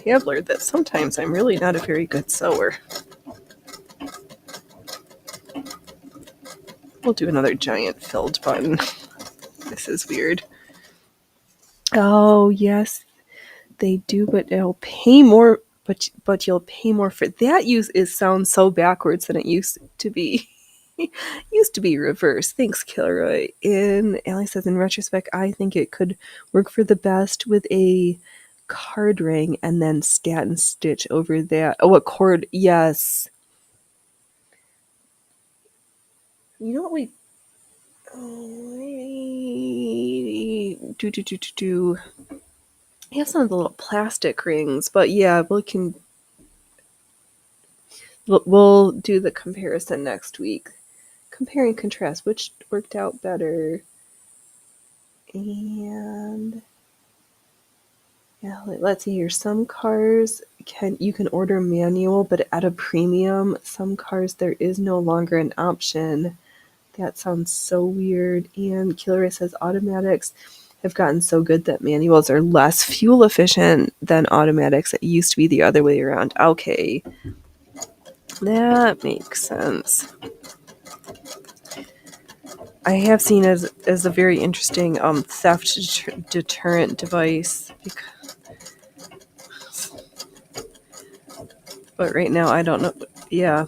Speaker 1: I have learned that sometimes I'm really not a very good sewer. We'll do another giant filled button. This is weird. Oh, yes, they do, but they'll pay more. But you'll pay more for that. Sounds so backwards than it used to be. Used to be reversed. Thanks, Kilroy. Allie says, in retrospect, I think it could work for the best with a card ring and then stat and stitch over that. Oh, a cord. Yes. You know what we do. I have some of the little plastic rings, but yeah, we'll do the comparison next week. Compare and contrast which worked out better. And yeah, let's see here. Some cars you can order manual, but at a premium. Some cars there is no longer an option. That sounds so weird. And Killer says automatics have gotten so good that manuals are less fuel efficient than automatics. It used to be the other way around. Okay, that makes sense. I have seen as a very interesting theft deterrent device. But right now I don't know. Yeah.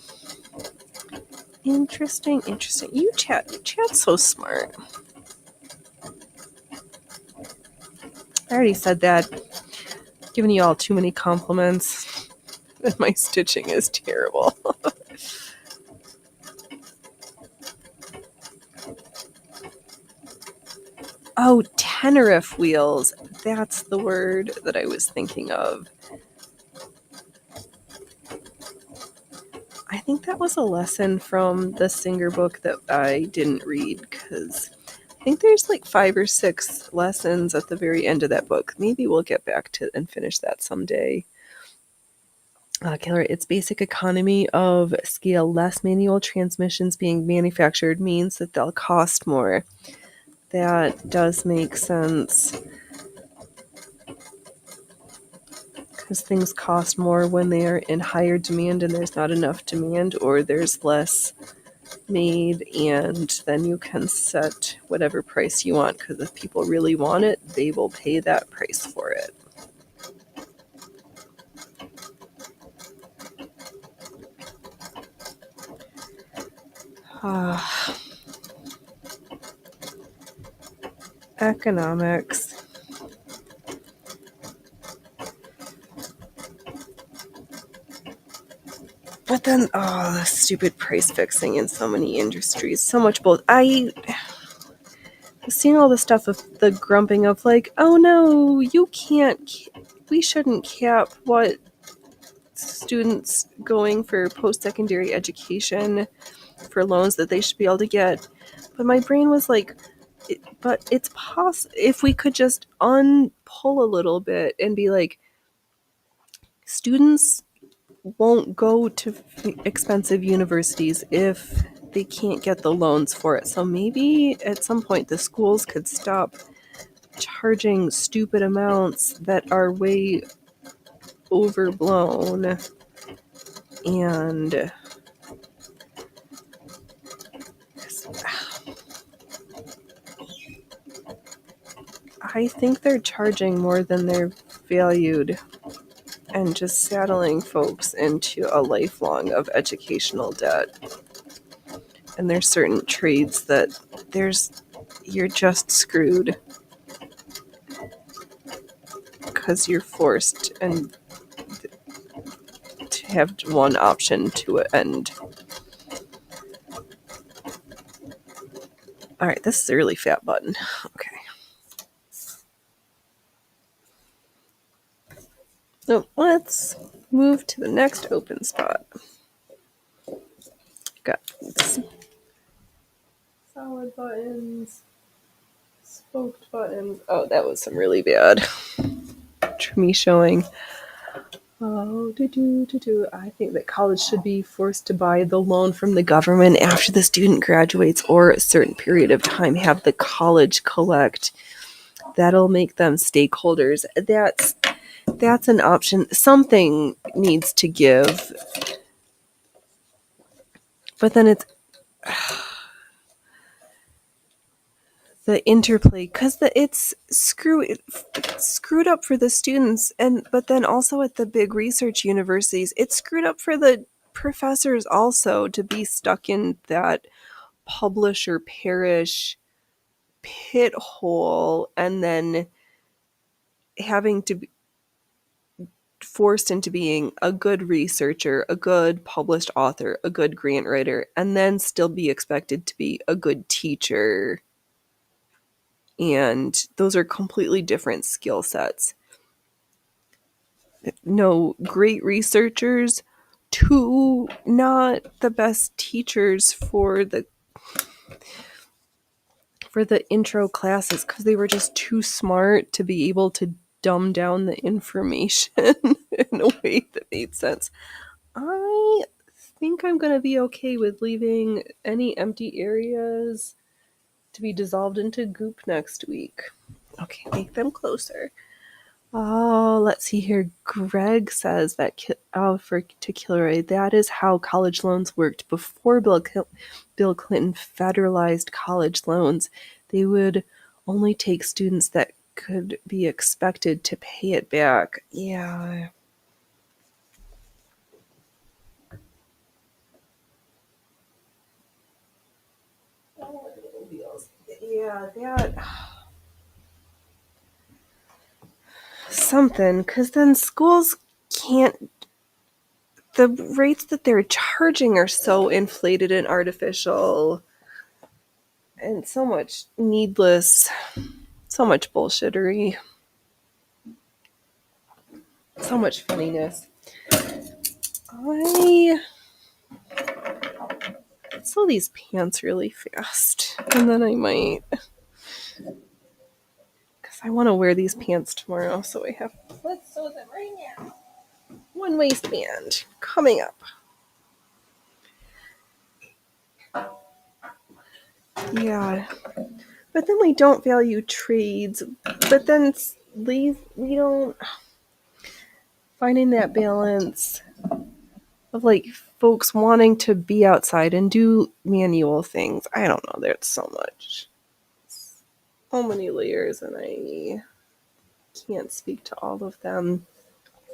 Speaker 1: Interesting. You chat's so smart. I already said that. Giving you all too many compliments. My stitching is terrible. Oh, Tenerife wheels. That's the word that I was thinking of. I think that was a lesson from the Singer book that I didn't read, because I think there's like 5 or 6 lessons at the very end of that book. Maybe we'll get back to and finish that someday. Killer, its basic economy of scale. Less manual transmissions being manufactured means that they'll cost more. That does make sense. because things cost more when they are in higher demand and there's not enough demand, or there's less made, and then you can set whatever price you want, because if people really want it, they will pay that price for it. Economics. But then, the stupid price fixing in so many industries. So much both. I was seeing all the stuff of the grumping of like, oh no, you can't, we shouldn't cap what students going for post-secondary education for loans that they should be able to get. But my brain was like, but it's possible if we could just unpull a little bit and be like, students won't go to expensive universities if they can't get the loans for it. So maybe at some point the schools could stop charging stupid amounts that are way overblown, and I think they're charging more than they're valued and just saddling folks into a lifelong of educational debt. And there's certain trades that you're just screwed because you're forced and to have one option to end. All right, this is a really fat button. Okay. So let's move to the next open spot. Got solid buttons, spoked buttons. Oh, that was some really bad me showing. I think that college should be forced to buy the loan from the government after the student graduates, or a certain period of time have the college collect. That'll make them stakeholders. That's an option. Something needs to give. But then it's the interplay, because it's screwed up for the students, but then also at the big research universities, it's screwed up for the professors also to be stuck in that publish or perish pit hole, and then having to be forced into being a good researcher, a good published author, a good grant writer, and then still be expected to be a good teacher. And those are completely different skill sets. No, great researchers to not the best teachers for the intro classes, because they were just too smart to be able to dumb down the information in a way that made sense. I think I'm going to be okay with leaving any empty areas to be dissolved into goop next week. Okay, make them closer. Oh, let's see here. Greg says that to Kilroy, that is how college loans worked before Bill Clinton federalized college loans. They would only take students that could be expected to pay it back. Yeah. Yeah, that something, because then schools can't, the rates that they're charging are so inflated and artificial, and so much needless, so much bullshittery, so much funniness. I sew these pants really fast, and then I might, because I want to wear these pants tomorrow, so I have, let's sew them right now. One waistband coming up. Yeah, but then we don't value trades, but then we don't finding that balance of like folks wanting to be outside and do manual things. I don't know. There's so much. So many layers, and I can't speak to all of them.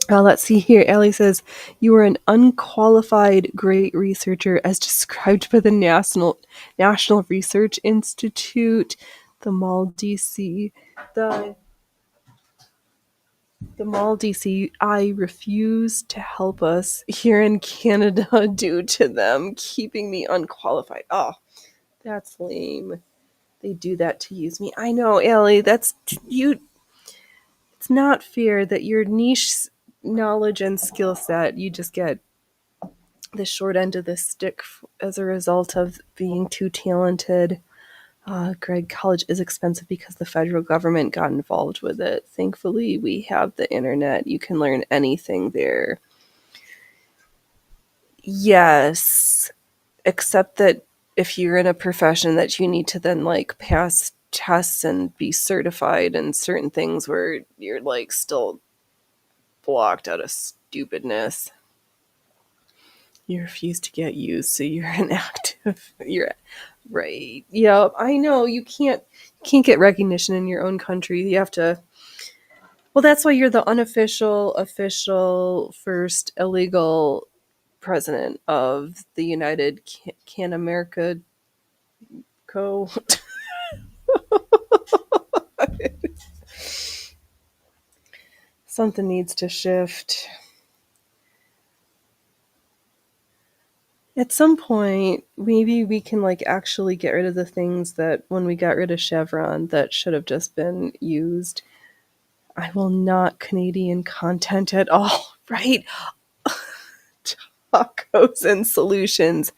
Speaker 1: Let's see here. Allie says, you are an unqualified great researcher as described by the National Research Institute, the Mall DC. The Mall DC, I refuse to help us here in Canada due to them keeping me unqualified. Oh, that's lame. They do that to use me. I know, Allie, that's you. It's not fair that your niche knowledge and skill set, you just get the short end of the stick as a result of being too talented. Greg, college is expensive because the federal government got involved with it. Thankfully, we have the internet. You can learn anything there. Yes, except that if you're in a profession that you need to then like pass tests and be certified in certain things where you're like still blocked out of stupidness. You refuse to get used, so you're inactive. You're right. Yep, I know. You can't get recognition in your own country. You have to. Well, that's why you're the unofficial, official, first illegal president of the United Can America Co. Something needs to shift. At some point, maybe we can like actually get rid of the things that when we got rid of Chevron that should have just been used. I will not Canadian content at all, right? Tacos and solutions.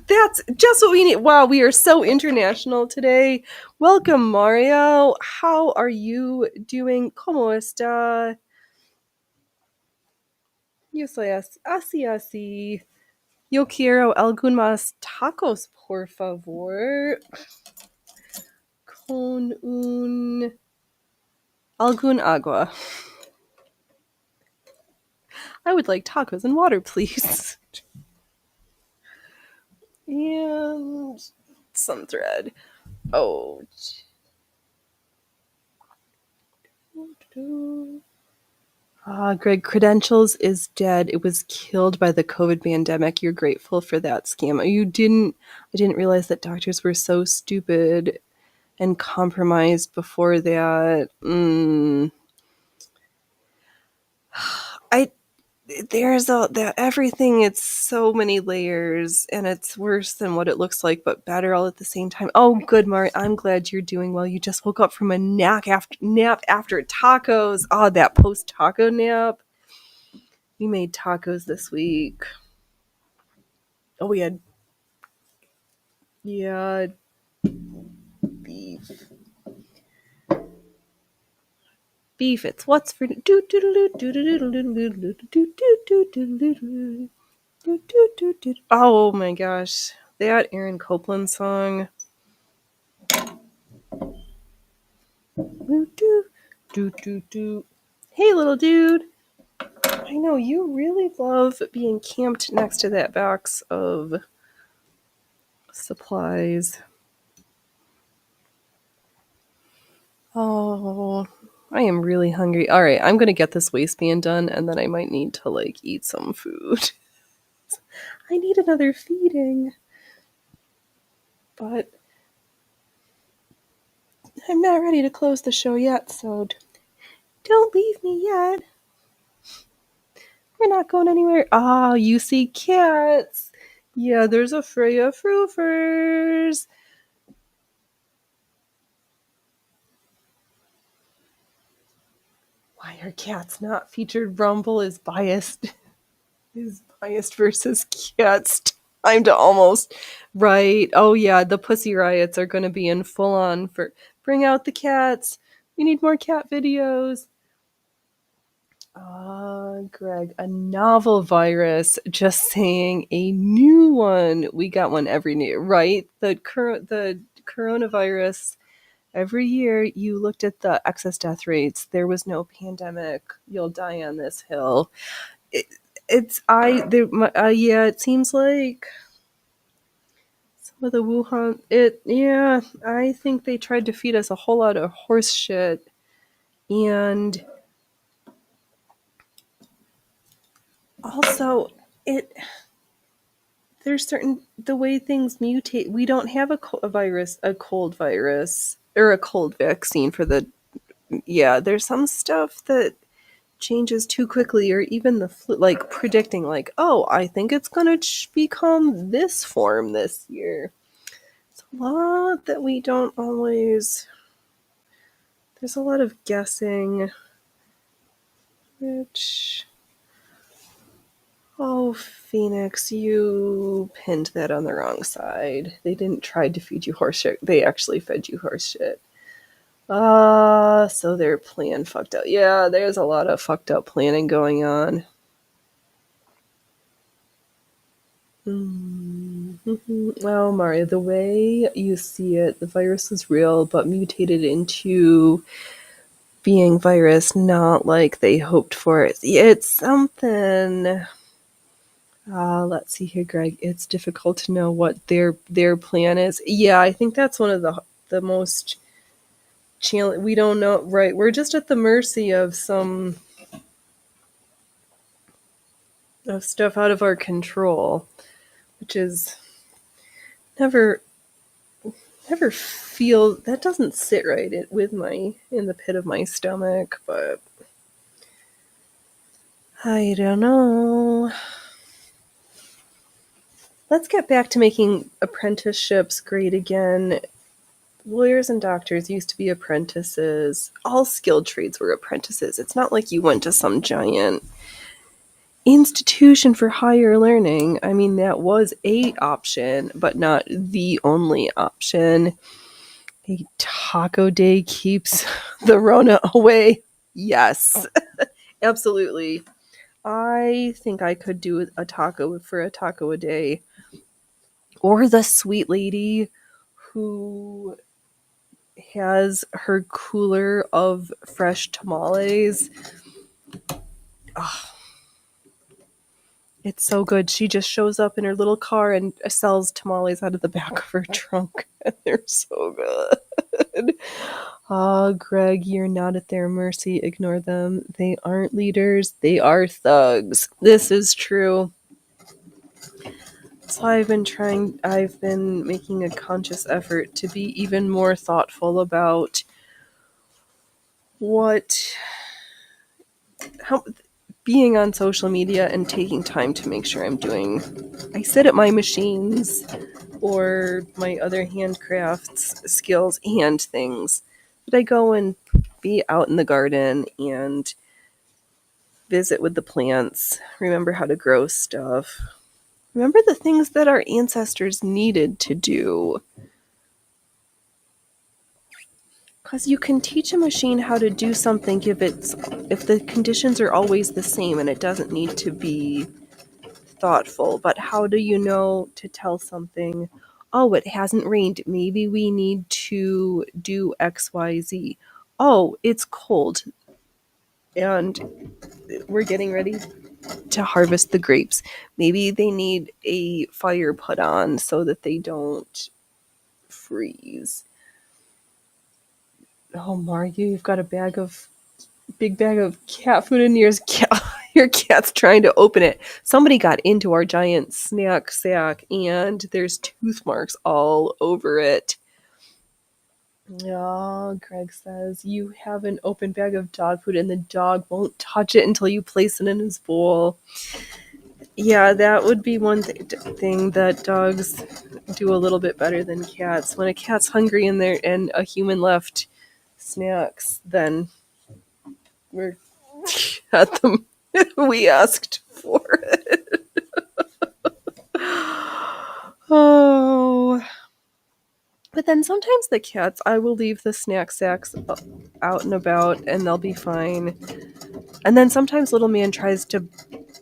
Speaker 1: That's just what we need. Wow, we are so international today. Welcome, Mario. How are you doing? ¿Cómo está? Yo soy así. Yo quiero algún más tacos, por favor. Con algún agua. I would like tacos and water, please. And some thread. Oh. Greg, Credentials is dead. It was killed by the COVID pandemic. You're grateful for that scam. I didn't realize that doctors were so stupid and compromised before that. Everything, it's so many layers, and it's worse than what it looks like, but better all at the same time. Oh, good, Mari. I'm glad you're doing well. You just woke up from a nap after tacos. Oh, that post-taco nap. We made tacos this week. Oh, we had beef. It's what's for oh my gosh, that Aaron Copland song. Hey, little dude. I know you really love being camped next to that box of supplies. Oh, I am really hungry. All right, I'm going to get this waistband done, and then I might need to, like, eat some food. I need another feeding. But I'm not ready to close the show yet, so don't leave me yet. We're not going anywhere. Ah, you see cats. Yeah, there's a Freya Froofers. Why are cats not featured? Rumble is biased. Is biased versus cats. Time to almost. Right. Oh, yeah, the Pussy Riots are going to be in full on for bring out the cats. We need more cat videos. Greg, a novel virus. Just saying, a new one. We got one every new, right? The coronavirus Every year you looked at the excess death rates. There was no pandemic. You'll die on this hill. It, yeah, it seems like some of the Wuhan, I think they tried to feed us a whole lot of horse shit. And also, there's the way things mutate. We don't have a cold virus, or a cold vaccine for there's some stuff that changes too quickly, or even the flu, like predicting, like, oh, I think it's going to become this form this year. It's a lot that we don't always, there's a lot of guessing, which, oh, Phoenix, you pinned that on the wrong side. They didn't try to feed you horse shit. They actually fed you horse shit. So their plan fucked up. Yeah, there's a lot of fucked up planning going on. Well, Mario, the way you see it, the virus is real, but mutated into being virus, not like they hoped for it. It's something. Let's see here, Greg. It's difficult to know what their plan is. Yeah, I think that's one of the most challenge. We don't know, right? We're just at the mercy of some of stuff out of our control, which is never feel, that doesn't sit right in the pit of my stomach, but I don't know. Let's get back to making apprenticeships great again. Lawyers and doctors used to be apprentices. All skilled trades were apprentices. It's not like you went to some giant institution for higher learning. I mean, that was a option, but not the only option. A taco day keeps the Rona away. Yes, absolutely. I think I could do a taco a day. Or the sweet lady who has her cooler of fresh tamales. Oh, it's so good. She just shows up in her little car and sells tamales out of the back of her trunk. They're so good. Oh, Greg, you're not at their mercy. Ignore them. They aren't leaders. They are thugs. This is true. So I've been making a conscious effort to be even more thoughtful about how being on social media and taking time to make sure I sit at my machines or my other handcrafts skills and things, but I go and be out in the garden and visit with the plants, remember how to grow stuff, remember the things that our ancestors needed to do. Because you can teach a machine how to do something if the conditions are always the same and it doesn't need to be thoughtful. But how do you know to tell something, oh, it hasn't rained, maybe we need to do XYZ. Oh, it's cold and we're getting ready to harvest the grapes. Maybe they need a fire put on so that they don't freeze. Oh, Mario, you've got a big bag of cat food in yours. Your cat's trying to open it. Somebody got into our giant snack sack and there's tooth marks all over it. Oh, Greg says, you have an open bag of dog food and the dog won't touch it until you place it in his bowl. Yeah, that would be one thing that dogs do a little bit better than cats. When a cat's hungry and a human left snacks, then we're at them. We asked for it. Oh. But then sometimes the cats, I will leave the snack sacks out and about and they'll be fine. And then sometimes little man tries to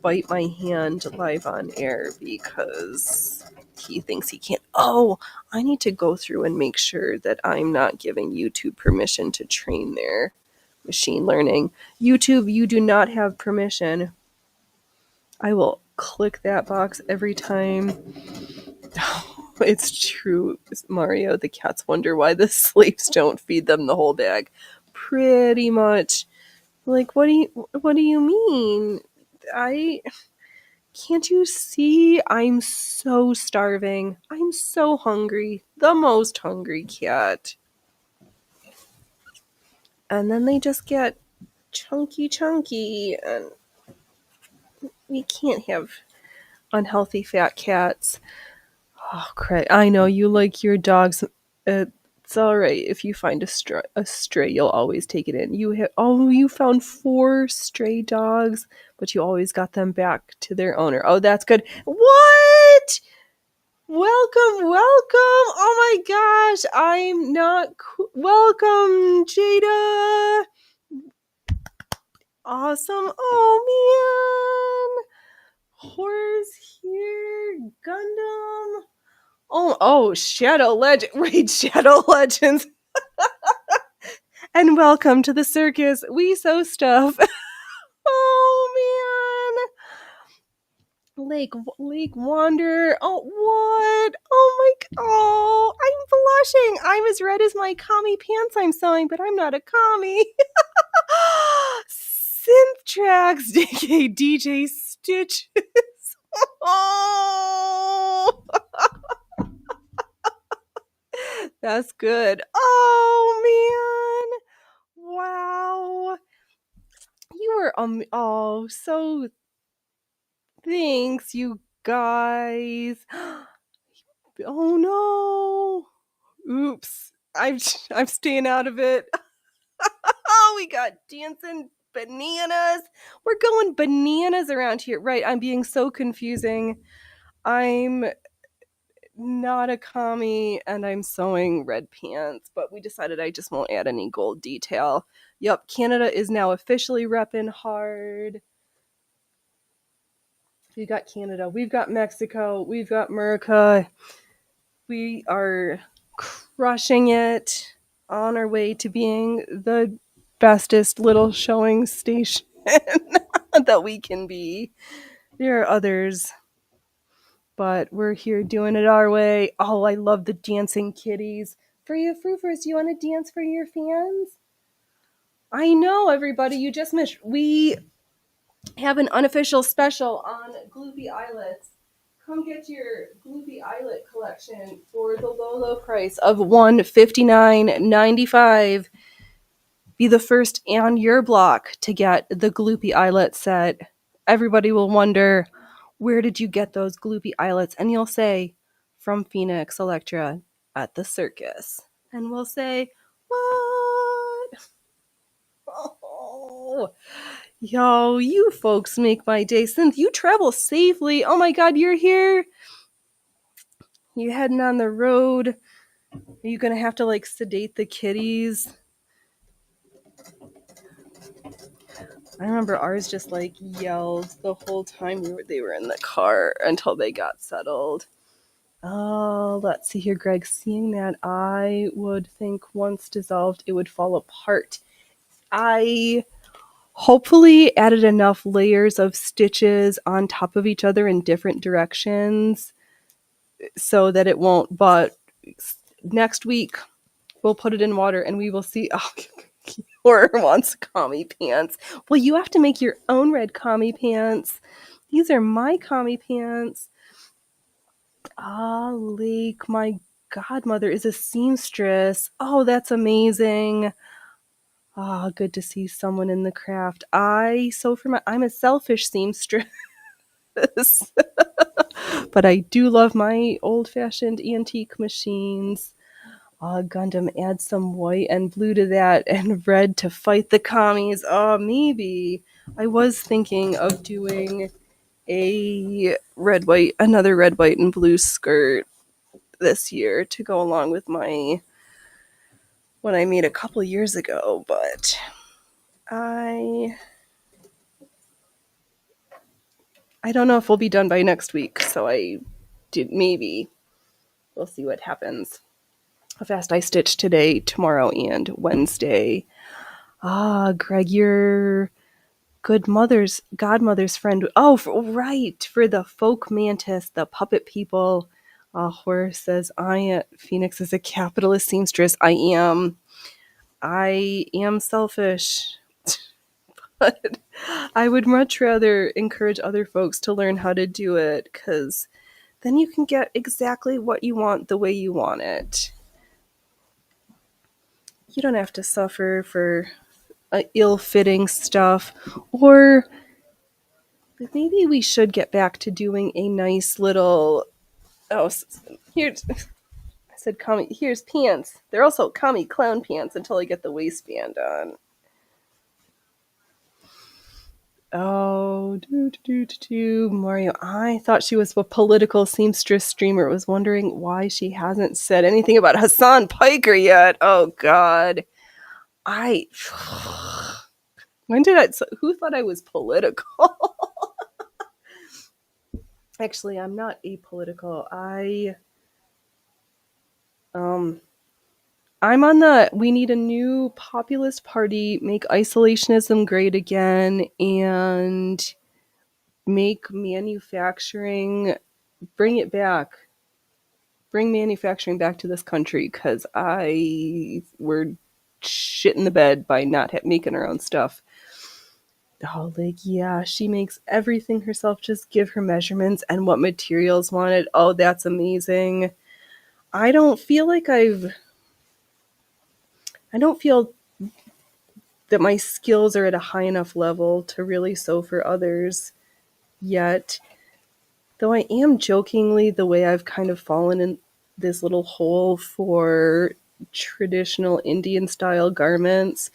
Speaker 1: bite my hand live on air because he thinks he can't. Oh, I need to go through and make sure that I'm not giving YouTube permission to train their machine learning. YouTube, you do not have permission. I will click that box every time. It's true, Mario. The cats wonder why the slaves don't feed them the whole bag. Pretty much. Like, what do you mean? Can't you see? I'm so starving. I'm so hungry. The most hungry cat. And then they just get chunky, and we can't have unhealthy fat cats. Oh, Craig, I know you like your dogs. It's all right if you find a stray. You'll always take it in. You found 4 stray dogs, but you always got them back to their owner. Oh, that's good. What? Welcome. Oh my gosh, I'm not. Welcome, Jada. Awesome. Oh man, horror's here. Gundam. Oh, Shadow Legend. Raid Shadow Legends. And welcome to the circus. We sew stuff. Oh, man. Lake Wanderer. Oh, what? Oh, my. Oh, I'm blushing. I'm as red as my commie pants I'm sewing, but I'm not a commie. Synth Tracks, DJ Stitches. Oh. That's good. Oh man. Wow. You were so thanks you guys. Oh no. Oops. I'm staying out of it. Oh, we got dancing bananas. We're going bananas around here. Right, I'm being so confusing. I'm not a commie and I'm sewing red pants, but we decided I just won't add any gold detail. Yep, Canada is now officially repping hard. We got Canada, we've got Mexico, we've got America. We are crushing it, on our way to being the bestest little showing station that we can be. There are others, but we're here doing it our way. Oh, I love the dancing kitties. For you Froofers, do you want to dance for your fans? I know, everybody, you just missed. We have an unofficial special on Gloopy Eyelets. Come get your Gloopy Eyelet collection for the low price of $159.95. Be the first on your block to get the Gloopy Eyelet set. Everybody will wonder, where did you get those Gloopy Eyelets? And you'll say, from Phoenix Electra at the circus. And we'll say, what? Oh, yo, you folks make my day. Synth, you travel safely. Oh my god, you're here. You heading on the road. Are you gonna have to like sedate the kitties? I remember ours just like yelled the whole time they were in the car until they got settled. Oh, let's see here, Greg. Seeing that, I would think once dissolved, it would fall apart. I hopefully added enough layers of stitches on top of each other in different directions so that it won't. But next week, we'll put it in water and we will see. Oh, Horror wants commie pants. Well, you have to make your own red commie pants. These are my commie pants. Ah, Lake, my godmother is a seamstress. Oh, that's amazing. Ah, good to see someone in the craft. I'm a selfish seamstress. But I do love my old-fashioned antique machines. Gundam, add some white and blue to that and red to fight the commies. Oh, maybe. I was thinking of doing another red, white, and blue skirt this year to go along with my one I made a couple years ago, but I don't know if we'll be done by next week, so I maybe. We'll see what happens. How fast I stitch today, tomorrow, and Wednesday. Greg, your godmother's friend. Oh, right, for the folk mantis, the puppet people. Horace says, Phoenix is a capitalist seamstress. I am selfish. But I would much rather encourage other folks to learn how to do it, because then you can get exactly what you want the way you want it. You don't have to suffer for ill-fitting stuff. Or maybe we should get back to doing a nice little... Oh, here's... I said, here's pants. They're also commie clown pants until I get the waistband on. Oh, Mario. I thought she was a political seamstress streamer. Was wondering why she hasn't said anything about Hassan Piker yet. Oh, God. Who thought I was political? Actually, I'm not apolitical. I'm on we need a new populist party, make isolationism great again, and make manufacturing, bring manufacturing back to this country, because we're shit in the bed by not making our own stuff. Oh, yeah, she makes everything herself. Just give her measurements and what materials wanted. Oh, that's amazing. I don't feel that my skills are at a high enough level to really sew for others yet. Though I am jokingly, the way I've kind of fallen in this little hole for traditional Indian style garments,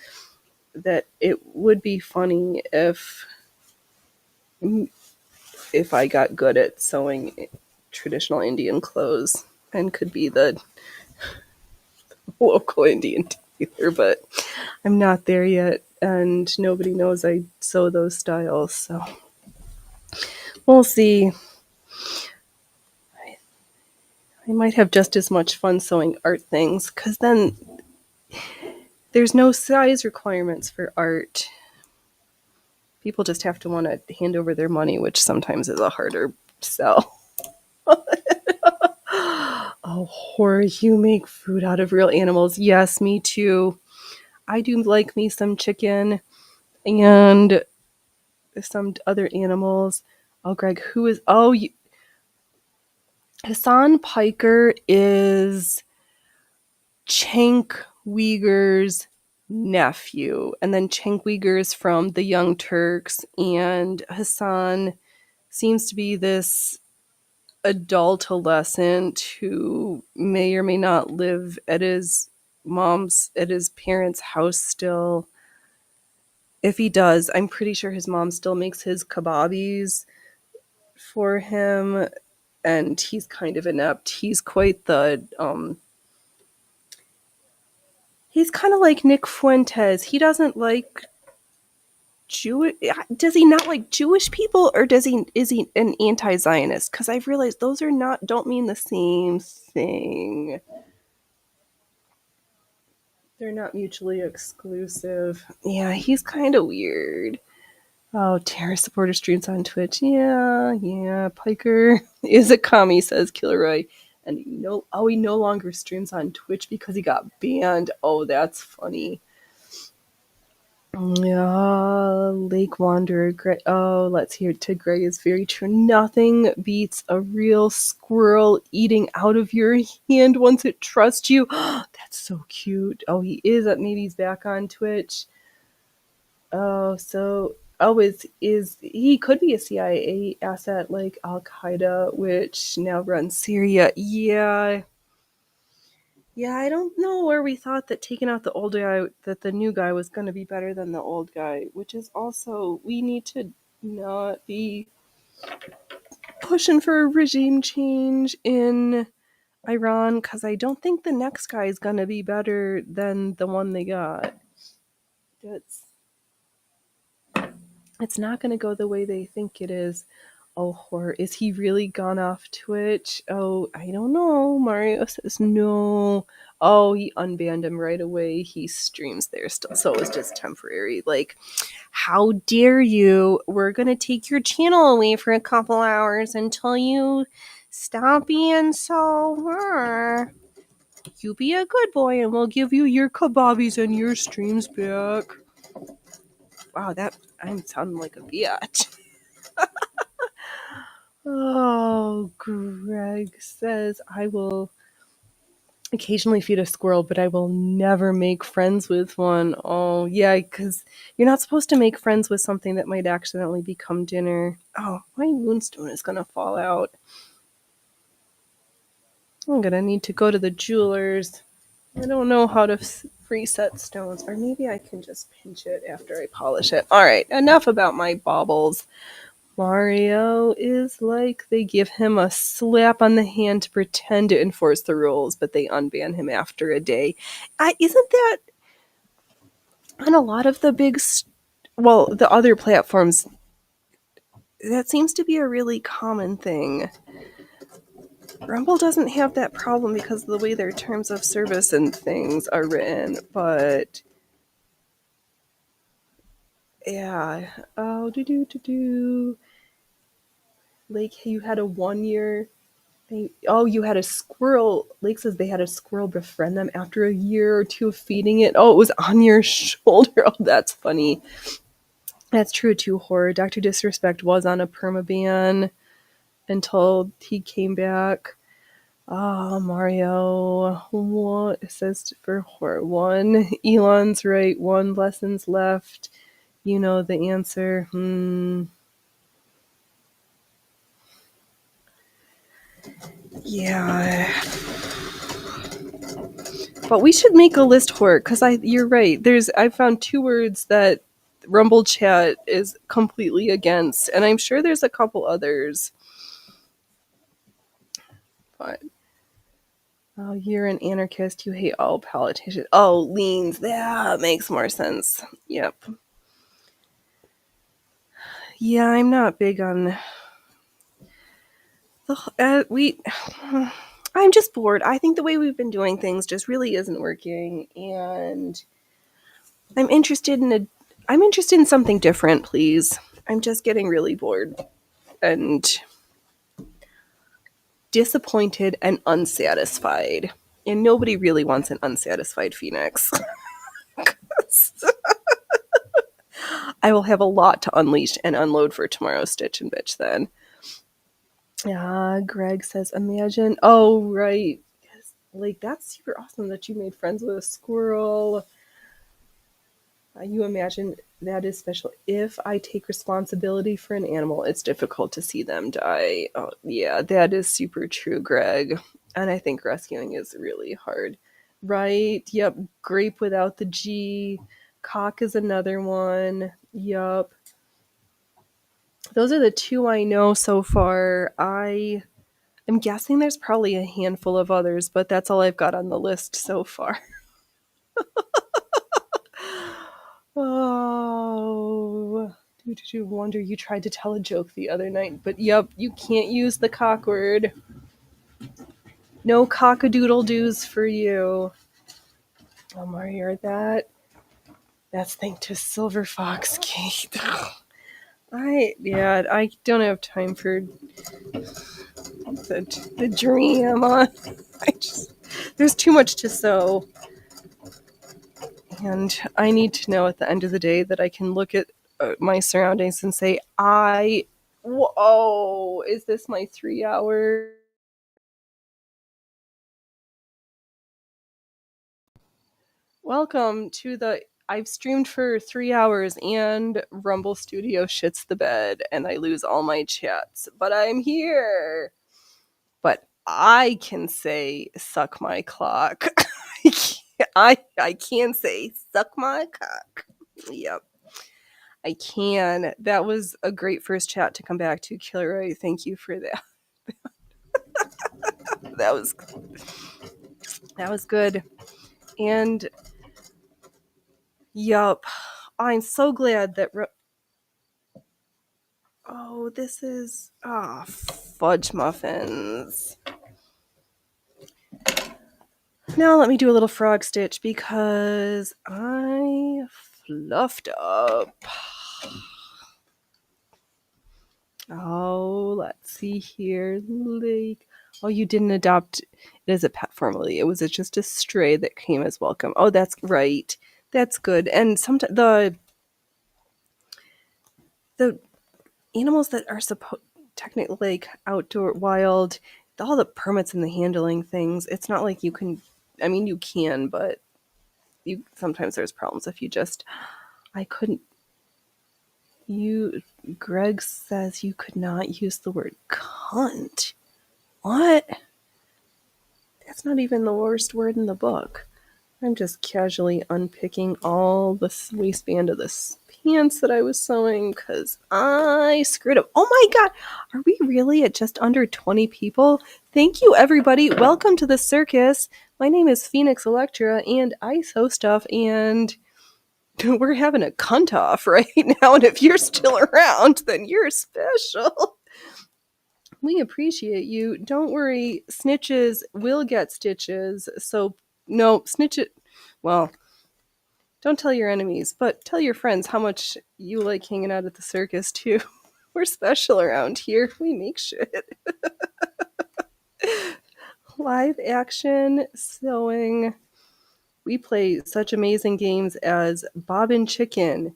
Speaker 1: that it would be funny if I got good at sewing traditional Indian clothes and could be the local Indian tailor, but I'm not there yet, and nobody knows I sew those styles, so we'll see. I might have just as much fun sewing art things, because then there's no size requirements for art. People just have to want to hand over their money, which sometimes is a harder sell. Oh, horror, you make food out of real animals. Yes, me too. I do like me some chicken and some other animals. Oh, Greg, who is... Oh, Hassan Piker is Cenk Uyghur's nephew. And then Cenk Uyghur is from the Young Turks. And Hassan seems to be this adolescent who may or may not live at his parents' house still. If he does, I'm pretty sure his mom still makes his kebabis for him, and he's kind of inept. He's quite the he's kind of like Nick Fuentes. He doesn't like does he not like Jewish people, or is he an anti-Zionist? Because I've realized those don't mean the same thing. They're not mutually exclusive. Yeah, he's kind of weird. Oh, terror supporter streams on Twitch. Yeah. Piker is a commie, says Killeroy. And he no longer streams on Twitch because he got banned. Oh, that's funny. Yeah, Lake Wanderer. Let's hear it. To Greg is very true. Nothing beats a real squirrel eating out of your hand once it trusts you. That's so cute. Oh, he is. Maybe he's back on Twitch. He could be a CIA asset like Al Qaeda, which now runs Syria. Yeah, I don't know where we thought that taking out the old guy, that the new guy was going to be better than the old guy, which is also, we need to not be pushing for a regime change in Iran, because I don't think the next guy is going to be better than the one they got. It's not going to go the way they think it is. Oh, horror. Is he really gone off Twitch? Oh, I don't know. Mario says no. Oh, he unbanned him right away. He streams there still, so it was just temporary. Like, how dare you? We're gonna take your channel away for a couple hours until you stop being so. You be a good boy, and we'll give you your kebabs and your streams back. Wow, that I'm sounding like a bitch. Oh, Greg says, I will occasionally feed a squirrel, but I will never make friends with one. Oh, yeah, because you're not supposed to make friends with something that might accidentally become dinner. Oh, my moonstone is going to fall out. I'm going to need to go to the jeweler's. I don't know how to reset stones, or maybe I can just pinch it after I polish it. All right, enough about my baubles. Mario is like they give him a slap on the hand to pretend to enforce the rules, but they unban him after a day. Isn't that on a lot of the the other platforms? That seems to be a really common thing. Rumble doesn't have that problem because of the way their terms of service and things are written, but yeah. Oh, do. Like you had a 1 year. You had a squirrel. Lake says they had a squirrel befriend them after a year or two of feeding it. Oh, it was on your shoulder. Oh, that's funny. That's true too, horror. Dr. Disrespect was on a permaban until he came back. Oh, Mario. What it says for horror? 1. Elon's right. 1 lessons left. You know the answer. Yeah. But we should make a list for it because you're right. I found 2 words that Rumble Chat is completely against, and I'm sure there's a couple others. But you're an anarchist. You hate all politicians. Oh, leans. That makes more sense. Yep. Yeah, I'm not big on we. I'm just bored. I think the way we've been doing things just really isn't working, and I'm interested in something different, please. I'm just getting really bored and disappointed and unsatisfied. And nobody really wants an unsatisfied Phoenix. I will have a lot to unleash and unload for tomorrow's Stitch and Bitch then. Greg says, imagine. Oh, right. Yes, like, that's super awesome that you made friends with a squirrel. You imagine that is special. If I take responsibility for an animal, it's difficult to see them die. Oh, yeah, that is super true, Greg. And I think rescuing is really hard. Right? Yep. Grape without the G. Cock is another one. Yup. Those are the 2 I know so far. I'm guessing there's probably a handful of others, but that's all I've got on the list so far. Oh, did you wonder you tried to tell a joke the other night? But yep, you can't use the cock word. No cockadoodle doos for you. Oh, Mario, that's thanks to Silver Fox Kate. I don't have time for the drama. There's too much to sew. And I need to know at the end of the day that I can look at my surroundings and say, whoa, is this my 3 hour? Welcome to I've streamed for 3 hours and Rumble Studio shits the bed and I lose all my chats, but I'm here. But I can say, suck my clock. I can say, suck my cock. Yep. I can. That was a great first chat to come back to, Kilroy. Thank you for that. that was good. And yup, I'm so glad that Oh, this is fudge muffins. Now let me do a little frog stitch because I fluffed up. Oh, let's see here. Like, oh, you didn't adopt it as a pet formally. It was just a stray that came as welcome. Oh, that's right. That's good. And sometimes the animals that are supposed technically like outdoor wild, all the permits and the handling things. It's not like you can. I mean, you can, but you sometimes there's problems if you just. I couldn't. You. Greg says you could not use the word cunt. What? That's not even the worst word in the book. I'm just casually unpicking all the waistband of the pants that I was sewing because I screwed up. Oh my god, are we really at just under 20 people? Thank you, everybody. Welcome to the circus. My name is Phoenix Electra, and I sew stuff, and we're having a cunt off right now. And if you're still around, then you're special. We appreciate you. Don't worry, snitches will get stitches. So, no, snitch it. Well, don't tell your enemies, but tell your friends how much you like hanging out at the circus, too. We're special around here. We make shit. Live action sewing. We play such amazing games as Bobbin Chicken.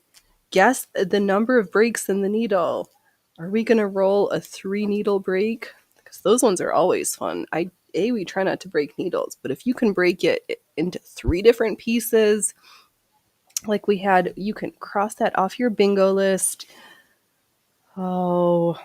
Speaker 1: Guess the number of breaks in the needle. Are we going to roll a 3-needle break? Because those ones are always fun. We try not to break needles, but if you can break it into 3 different pieces, like we had, you can cross that off your bingo list. Oh,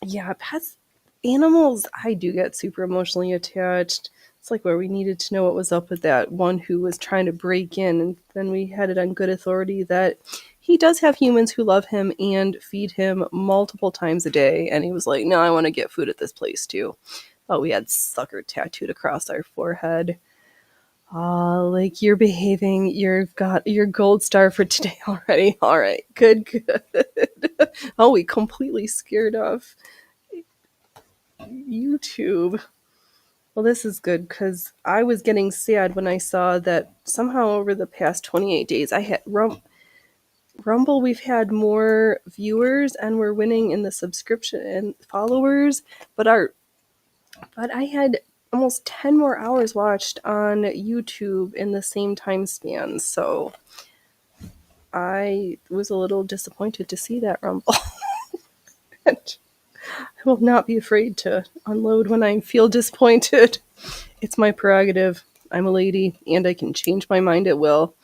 Speaker 1: yeah, pets, animals, I do get super emotionally attached. It's like where we needed to know what was up with that one who was trying to break in, and then we had it on good authority that he does have humans who love him and feed him multiple times a day, and he was like, no, I want to get food at this place too. Oh, we had sucker tattooed across our forehead. Like you're behaving, you've got your gold star for today already. All right, good. Oh, we completely scared off YouTube. Well, this is good because I was getting sad when I saw that somehow over the past 28 days, I had Rumble, we've had more viewers and we're winning in the subscription and followers, but I had almost 10 more hours watched on YouTube in the same time span, so I was a little disappointed to see that, Rumble. And I will not be afraid to unload when I feel disappointed. It's my prerogative. I'm a lady, and I can change my mind at will.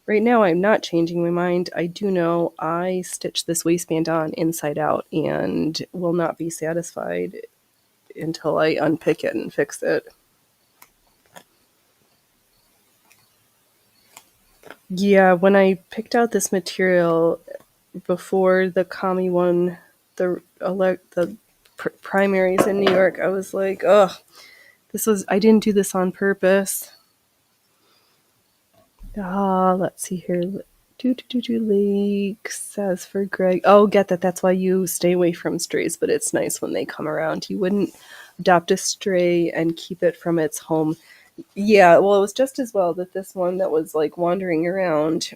Speaker 1: Right now, I'm not changing my mind. I do know I stitched this waistband on inside out and will not be satisfied until I unpick it and fix it. Yeah, when I picked out this material before the Kami won the primaries in New York, I was like, ugh, I didn't do this on purpose. Let's see here. Leak says for Greg. Oh, get that. That's why you stay away from strays, but it's nice when they come around. You wouldn't adopt a stray and keep it from its home. Yeah, well, it was just as well that this one that was like wandering around,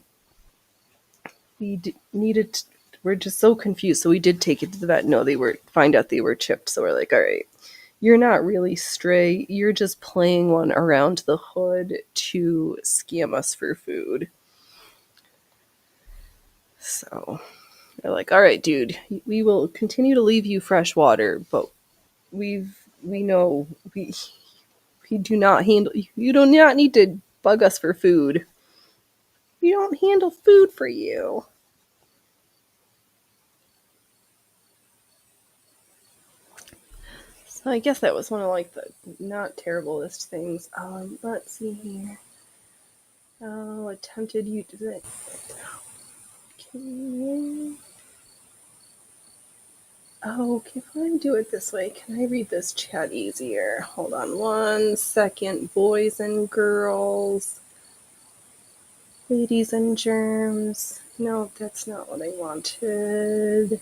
Speaker 1: we're just so confused. So we did take it to the vet. No, find out they were chipped. So we're like, all right, you're not really stray. You're just playing one around the hood to scam us for food. So they're like, all right, dude, we will continue to leave you fresh water, but we know we do not handle, you do not need to bug us for food. We don't handle food for you. So I guess that was one of like the not terriblest things. Let's see here. Oh, attempted you to it. Oh, if I do it this way, can I read this chat easier? Hold on 1 second. Boys and girls, ladies and germs. No, that's not what I wanted.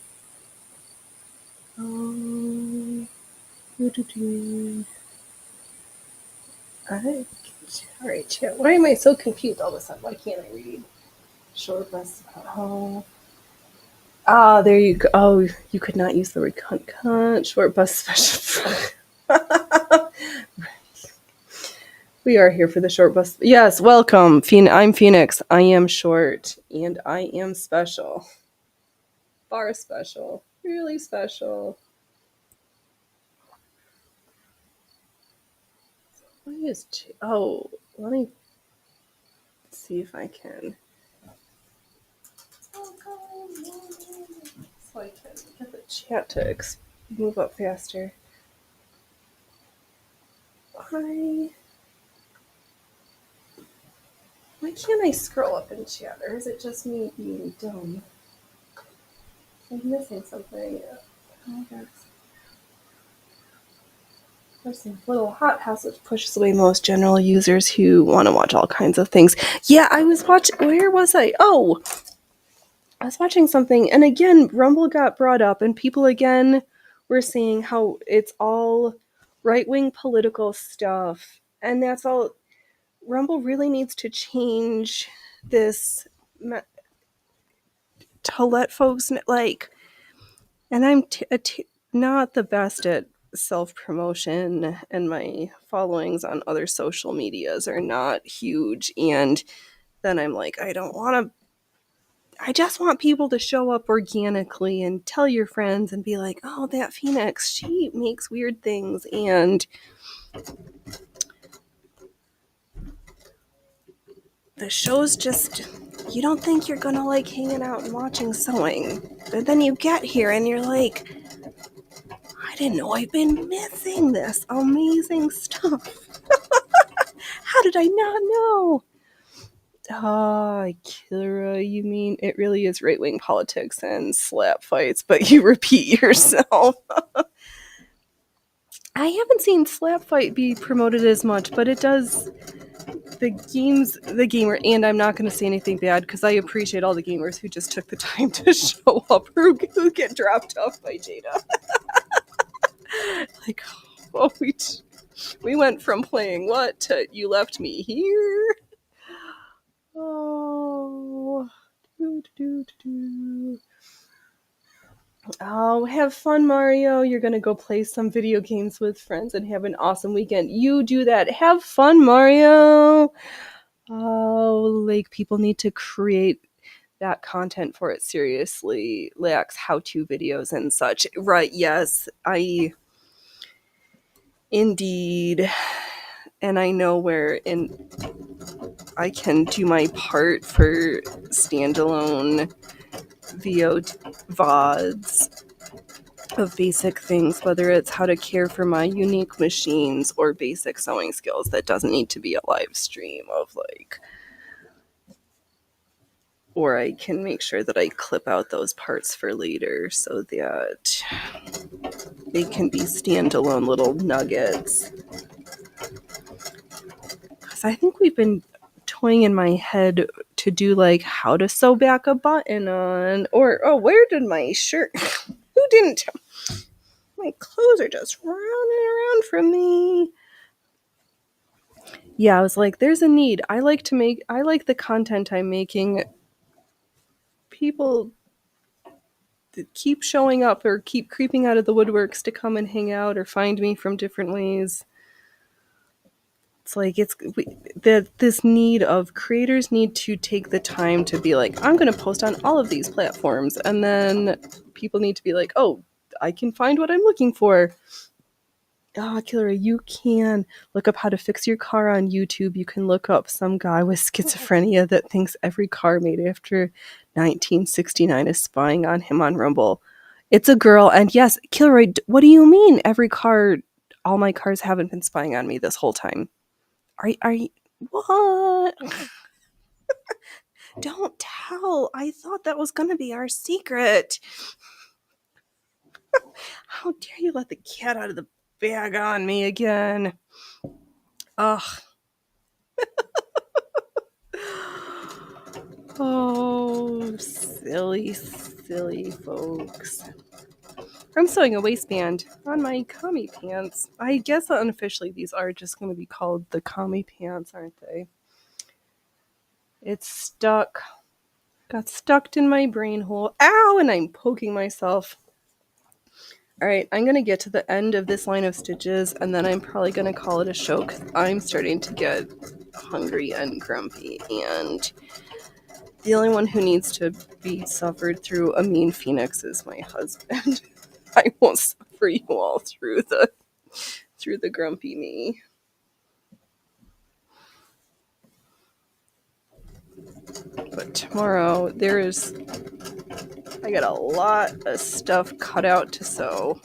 Speaker 1: Alright, chat. Why am I so confused all of a sudden? Why can't I read? Short bus. Oh. Ah, there you go. Oh, you could not use the word cunt. Short bus special. We are here for the short bus. Yes, welcome. I'm Phoenix. I am short and I am special. Far special. Really special. Let me see if I can. So I can get the chat to move up faster. Why can't I scroll up in chat? Or is it just me being dumb? I'm missing something. Oh, there's a little hot house which pushes away most general users who want to watch all kinds of things. Yeah, I was watching. Where was I? Oh, I was watching something, and again, Rumble got brought up, and people again were saying how it's all right-wing political stuff, and that's all. Rumble really needs to change this to let folks like. And I'm not the best at self-promotion, and my followings on other social medias are not huge, and then I'm like, I just want people to show up organically and tell your friends and be like, oh, that Phoenix, she makes weird things. And the show's just, you don't think you're gonna like hanging out and watching sewing. But then you get here and you're like, I didn't know I've been missing this amazing stuff. How did I not know? Kira, you mean it really is right-wing politics and slap fights, but you repeat yourself. I haven't seen slap fight be promoted as much, but it does. The gamer, and I'm not going to say anything bad because I appreciate all the gamers who just took the time to show up or who get dropped off by Jada. Like, oh, we went from playing what to you left me here. Oh, oh, have fun, Mario. You're gonna go play some video games with friends and have an awesome weekend. You do that. Have fun, Mario. Oh, like people need to create that content for it seriously. Like how-to videos and such. Right, yes. Indeed. And I know where I can do my part for standalone VODs of basic things, whether it's how to care for my unique machines or basic sewing skills that doesn't need to be a live stream of like, or I can make sure that I clip out those parts for later so that they can be standalone little nuggets. Because I think we've been toying in my head to do like how to sew back a button on, or oh, where did my shirt? Who didn't? My clothes are just running around from me. Yeah, I was like, there's a need. I like the content I'm making. People keep showing up or keep creeping out of the woodworks to come and hang out or find me from different ways. It's like this need of creators need to take the time to be like, I'm going to post on all of these platforms, and then people need to be like, oh, I can find what I'm looking for. Killer, you can look up how to fix your car on YouTube. You can look up some guy with schizophrenia that thinks every car made after 1969 is spying on him on Rumble. It's a girl, and yes, Kilroy, what do you mean all my cars haven't been spying on me this whole time? Are you, what? Don't tell. I thought that was going to be our secret. How dare you let the cat out of the bag on me again? Ugh. Oh, Silly, silly folks. I'm sewing a waistband on my kami pants. I guess unofficially these are just going to be called the kami pants, aren't they? It's stuck. Got stuck in my brain hole. Ow! And I'm poking myself. Alright, I'm going to get to the end of this line of stitches, and then I'm probably going to call it a show because I'm starting to get hungry and grumpy, and the only one who needs to be suffered through a mean phoenix is my husband. I won't suffer you all through the grumpy me. But tomorrow I got a lot of stuff cut out to sew.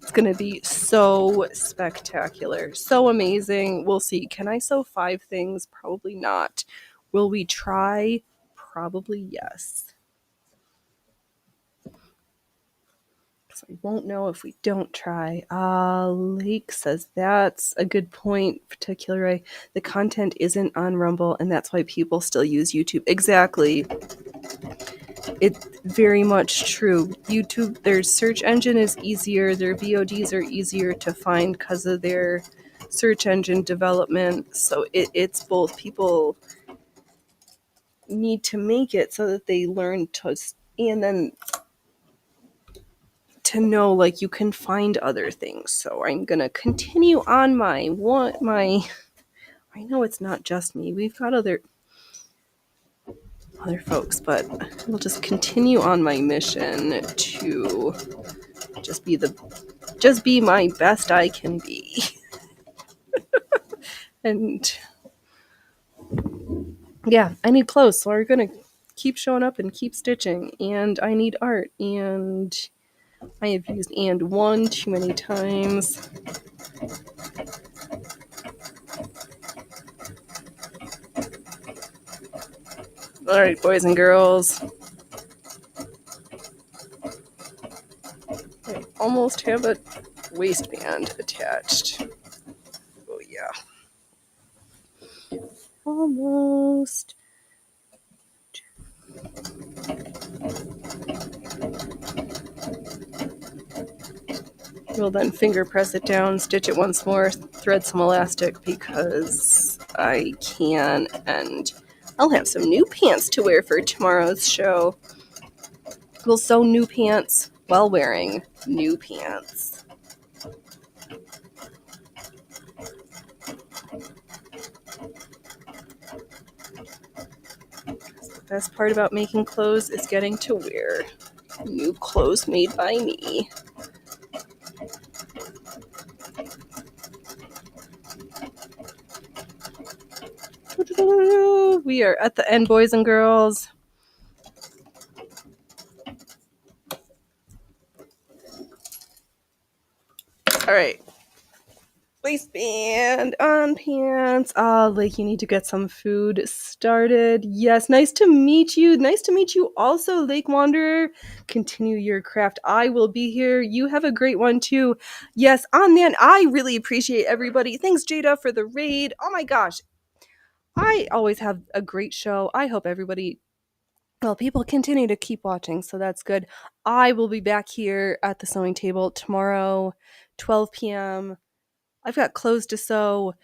Speaker 1: It's gonna be so spectacular, so amazing. We'll see. Can I sew 5 things? Probably not. Will we try? Probably yes. Because I won't know if we don't try. Lake says that's a good point, particularly the content isn't on Rumble, and that's why people still use YouTube. Exactly. It's very much true. YouTube, their search engine is easier, their VODs are easier to find because of their search engine development. So it's both. People need to make it so that they learn to, and then to know like you can find other things. So I'm gonna continue on my I know it's not just me. We've got other folks, but we'll just continue on my mission to just be my best I can be. And yeah, I need clothes, so we're gonna keep showing up and keep stitching, and I need art, and I have used and one too many times. Alright, boys and girls. I almost have a waistband attached. Oh yeah. Almost. We'll then finger press it down, stitch it once more, thread some elastic because I can, and I'll have some new pants to wear for tomorrow's show. We'll sew new pants while wearing new pants. The best part about making clothes is getting to wear new clothes made by me. We are at the end, boys and girls. All right. Waistband on pants. Like you need to get some food started. Yes, nice to meet you. Nice to meet you also, Lake Wanderer. Continue your craft. I will be here. You have a great one too. Yes, on that, I really appreciate everybody. Thanks, Jada, for the raid. Oh my gosh. I always have a great show. I hope everybody, well, people continue to keep watching, so that's good. I will be back here at the sewing table tomorrow, 12 p.m. I've got clothes to sew.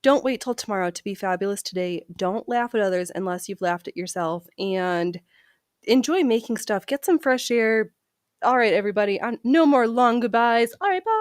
Speaker 1: Don't wait till tomorrow to be fabulous today. Don't laugh at others unless you've laughed at yourself. And enjoy making stuff. Get some fresh air. All right, everybody. No more long goodbyes. All right, bye.